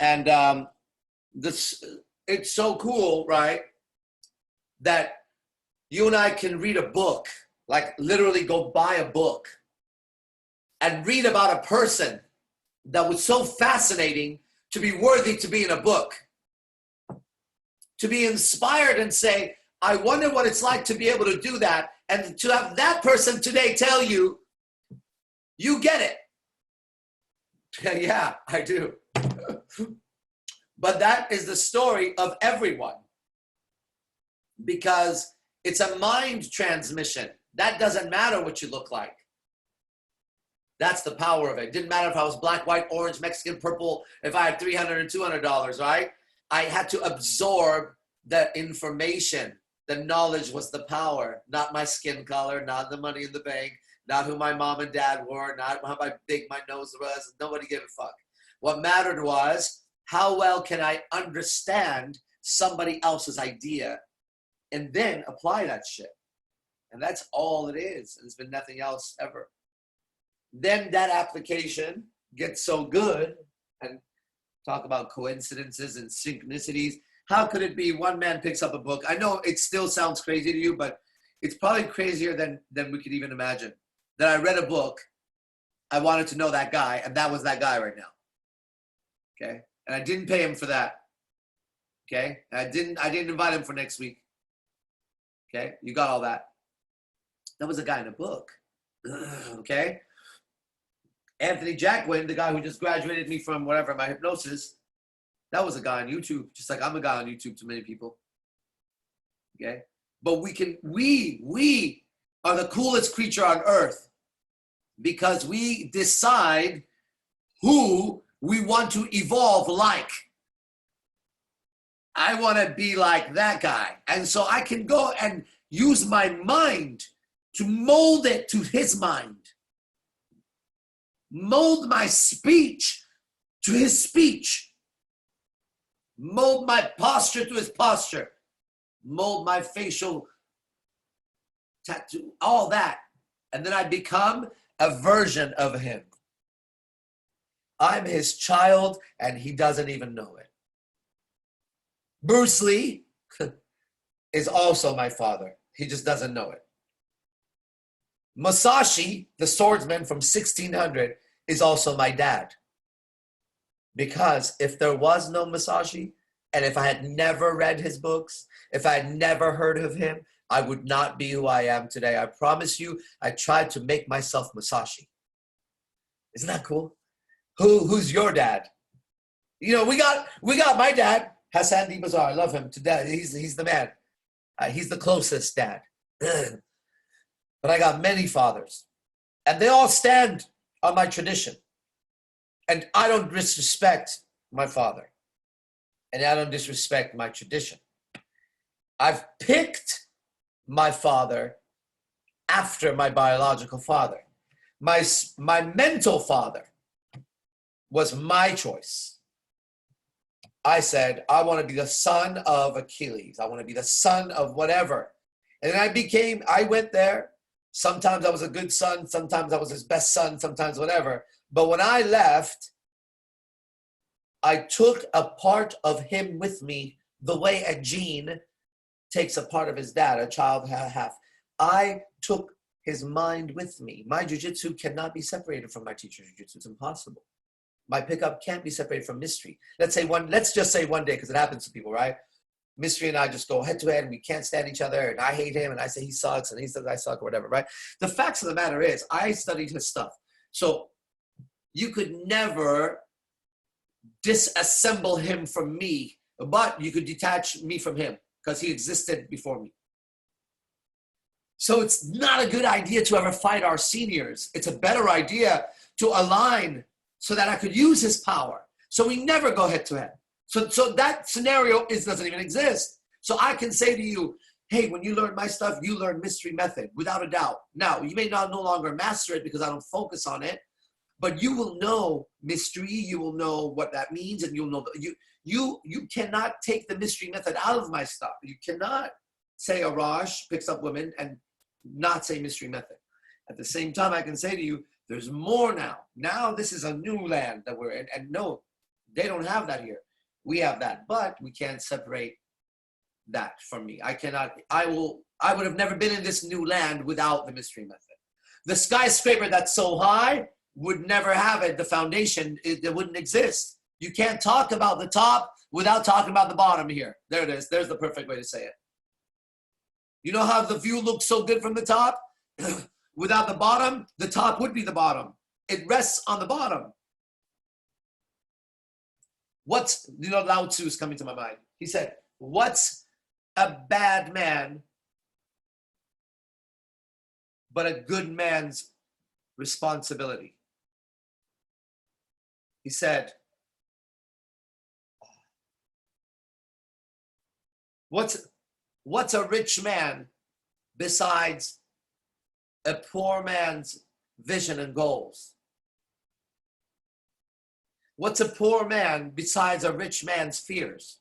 And it's so cool, right? That you and I can read a book, like literally go buy a book and read about a person that was so fascinating to be worthy to be in a book, to be inspired and say, I wonder what it's like to be able to do that, and to have that person today tell you, you get it. Yeah, I do. But that is the story of everyone, because it's a mind transmission. That doesn't matter what you look like. That's the power of it. It didn't matter if I was black, white, orange, Mexican, purple, if I had $300 and $200, right? I had to absorb the information. The knowledge was the power, not my skin color, not the money in the bank, not who my mom and dad were, not how big my nose was. Nobody gave a fuck. What mattered was, how well can I understand somebody else's idea and then apply that shit? And that's all it is. And it's been nothing else ever. Then that application gets so good, and talk about coincidences and synchronicities. How could it be one man picks up a book? I know it still sounds crazy to you, but it's probably crazier than we could even imagine. That I read a book, I wanted to know that guy, and that was that guy right now. Okay? And I didn't pay him for that. Okay? And I didn't invite him for next week. Okay? You got all that. That was a guy in a book. Okay? Anthony Jacquin, the guy who just graduated me from whatever, my hypnosis, that was a guy on YouTube, just like I'm a guy on YouTube to many people. Okay? But we are the coolest creature on earth because we decide who we want to evolve like. I want to be like that guy. And so I can go and use my mind to mold it to his mind. Mold my speech to his speech. Mold my posture to his posture. Mold my facial tattoo, all that. And then I become a version of him. I'm his child and he doesn't even know it. Bruce Lee is also my father. He just doesn't know it. Musashi, the swordsman from 1600, is also my dad. Because if there was no Musashi, and if I had never read his books, if I had never heard of him, I would not be who I am today. I promise you, I tried to make myself Musashi. Isn't that cool? Who's your dad? You know, we got my dad, Hassan D. Bazar. I love him to death. He's the man. He's the closest dad. But I got many fathers, and they all stand on my tradition. And I don't disrespect my father, and I don't disrespect my tradition. I've picked my father after my biological father. My mental father was my choice. I said, I want to be the son of Achilles. I want to be the son of whatever. And then I went there. Sometimes I was a good son. Sometimes I was his best son. Sometimes whatever. But when I left, I took a part of him with me the way a gene takes a part of his dad, a child half. I took his mind with me. My jiu-jitsu cannot be separated from my teacher's jiu-jitsu. It's impossible. My pickup can't be separated from mystery. Let's just say one day, because it happens to people, right? Mystery and I just go head to head and we can't stand each other and I hate him and I say he sucks and he says I suck or whatever, right? The facts of the matter is I studied his stuff. So you could never disassemble him from me, but you could detach me from him because he existed before me. So it's not a good idea to ever fight our seniors. It's a better idea to align so that I could use his power. So we never go head to head. So that scenario doesn't even exist. So I can say to you, hey, when you learn my stuff, you learn mystery method, without a doubt. Now, you may not no longer master it because I don't focus on it, but you will know mystery, you will know what that means, and you'll know you cannot take the mystery method out of my stuff. You cannot say Arash picks up women and not say mystery method. At the same time, I can say to you, there's more now. Now this is a new land that we're in, and no, they don't have that here. We have that, but we can't separate that from me. I would have never been in this new land without the mystery method. The skyscraper that's so high would never have it. The foundation, it wouldn't exist. You can't talk about the top without talking about the bottom here. There it is. There's the perfect way to say it. You know how the view looks so good from the top? Without the bottom, the top would be the bottom. It rests on the bottom. Lao Tzu is coming to my mind. He said, what's a bad man but a good man's responsibility? He said, what's a rich man besides a poor man's vision and goals? What's a poor man besides a rich man's fears?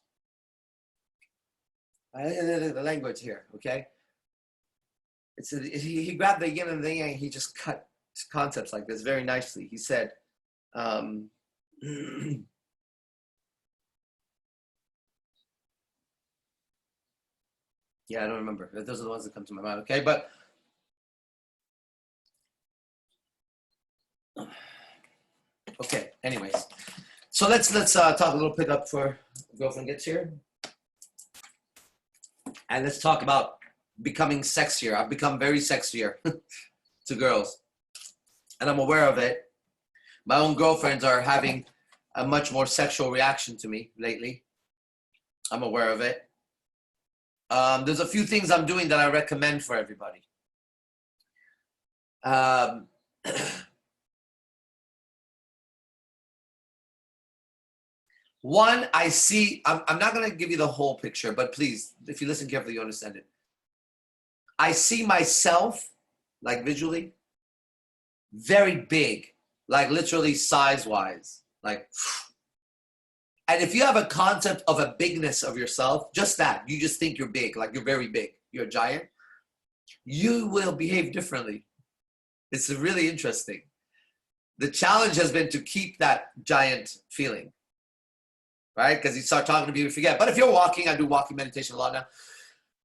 The language here, okay? He grabbed the yin and the yang. He just cut concepts like this very nicely. He said, yeah, I don't remember. Those are the ones that come to my mind, okay? But okay, anyways. So let's talk a little pickup for girlfriend gets here. And let's talk about becoming sexier. I've become very sexier to girls. And I'm aware of it. My own girlfriends are having a much more sexual reaction to me lately. I'm aware of it. There's a few things I'm doing that I recommend for everybody. One, I see, I'm not going to give you the whole picture, but please, if you listen carefully, you understand it. I see myself, like visually, very big, like literally size-wise. Like, and if you have a concept of a bigness of yourself, just that, you just think you're big, like you're very big, you're a giant, you will behave differently. It's really interesting. The challenge has been to keep that giant feeling. Right? Because you start talking to people, you forget. But if you're walking, I do walking meditation a lot now.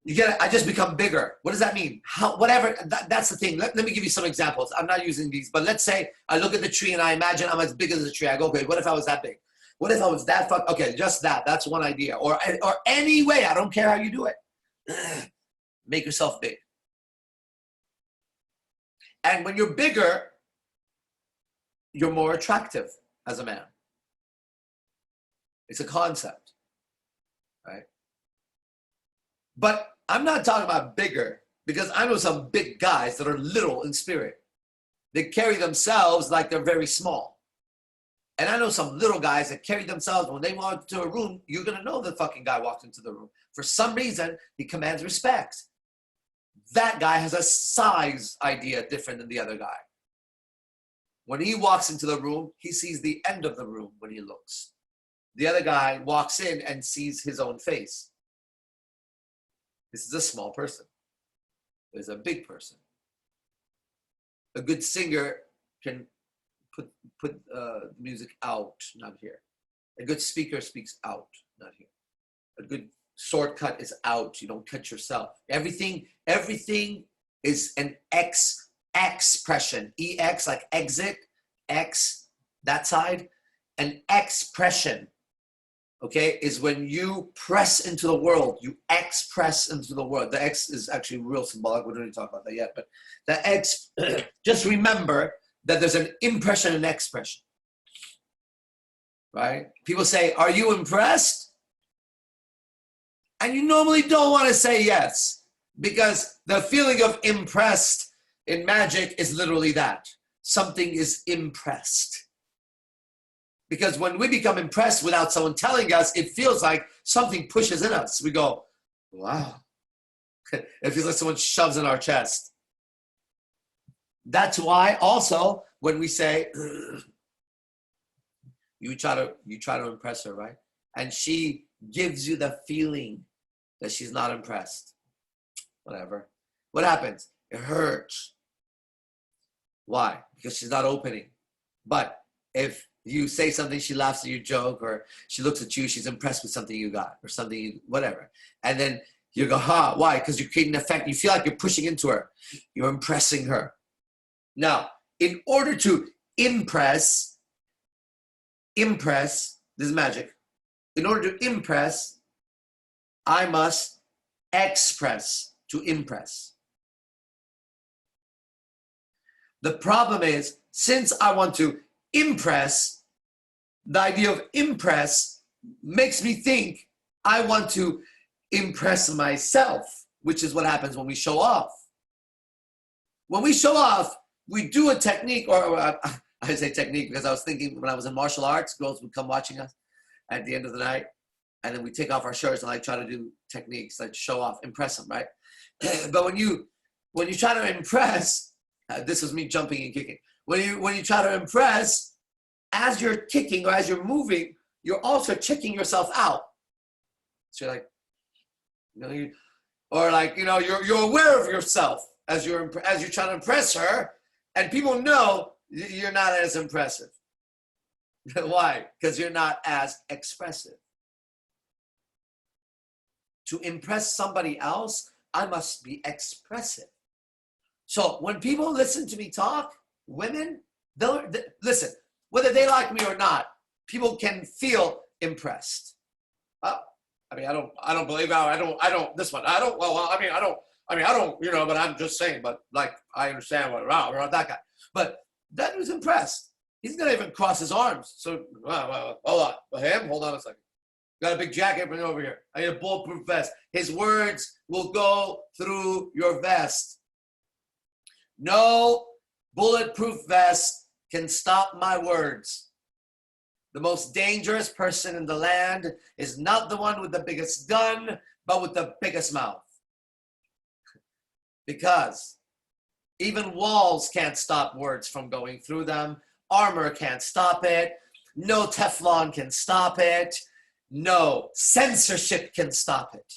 You get it. I just become bigger. What does that mean? Whatever. That's the thing. Let me give you some examples. I'm not using these, but let's say I look at the tree and I imagine I'm as big as the tree. I go, okay, what if I was that big? What if I was that okay, just that. That's one idea. Or any way. I don't care how you do it. Make yourself big. And when you're bigger, you're more attractive as a man. It's a concept, right? But I'm not talking about bigger, because I know some big guys that are little in spirit. They carry themselves like they're very small. And I know some little guys that carry themselves, when they walk into a room, you're going to know the fucking guy walked into the room. For some reason, he commands respect. That guy has a size idea different than the other guy. When he walks into the room, he sees the end of the room when he looks. The other guy walks in and sees his own face. This is a small person. There's a big person. A good singer can put music out, not here. A good speaker speaks out, not here. A good sword cut is out. You don't cut yourself. Everything is an expression. EX, like exit, X, that side. An expression. Okay, is when you press into the world, you express into the world. The X is actually real symbolic. We don't need to talk about that yet, but the X, just remember that there's an impression and expression, right? People say, are you impressed? And you normally don't want to say yes, because the feeling of impressed in magic is literally that. Something is impressed. Because when we become impressed without someone telling us, it feels like something pushes in us. We go, wow. It feels like someone shoves in our chest. That's why also when we say, you try to impress her, right? And she gives you the feeling that she's not impressed. Whatever. What happens? It hurts. Why? Because she's not opening. But if you say something, she laughs at your joke, or she looks at you, she's impressed with something you got, or something, whatever. And then you go, why? Because you're creating an effect. You feel like you're pushing into her. You're impressing her. Now, in order to impress, this is magic. In order to impress, I must express to impress. The problem is, since I want to impress, the idea of impress makes me think I want to impress myself, which is what happens when we show off. When we show off, we do a technique, or I say technique because I was thinking when I was in martial arts, girls would come watching us at the end of the night, and then we take off our shirts and like try to do techniques, like show off, impress them, right? But when you try to impress, this is me jumping and kicking. When you try to impress, as you're kicking or as you're moving, you're also checking yourself out. So you're like, you're aware of yourself as you're trying to impress her, and people know you're not as impressive. Why? Because you're not as expressive. To impress somebody else, I must be expressive. So when people listen to me talk, women, listen, whether they like me or not, people can feel impressed. I don't believe how, I don't, but I'm just saying, but like, I understand what, around that guy. But that was impressed. He's gonna even cross his arms. So, hold on, hold on a second. Got a big jacket, bring it over here. I need a bulletproof vest. His words will go through your vest. No bulletproof vest can stop my words. The most dangerous person in the land is not the one with the biggest gun, but with the biggest mouth. Because even walls can't stop words from going through them. Armor can't stop it. No Teflon can stop it. No censorship can stop it.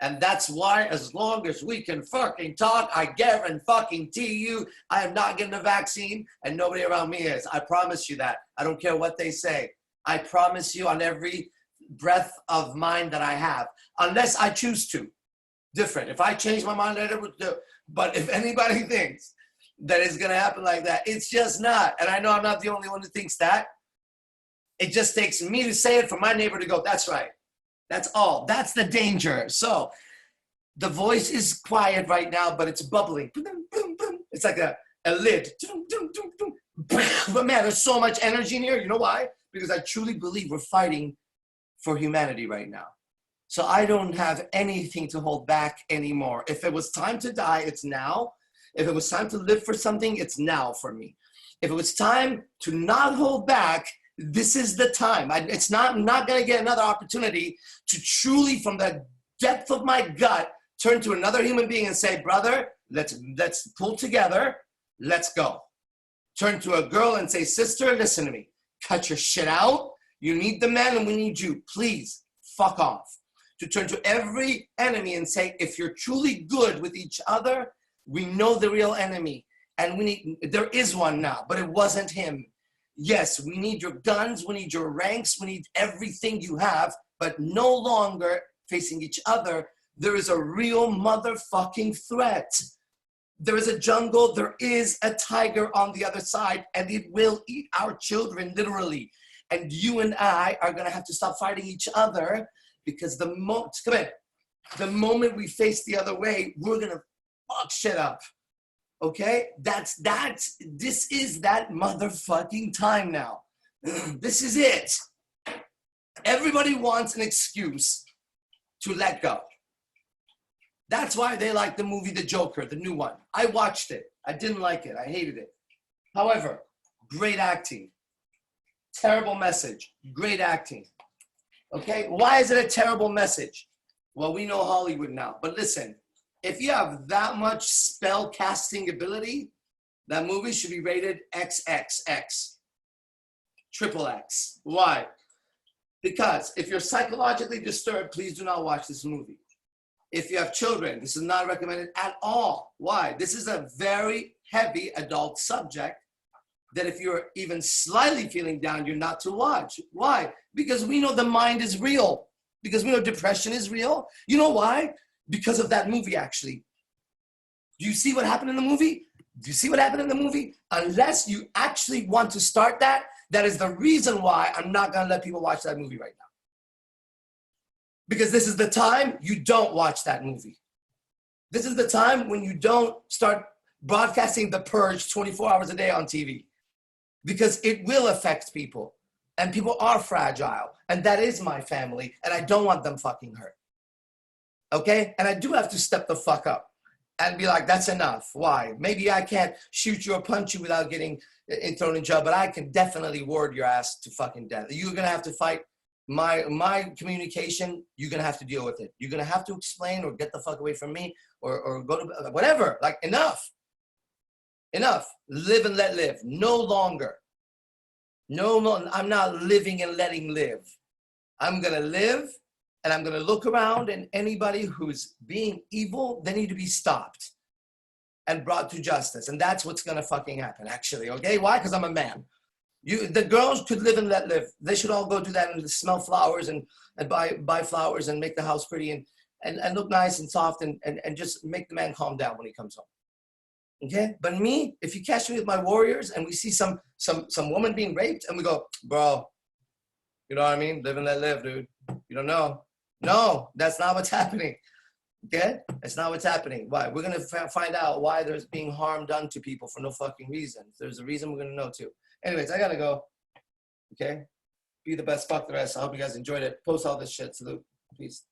And that's why, as long as we can fucking talk, I guarantee you, I am not getting a vaccine, and nobody around me is. I promise you that. I don't care what they say. I promise you on every breath of mind that I have, unless I choose to. Different. If I change my mind, I would do. But if anybody thinks that it's gonna happen like that, it's just not. And I know I'm not the only one who thinks that. It just takes me to say it for my neighbor to go, that's right. That's all. That's the danger. So the voice is quiet right now, but it's bubbling. It's like a lid. But man, there's so much energy in here. You know why? Because I truly believe we're fighting for humanity right now. So I don't have anything to hold back anymore. If it was time to die, it's now. If it was time to live for something, it's now for me. If it was time to not hold back, this is the time. I'm not going to get another opportunity to truly, from the depth of my gut, turn to another human being and say, brother, let's pull together. Let's go. Turn to a girl and say, sister, listen to me. Cut your shit out. You need the man and we need you. Please, fuck off. To turn to every enemy and say, if you're truly good with each other, we know the real enemy. And there is one now, but it wasn't him. Yes, we need your guns, we need your ranks, we need everything you have, but no longer facing each other. There is a real motherfucking threat. There is a jungle, there is a tiger on the other side, and it will eat our children, literally. And you and I are gonna have to stop fighting each other, because the moment we face the other way, we're gonna fuck shit up. Okay, this is that motherfucking time now. This is it. Everybody wants an excuse to let go. That's why they like the movie The Joker, the new one. I watched it. I didn't like it. I hated it. However, great acting. Terrible message. Great acting. Okay, why is it a terrible message? Well, we know Hollywood now, but listen. If you have that much spell casting ability, that movie should be rated XXX, triple X. Why? Because if you're psychologically disturbed, please do not watch this movie. If you have children, this is not recommended at all. Why? This is a very heavy adult subject that if you're even slightly feeling down, you're not to watch. Why? Because we know the mind is real. Because we know depression is real. You know why? Because of that movie, actually. Do you see what happened in the movie? Do you see what happened in the movie? Unless you actually want to start that, that is the reason why I'm not going to let people watch that movie right now. Because this is the time you don't watch that movie. This is the time when you don't start broadcasting The Purge 24 hours a day on TV. Because it will affect people. And people are fragile. And that is my family. And I don't want them fucking hurt. Okay? And I do have to step the fuck up and be like, that's enough. Why? Maybe I can't shoot you or punch you without getting thrown in jail, but I can definitely ward your ass to fucking death. You're going to have to fight my communication. You're going to have to deal with it. You're going to have to explain or get the fuck away from me or go to whatever. Like, enough. Enough. Live and let live. No longer. No, I'm not living and letting live. I'm going to live. And I'm going to look around, and anybody who's being evil, they need to be stopped and brought to justice. And that's what's going to fucking happen, actually. Okay? Why? Because I'm a man. The girls could live and let live. They should all go do that and smell flowers and buy flowers and make the house pretty and look nice and soft and just make the man calm down when he comes home. Okay? But me, if you catch me with my warriors and we see some woman being raped and we go, bro, you know what I mean? Live and let live, dude. You don't know. No, that's not what's happening. Okay? That's not what's happening. Why? We're going to find out why there's being harm done to people for no fucking reason. If there's a reason, we're going to know too. Anyways, I got to go. Okay? Be the best, fuck the rest. I hope you guys enjoyed it. Post all this shit. Salute. Peace.